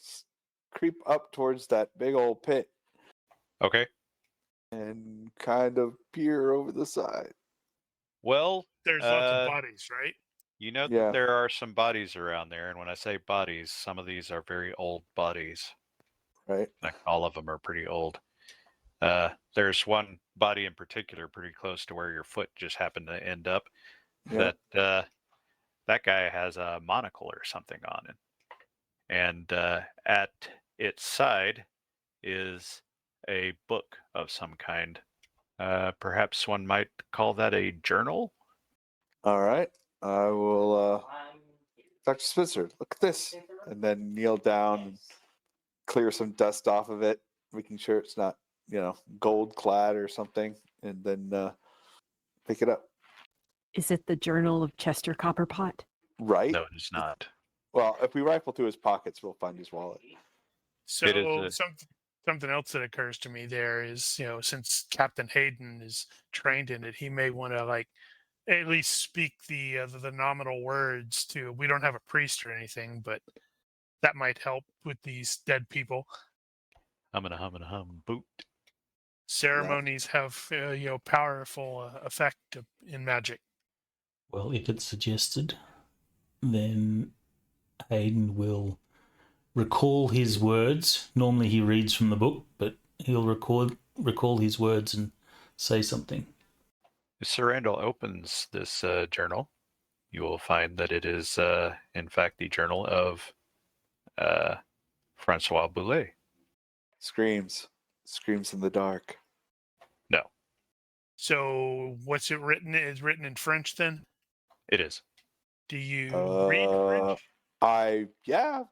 creep up towards that big old pit Okay. and kind of peer over the side. Well, There's lots of bodies, right? you know Yeah. that there are some bodies around there, and when I say bodies, some of these are very old bodies. Right? Like all of them are pretty old. There's one body in particular pretty close to where your foot just happened to end up. Yeah. That guy has a monocle or something on it, and at its side is a book of some kind. Perhaps one might call that a journal. All right. I will, Dr. Spencer, look at this. And then kneel down and clear some dust off of it, making sure it's not, gold clad or something. And then pick it up. Is it the Journal of Chester Copperpot? Right? No, it is not. Well, if we rifle through his pockets, we'll find his wallet. So It is something else that occurs to me there is, since Captain Hayden is trained in it, he may want to like at least speak the nominal words to. We don't have a priest or anything, but that might help with these dead people. hum and a hum boot. Ceremonies have powerful effect in magic. Well, if it's suggested, then Hayden will recall his words. Normally he reads from the book, but he'll recall his words and say something. If Sir Randall opens this journal, you will find that it is, in fact, the journal of Francois Boulet. Screams in the dark. No, So what's it written? Is written in French then? it is. Do you read French?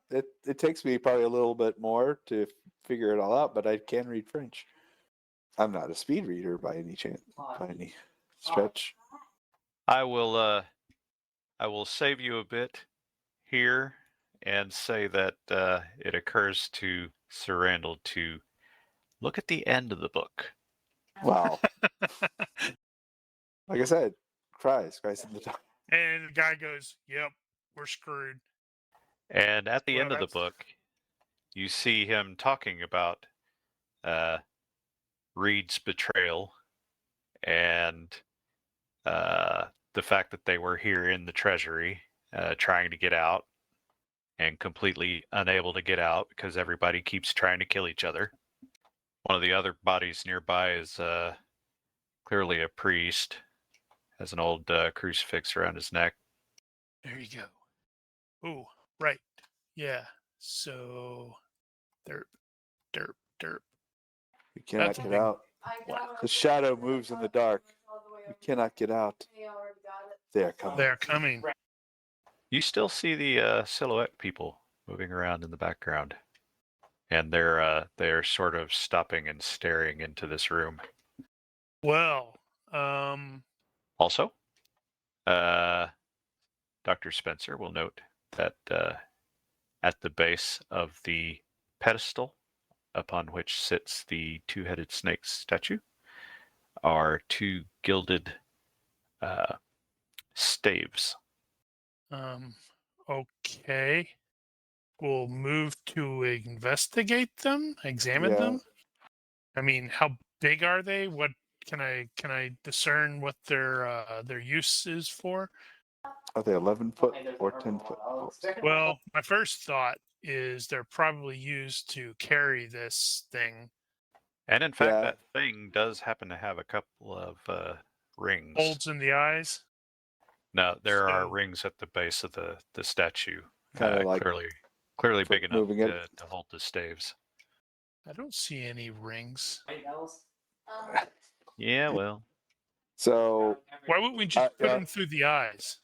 It takes me probably a little bit more to figure it all out, but I can read French. I'm not a speed reader by any chance, by any stretch. I will save you a bit here and say that it occurs to Sir Randall to look at the end of the book. Wow. Like I said, cries in the dark. And the guy goes, "Yep, we're screwed." And at the Well, end of the that's- book, you see him talking about Reed's betrayal and the fact that they were here in the Treasury trying to get out and completely unable to get out because everybody keeps trying to kill each other. One of the other bodies nearby is clearly a priest, has an old crucifix around his neck. There you go. Oh, right. Yeah. So, derp, derp, derp. We cannot That's a get big- out. The shadow moves in the dark. We cannot get out. They are coming. They're coming. You still see the silhouette people moving around in the background, and they're sort of stopping and staring into this room. Well, Also, Dr. Spencer will note that at the base of the pedestal upon which sits the two-headed snake statue are two gilded staves. Okay. We'll move to investigate them, examine Yeah. them. I mean, how big are they? What can I discern what their use is for? Are they 11-foot or 10-foot? Well, my first thought is they're probably used to carry this thing. And in fact, Yeah. that thing does happen to have a couple of rings. Holes in the eyes. No, there are So- rings at the base of the statue. Kinda like clearly for big enough moving it. to hold the staves. I don't see any rings. Yeah, well, So Why wouldn't we just put yeah. them through the eyes?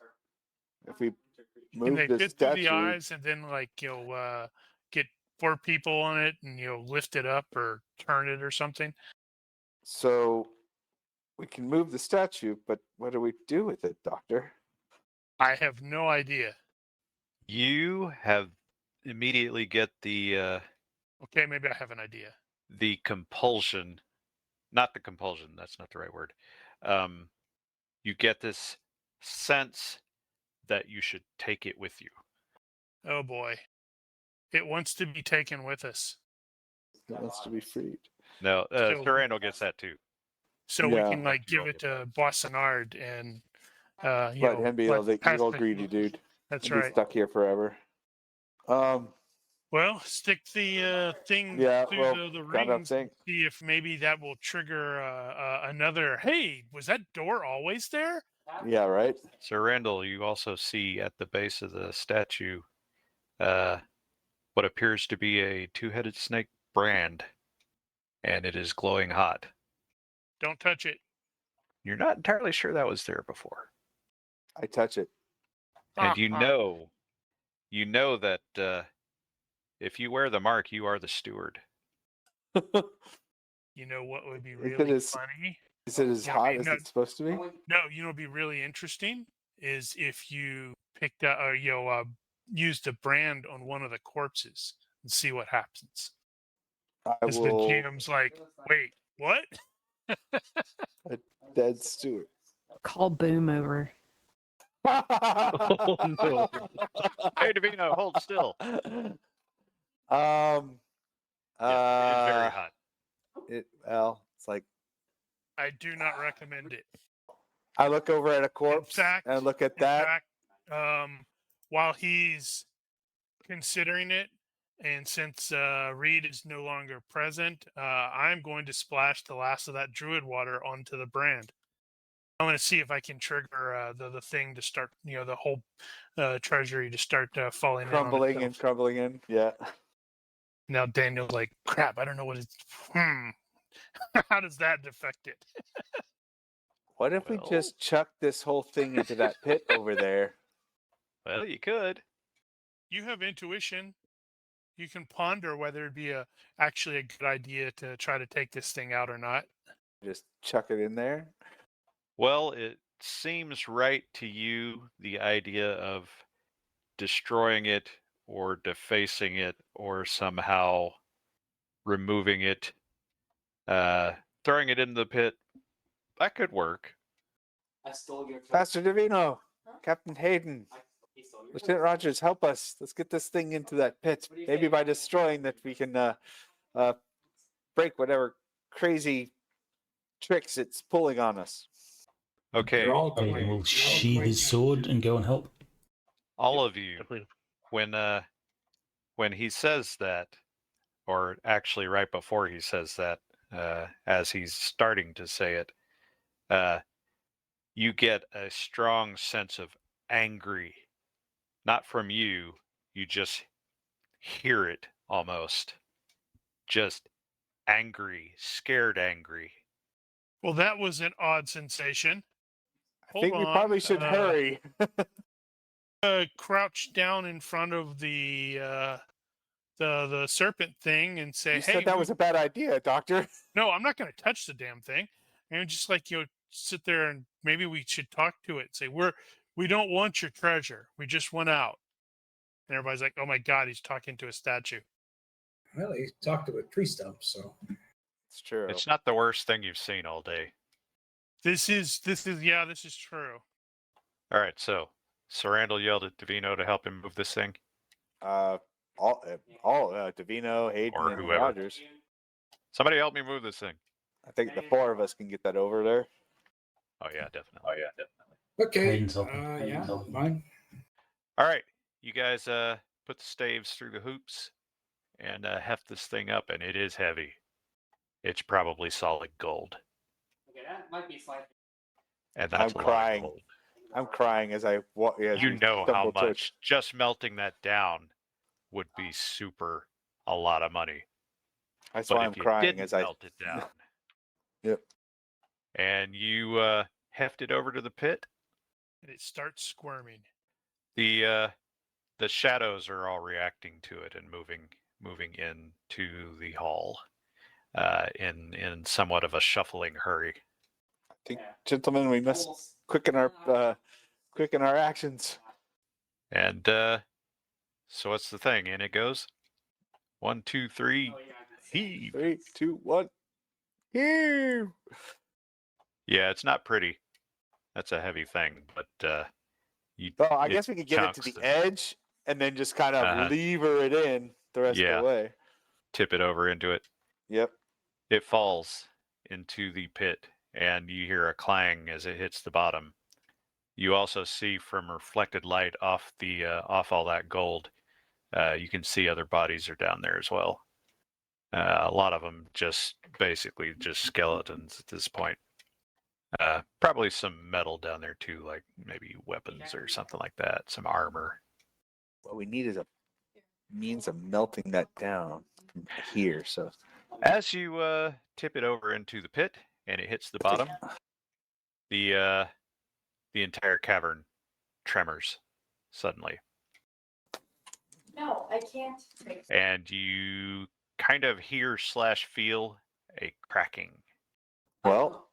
if we Can move they the fit through the statue, eyes and then get 4 people on it and lift it up or turn it or something? so we can move the statue, but what do we do with it, Doctor? I have no idea. you have immediately get Okay, maybe I have an idea. the compulsion, not the compulsion, that's not the right word. You get this sense that you should take it with you. Oh boy. It wants to be taken with us. It wants to be freed. No, So- Sir Randall gets that too. So Yeah. we can give it to Boissonard and Let him be the pass evil, the- greedy dude. That's and be right. stuck here forever. Well, stick the thing Yeah, through well, the gotta rings. think. See if maybe that will trigger another. Hey, was that door always there? Yeah, right. Sir Randall, you also see at the base of the statue what appears to be a two-headed snake brand, and it is glowing hot. Don't touch it. You're not entirely sure that was there before. I touch it. And you know that if you wear the mark, you are the steward. You know what would be Is it really as- funny? Is it as Yeah, hot I as mean, it's supposed to be? No, would be really interesting is if you picked up or used a brand on one of the corpses and see what happens. I Because the will. GM's like, wait, what? A dead steward. Call Boom over. Oh no. Hey, Davino, hold still. Yeah, It is very hot. It's like I do not recommend it. I look over at a corpse fact- and look at In that. fact, while he's considering it, and since Reed is no longer present, I'm going to splash the last of that druid water onto the brand. I'm going to see if I can trigger the thing to start, the whole treasury to start falling Crumbling in. and crumbling in. Yeah. Now Daniel's like, crap, I don't know what it's. How does that affect it? What if we Well- just chuck this whole thing into that pit over there? Well, you could. You have intuition. You can ponder whether it'd be actually a good idea to try to take this thing out or not. Just chuck it in there? Well, it seems right to you, the idea of destroying it or defacing it or somehow removing it, throwing it into the pit. That could work. Pastor Davino, Captain Hayden, Lieutenant Rogers, help us. Let's get this thing into that pit. Maybe by destroying that, we can break whatever crazy tricks it's pulling on us. Okay, They're all Hayden going- will they're all sheathe going his sword and go and help. all of you, Definitely. when he says that, or actually right before he says that, as he's starting to say it, you get a strong sense of angry. Not from you, you just hear it almost. Just angry, scared angry. Well, that was an odd sensation. I think we probably should hurry. Crouch down in front of the serpent thing and say, You "Hey, said that was a bad idea, Doctor. no, I'm not going to touch the damn thing." And just like sit there and maybe we should talk to it. Say, we don't want your treasure. We just went out. And everybody's like, "Oh my God, he's talking to a statue." Well, he talked to a tree stump, so It's true. It's not the worst thing you've seen all day. This is true. All right, so So Randall yelled at Davino to help him move this thing, All Davino, Hayden, or and whoever. Rogers. Somebody help me move this thing. I think the four of us can get that over there. Oh yeah, definitely. Okay. Hayden's helping. Yeah, fine. All right, you guys put the staves through the hoops and heft this thing up, and it is heavy. It's probably solid gold. Okay, that might be slightly. And that's I'm a lot of crying. gold. I'm crying as I walk. As You we know how stumble towards- much just melting that down would be a lot of money. That's But why if I'm you crying didn't as I. melt it down, Yep. and you heft it over to the pit, And it starts squirming. the shadows are all reacting to it and moving into the hall in somewhat of a shuffling hurry. I think, gentlemen, we must quicken our actions. And so what's the thing? In it goes. 1, 2, 3. Heave. 3, 2, 1. Here. Yeah, it's not pretty. That's a heavy thing, but you. Well, I it guess we could get it to chunks the and edge and then just kind of Uh-huh. lever it in the rest of Yeah. the way. tip it over into it. Yep. It falls into the pit, and you hear a clang as it hits the bottom. You also see from reflected light off all that gold. You can see other bodies are down there as well. A lot of them basically just skeletons at this point. Probably some metal down there too, like maybe weapons or something like that, some armor. What we need is a means of melting that down from here. So As you tip it over into the pit and it hits the bottom, the entire cavern tremors suddenly, No, I can't. and you kind of hear / feel a cracking. well,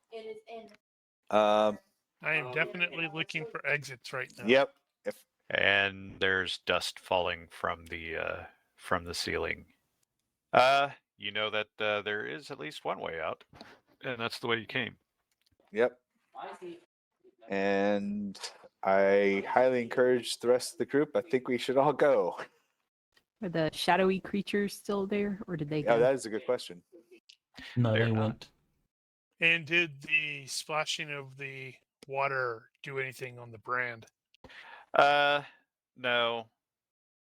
I am definitely looking for exits right now. yep. And there's dust falling from the ceiling. You know that there is at least one way out, and that's the way you came. Yep. And I highly encourage the rest of the group. I think we should all go. Are the shadowy creatures still there, or did they go? Yeah, that is a good question. No, They're they not. went. And did the splashing of the water do anything on the brand? No,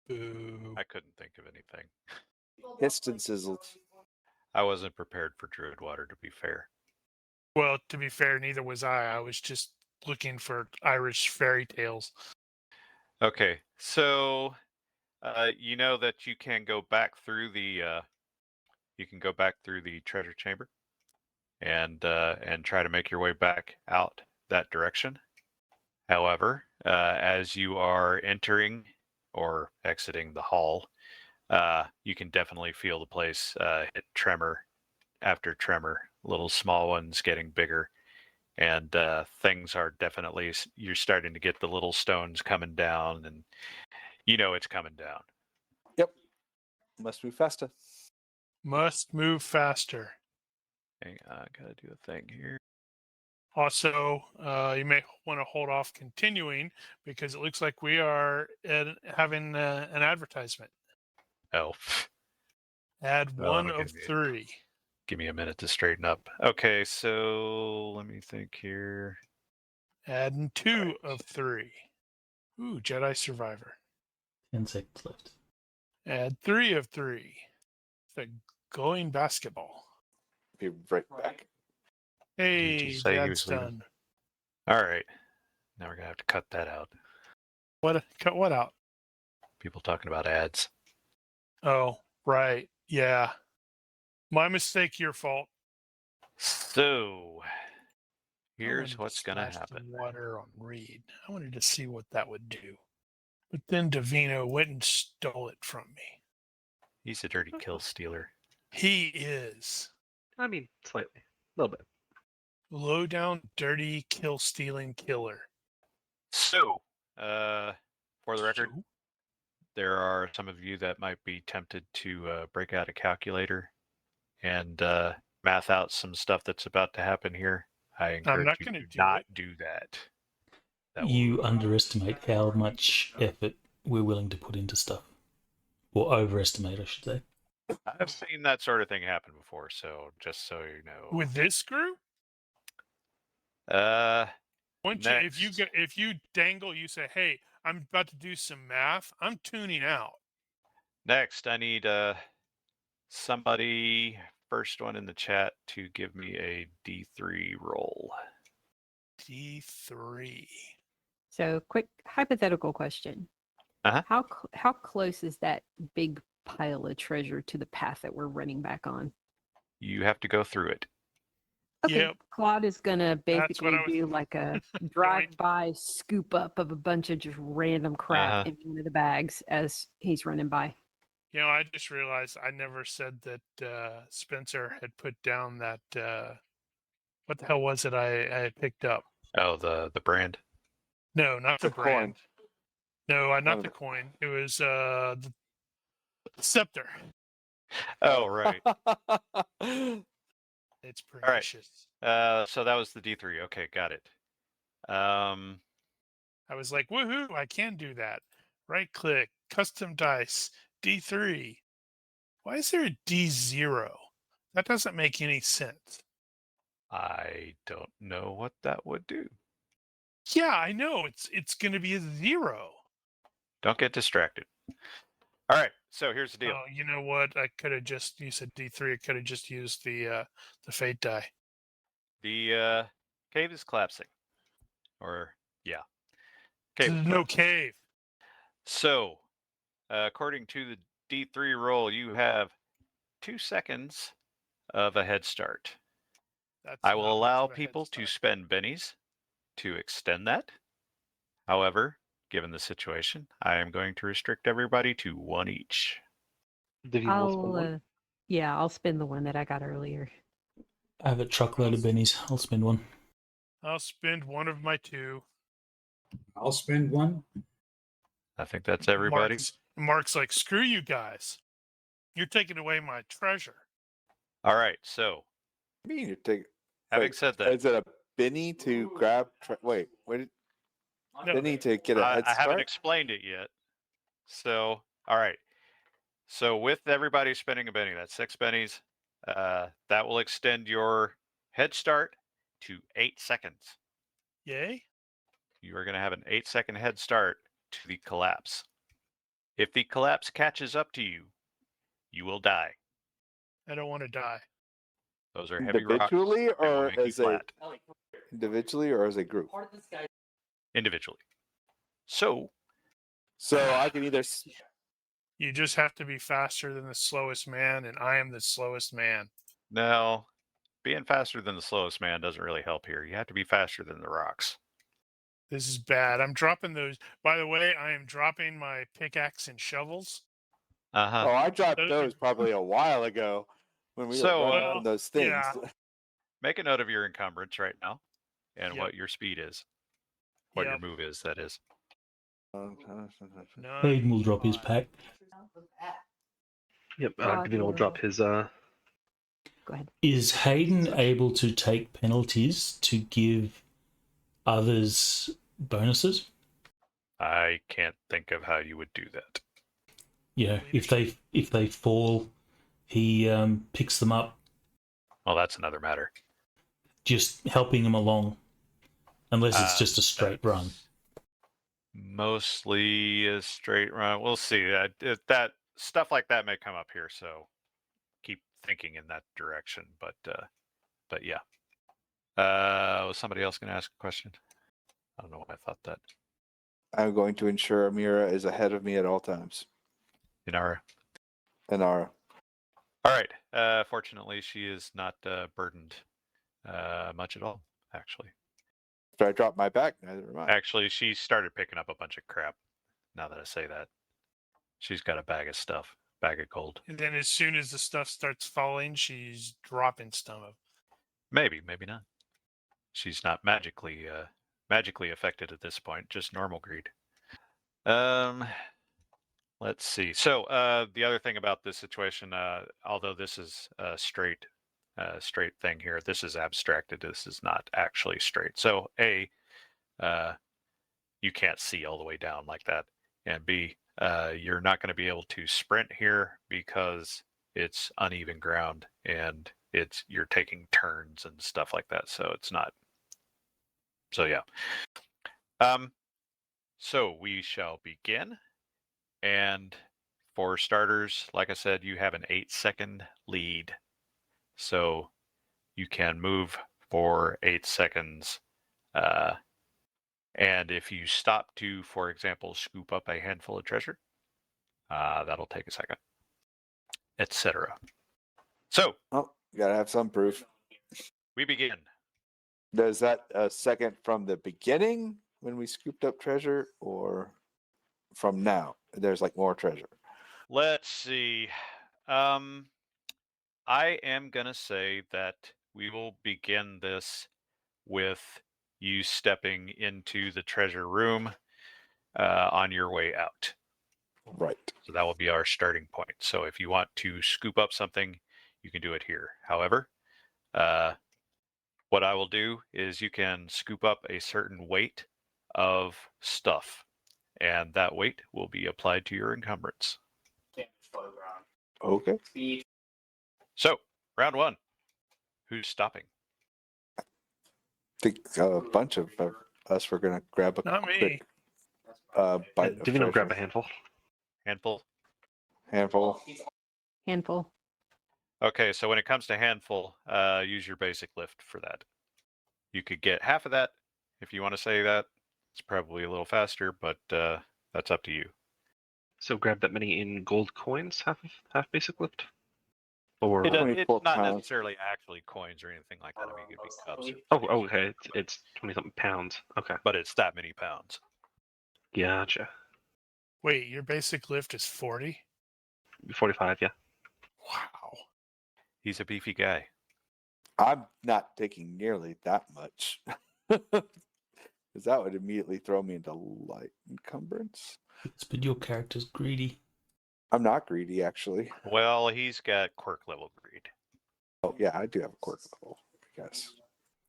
Boo. I couldn't think of anything. Hissed and sizzled. I wasn't prepared for druid water, to be fair. Well, to be fair, neither was I. I was just looking for Irish fairy tales. Okay, so you know that you can go back through the treasure chamber and try to make your way back out that direction. However, as you are entering or exiting the hall, you can definitely feel the place hit tremor after tremor, little small ones getting bigger. And things are definitely, you're starting to get the little stones coming down, and you know it's coming down. Yep. Must move faster. Must move faster. Hang on, I gotta do a thing here. Also, you may want to hold off continuing because it looks like we are having an advertisement. Oh, Ad Oh, one okay. of 3. give me a minute to straighten up. Okay, so let me think here. Ad 2 of 3. Ooh, Jedi Survivor. 10 seconds left. Ad 3 of 3. The Going Basketball. Be right back. Hey, just say he that's was leaving? done. All right, now we're gonna have to cut that out. Cut what out? People talking about ads. Oh, right. Yeah. My mistake, your fault. So I here's wanted to what's gonna splash the happen. Water on Reed. I wanted to see what that would do. But then Davino went and stole it from me. He's a dirty kill stealer. He is. I mean, slightly, a little bit. Low down, dirty, kill stealing killer. So, for the record, So, there are some of you that might be tempted to break out a calculator and math out some stuff that's about to happen here. I encourage not you gonna to do not it. do that. That will, You underestimate how much effort we're willing to put into stuff. Or overestimate, I should say. I've seen that sort of thing happen before, so just so you know. With this group, Next. if you dangle, you say, "Hey, I'm about to do some math. I'm tuning out." Next, I need somebody, first one in the chat, to give me a D3 roll. D3. So, quick hypothetical question. Uh-huh. How close is that big pile of treasure to the path that we're running back on? You have to go through it. Okay, Yep. Claude is gonna That's what basically I was- do like a drive-by scoop up of a bunch of just random crap in one of the bags as he's running by. You know, I just realized I never said that Spencer had put down that. What the hell was it I had picked up? Oh, the brand. No, not the The coin. brand. No, not Oh. the coin. It was the scepter. Oh, right. It's All right. pernicious. So that was the D3. Okay, got it. I was like, woohoo, I can do that. Right click, custom dice, D3. Why is there a D0? That doesn't make any sense. I don't know what that would do. Yeah, I know. It's going to be a 0. Don't get distracted. All right, so here's the deal. Oh, you know what? I could have just, you said D3, I could have just used the fate die. The cave is collapsing. Or, yeah. Cave is There's no collapsing. cave. So, according to the D3 roll, you have 2 seconds of a head start. That's I not will much allow of a head people to start. spend bennies to extend that. However, given the situation, I am going to restrict everybody to 1 each. Divine will spend one. I'll spend the one that I got earlier. I have a truckload of bennies. I'll spend one. I'll spend one of my 2. I'll spend one. I think that's everybody. Mark's like, screw you guys. You're taking away my treasure. All right, so I mean, you take. having said that, Is it a Benny to grab? Wait. No, Benny to get a head I haven't start? explained it yet. So, all right. So with everybody spending a benny, that's 6 bennies. That will extend your head start to 8 seconds. yay. You are going to have an 8-second head start to the collapse. If the collapse catches up to you, you will die. I don't want to die. Those are heavy rocks. Individually They will or make you as a flat. individually or as a group? Part of this guy. Individually. So So I can either. You just have to be faster than the slowest man, and I am the slowest man. now, being faster than the slowest man doesn't really help here. You have to be faster than the rocks. This is bad. I'm dropping those. By the way, I am dropping my pickaxe and shovels. Uh-huh. Oh, I dropped Those- those probably a while ago when we So, were running those things. yeah. Make a note of your encumbrance right now and Yep. what your speed is. What your Yep. move is, that is. None. Hayden will drop his pack. Yep, God, Divine will drop his. Go ahead. Is Hayden able to take penalties to give others bonuses? I can't think of how you would do that. Yeah, if they fall, he picks them up, Well, that's another matter. just helping them along, unless it's just a straight run. That's mostly a straight run. We'll see. That stuff like that may come up here, so keep thinking in that direction. But yeah. Was somebody else going to ask a question? I don't know why I thought that. I'm going to ensure Amira is ahead of me at all times. Inara. Anara. All right. Fortunately, she is not burdened much at all, actually. After I drop my back, neither am I. Actually, she started picking up a bunch of crap, now that I say that. She's got a bag of stuff, bag of gold. And then as soon as the stuff starts falling, she's dropping stuff. Maybe, maybe not. She's not magically affected at this point, just normal greed. Let's see. So the other thing about this situation, although this is a straight thing here, this is abstracted. This is not actually straight. So you can't see all the way down like that. And B, you're not going to be able to sprint here because it's uneven ground and you're taking turns and stuff like that. So it's not. So yeah. So we shall begin. And for starters, like I said, you have an 8-second lead. So you can move for 8 seconds. And if you stop to, for example, scoop up a handful of treasure, that'll take a second, etc. So Oh, you gotta have some proof. we begin. Is that a second from the beginning when we scooped up treasure, or from now? There's like more treasure. Let's see. I am going to say that we will begin this with you stepping into the treasure room on your way out. Right. So that will be our starting point. So if you want to scoop up something, you can do it here. However, what I will do is you can scoop up a certain weight of stuff, and that weight will be applied to your encumbrance. Okay. Speed. So, round one. Who's stopping? I think a bunch of us were gonna grab a Not me. quick bite of Divino, grab a treasure. handful. Handful? Handful. Handful. Okay, so when it comes to handful, use your basic lift for that. You could get half of that if you want to say that. It's probably a little faster, but that's up to you. So grab that many in gold coins, half basic lift? Or It's 24 not pounds. necessarily actually coins or anything like that. I mean, it could be cups, oh, okay, it's 20-something pounds. Okay, but it's that many pounds. gotcha. Wait, your basic lift is 40? 45, yeah. Wow. He's a beefy guy. I'm not taking nearly that much. Because that would immediately throw me into light encumbrance. But your character's greedy. I'm not greedy, actually. Well, he's got quirk level greed. Oh, yeah, I do have a quirk level, I guess.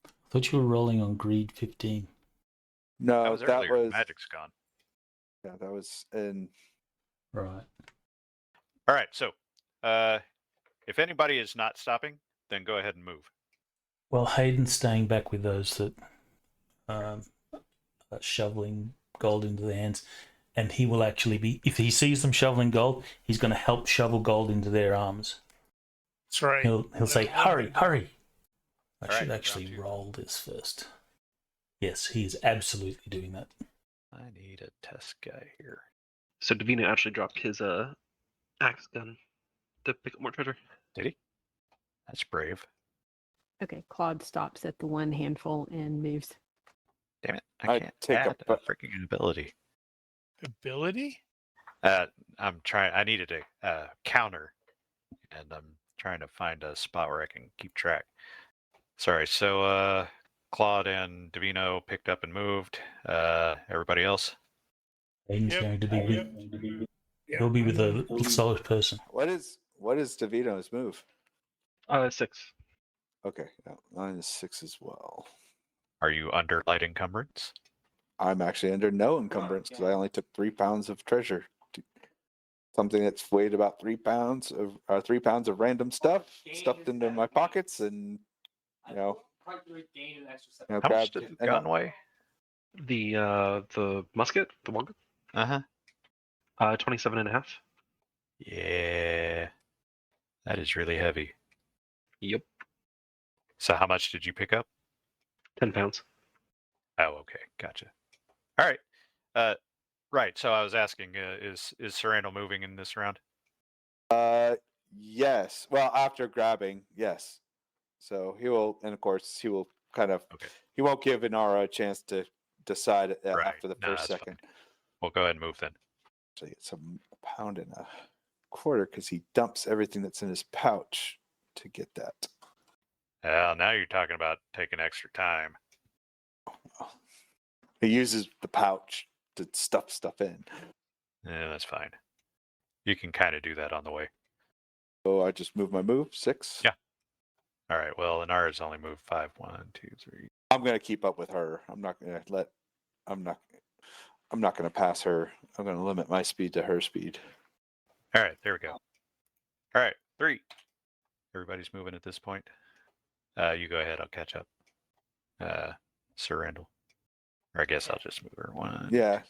I thought you were rolling on greed 15. No, That was earlier. Magic's gone. Yeah, that was in. Right. All right, so if anybody is not stopping, then go ahead and move. Well, Hayden's staying back with those that are shoveling gold into their hands, and he will actually be, if he sees them shoveling gold, he's going to help shovel gold into their arms. That's right. He'll say, hurry, hurry. I All should right, actually round two. roll this first. Yes, he is absolutely doing that. I need a test guy here. So Divino actually dropped his axe gun to pick up more treasure. Did he? That's brave. Okay, Claude stops at the one handful and moves. Damn it! I I can't take add a a freaking ability. Ability? I'm trying. I needed a counter, and I'm trying to find a spot where I can keep track. Sorry. So Claude and Divino picked up and moved. Everybody else? Hayden's Yep. going to be with, he'll be with a solid person. What is Davino's move? 6. Okay, no, mine is 6 as well. Are you under light encumbrance? I'm actually under no encumbrance because I only took 3 pounds of treasure. Something that's weighed about 3 pounds of random stuff stuffed into my pockets, and How much grabbed does it. the gun weigh? The musket, the one, Uh huh. 27.5. Yeah, that is really heavy. Yep, So how much did you pick up? 10 pounds. Oh, okay, gotcha. All right. Right. So I was asking, is Serrano moving in this round? Yes. Well, after grabbing, yes. So he will, and of course he will kind of. Okay. He won't give Inara a chance to decide Right. after the No, first that's second. We'll go ahead and move then. So it's a pound and a quarter because he dumps everything that's in his pouch to get that. Well, now you're talking about taking extra time. He uses the pouch to stuff stuff in. Yeah, that's fine. You can kind of do that on the way. So I just move my move 6. Yeah. All right. Well, Inara's only moved 5. 1, 2, 3. I'm gonna keep up with her. I'm not. I'm not going to pass her. I'm going to limit my speed to her speed. All right, there we go. All right, 3. Everybody's moving at this point. You go ahead. I'll catch up. Sir Randall. Or I guess I'll just move her 1. Yeah.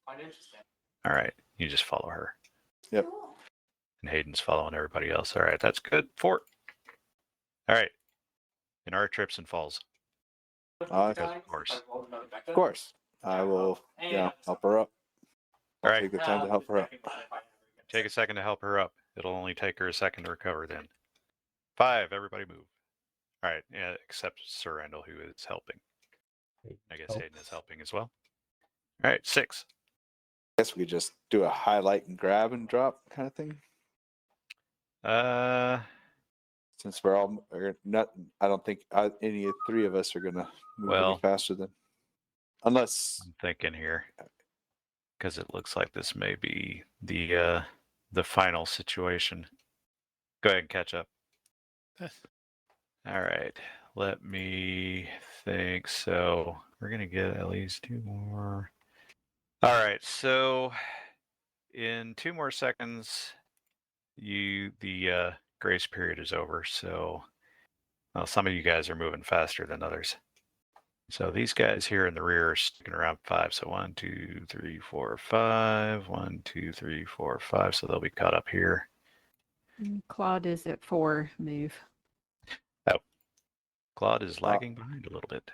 Quite interesting. All right, you just follow her. Yep. And Hayden's following everybody else. All right, that's good. 4. All right. And our trips and falls. Of course. I will, help her up. I'll All right. take the time to help her up. Take a second to help her up. It'll only take her a second to recover then. 5, everybody move. All right, yeah, except Sir Randall, who is helping. I guess Hayden is helping as well. All right, 6. I guess we could just do a highlight and grab and drop kind of thing. Since we're not, I don't think any of 3 of us are going to move any faster than. Unless. I'm thinking here. Because it looks like this may be the final situation. Go ahead and catch up. All right, let me think. So we're gonna get at least 2 more. All right, so in 2 more seconds, the grace period is over. So some of you guys are moving faster than others. So these guys here in the rear are sticking around 5. So 1, 2, 3, 4, 5. 1, 2, 3, 4, 5. So they'll be caught up here. Claude is at 4 move. Oh, Claude is lagging behind a little bit.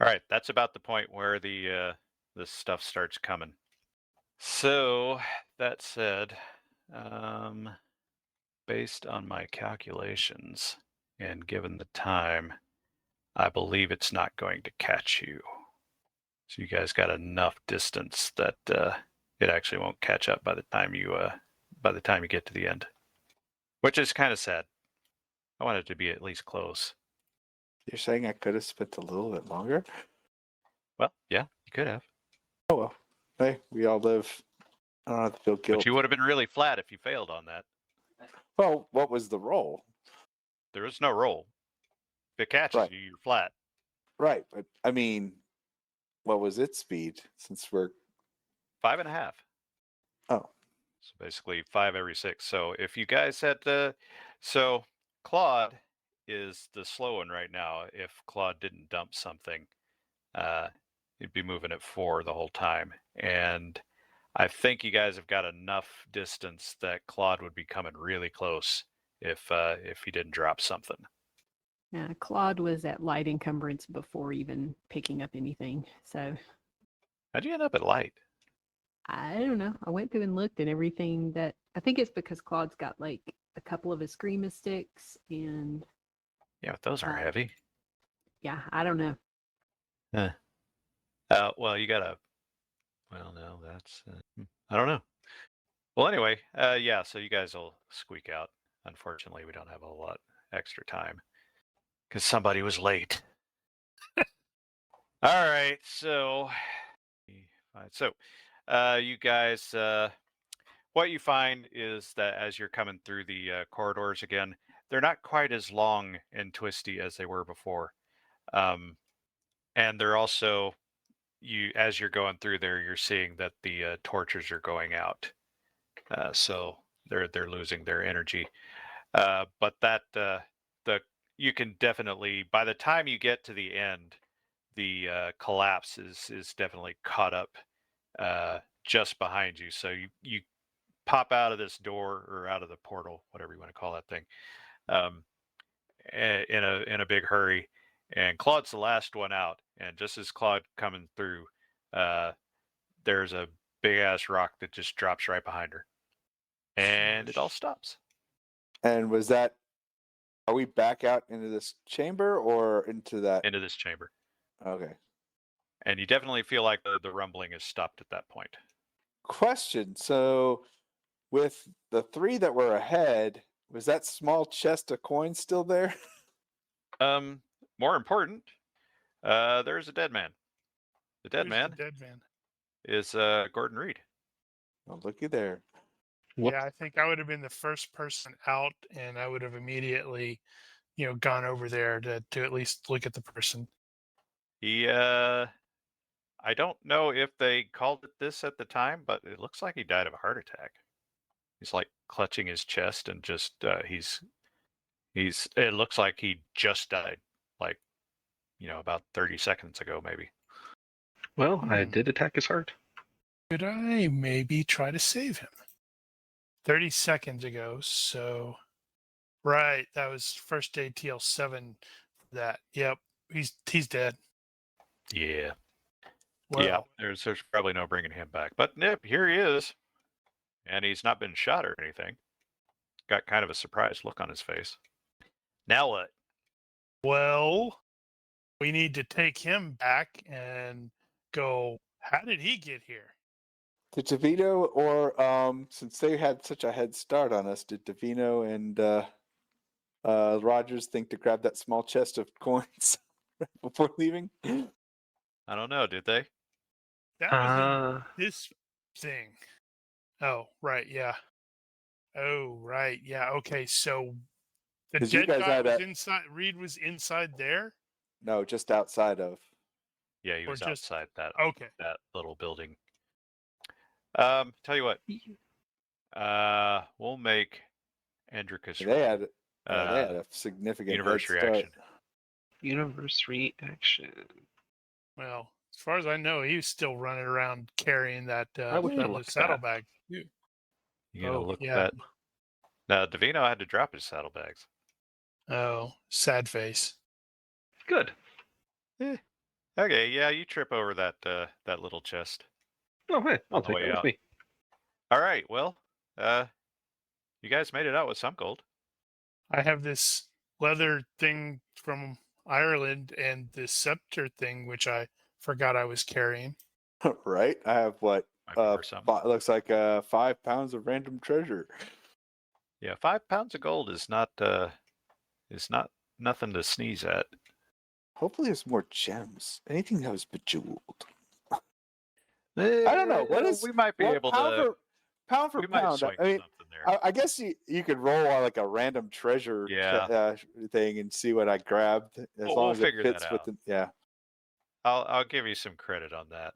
All right, that's about the point where the stuff starts coming. So that said, based on my calculations and given the time, I believe it's not going to catch you. So you guys got enough distance that it actually won't catch up by the time you get to the end, which is kind of sad. I want it to be at least close. You're saying I could have spent a little bit longer? Well, yeah, you could have. Oh well. Hey, we all live. I don't have to feel guilt. But you would have been really flat if you failed on that. Well, what was the roll? There is no roll. If it catches you, you're flat. Right, but I mean, what was its speed? Since we're 5.5. Oh. So basically 5 every 6. So if you guys had so Claude is the slow one right now. If Claude didn't dump something, he'd be moving at 4 the whole time. And I think you guys have got enough distance that Claude would be coming really close if he didn't drop something. Yeah, Claude was at light encumbrance before even picking up anything. So how'd you end up at light? I don't know. I went through and looked and everything that I think it's because Claude's got like a couple of Eskrima sticks and yeah, but those aren't heavy. Yeah, I don't know. Well, you gotta. Well, no, that's. I don't know. Well, anyway, yeah. So you guys will squeak out. Unfortunately, we don't have a lot extra time because somebody was late. All right, so you guys, what you find is that as you're coming through the corridors again, they're not quite as long and twisty as they were before, and they're also as you're going through there, you're seeing that the torches are going out, so they're losing their energy. But that you can definitely, by the time you get to the end, the collapse is definitely caught up just behind you. So you pop out of this door or out of the portal, whatever you want to call that thing, in a big hurry. And Claude's the last one out. And just as Claude coming through, there's a big ass rock that just drops right behind her, and it all stops. And was that? Are we back out into this chamber or into that? Into this chamber. Okay. And you definitely feel like the rumbling has stopped at that point. Question. So, with the 3 that were ahead, was that small chest of coins still there? More important, there's a dead man. The dead man is Gordon Reed. Oh, looky there. Whoops. Yeah, I think I would have been the first person out, and I would have immediately, gone over there to at least look at the person. He, I don't know if they called it this at the time, but it looks like he died of a heart attack. He's like clutching his chest and just he's it looks like he just died, like, about 30 seconds ago maybe. Well, I did attack his heart. Could I maybe try to save him? 30 seconds ago, so right, that was first aid TL7 for that. Yep, he's dead. Yeah. Well, Yeah, there's probably no bringing him back. But yep, here he is. And he's not been shot or anything. Got kind of a surprised look on his face. Now what? well, we need to take him back and go, how did he get here? Did Davino or since they had such a head start on us, did Davino and Rogers think to grab that small chest of coins before leaving? I don't know, did they? That was in this thing. Oh, right, yeah. Oh, right, yeah. Okay, so the 'Cause you dead guys guy had was that- inside. Reed was inside there, No, just outside of. Yeah, he or was just outside that okay. that little building. Tell you what. We'll make Andricus They had roll. they had a significant Universary head start. action. Universary action. Well, as far as I know, he was still running around carrying that I would not the look at that. saddlebag. You gonna look yeah. at that? Now Davino had to drop his saddlebags. Oh, sad face. Good. Okay, yeah, you trip over that that little chest. Oh, hey, I'll On the take way it with out. me. All right, well, you guys made it out with some gold. I have this leather thing from Ireland and this scepter thing, which I forgot I was carrying. Right? I have what? Might be worth some. Looks like 5 pounds of random treasure. Yeah, 5 pounds of gold is not nothing to sneeze at. Hopefully, there's more gems. Anything that was bejeweled. I don't know. What is we might be what able pound to pound for we might pound? swing I mean, something there. I guess you could roll on like a random treasure Yeah. thing and see what I grabbed. As We'll long as figure it that fits with out. the yeah. I'll give you some credit on that.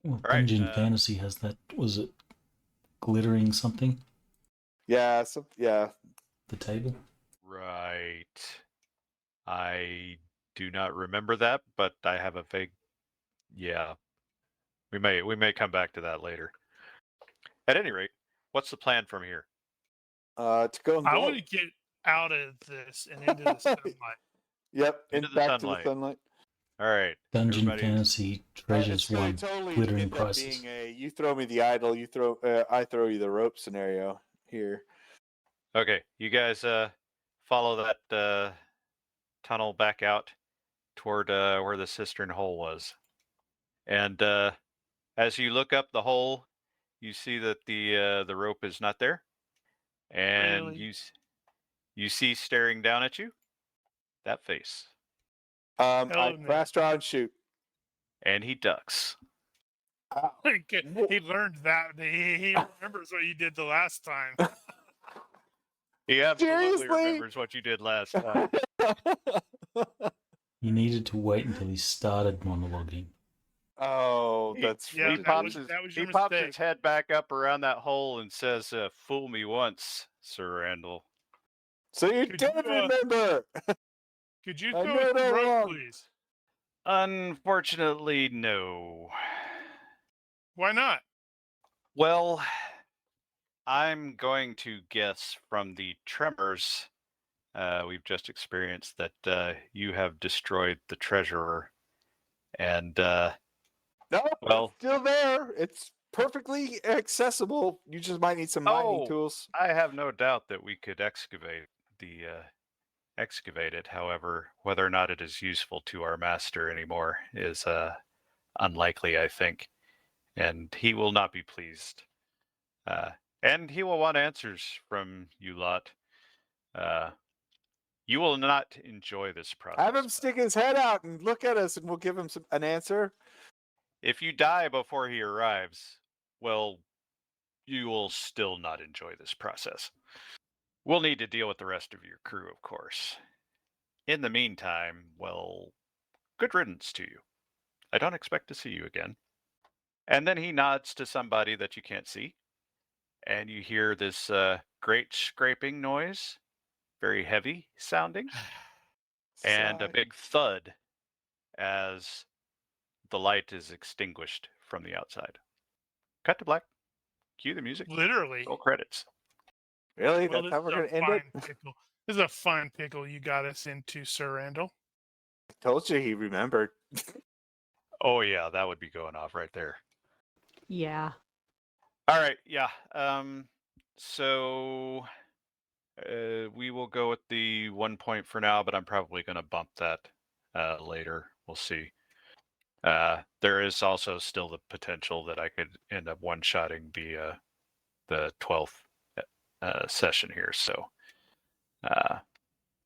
Well, All right, Dungeon Fantasy has that. Was it glittering something? Yeah, The table? Right. I do not remember that, but I have a vague. Yeah. We may come back to that later. At any rate, what's the plan from here? to go and I glow. want to get out of this and into the sunlight. Yep, Into and the back sunlight. to the sunlight. All right. Dungeon everybody- Fantasy treasures It's gonna one totally glittering end up prices. being a you throw me the idol, I throw you the rope scenario here. Okay, you guys follow that tunnel back out toward where the cistern hole was. And as you look up the hole, you see that the rope is not there. And Really? you see staring down at you that face. I Hello, Nick. fast draw and shoot. And he ducks. Ow. He learned that. He remembers what you did the last time. He absolutely Seriously? remembers what you did last time. You needed to wait until he started monologuing. Oh, that's Yeah, he that pops was- his, that was he your pops mistake. his head back up around that hole and says, "Fool me once, Sir Randall." So you Could did you, remember. Could you I throw knew us it the all rope, along. please? Unfortunately, no. Why not? Well, I'm going to guess from the tremors we've just experienced that you have destroyed the treasurer. And, No, well- it's still there. It's perfectly accessible. You just might need some mining Oh. tools. I have no doubt that we could excavate it. However, whether or not it is useful to our master anymore is unlikely, I think. And he will not be pleased. And he will want answers from you lot. You will not enjoy this process. Have him stick his head out and look at us, and we'll give him an answer. If you die before he arrives, well, you will still not enjoy this process. We'll need to deal with the rest of your crew, of course. In the meantime, well, good riddance to you. I don't expect to see you again. And then he nods to somebody that you can't see. And you hear this great scraping noise, very heavy sounding, and a Sigh. big thud as the light is extinguished from the outside. Cut to black. Cue the music. Literally. Roll credits. Really? Well, That's this how we're is going a to end it? fine pickle. This is a fine pickle you got us into, Sir Randall. I told you he remembered. Oh, yeah, that would be going off right there. Yeah. All right, yeah. So we will go with the 1 point for now, but I'm probably going to bump that later. We'll see. There is also still the potential that I could end up one-shotting the 12th session here, so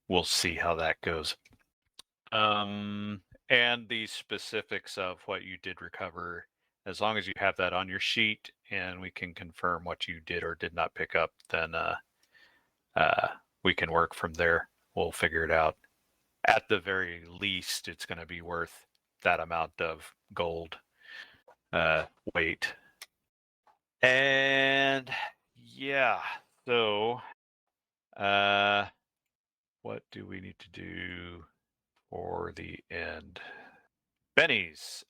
we'll see how that goes. And the specifics of what you did recover, as long as you have that on your sheet and we can confirm what you did or did not pick up, then we can work from there. We'll figure it out. At the very least, it's going to be worth that amount of gold weight. And yeah, so what do we need to do for the end? Bennies.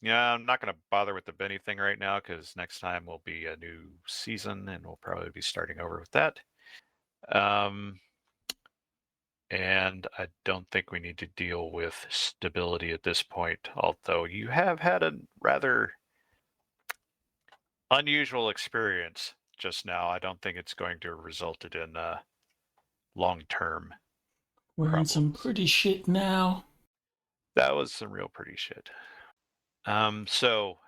Yeah, I'm not going to bother with the Benny thing right now because next time will be a new season and we'll probably be starting over with that. And I don't think we need to deal with stability at this point, although you have had a rather unusual experience just now. I don't think it's going to have resulted in long-term We're in some problems. pretty shit now. That was some real pretty shit. So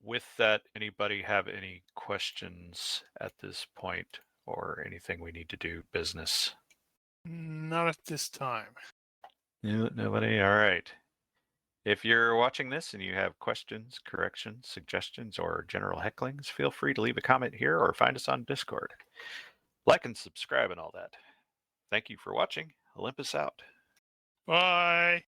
with that, anybody have any questions at this point or anything we need to do business? Not at this time. Nobody? All right. If you're watching this and you have questions, corrections, suggestions, or general hecklings, feel free to leave a comment here or find us on Discord. Like and subscribe and all that. Thank you for watching. Olympus out. Bye.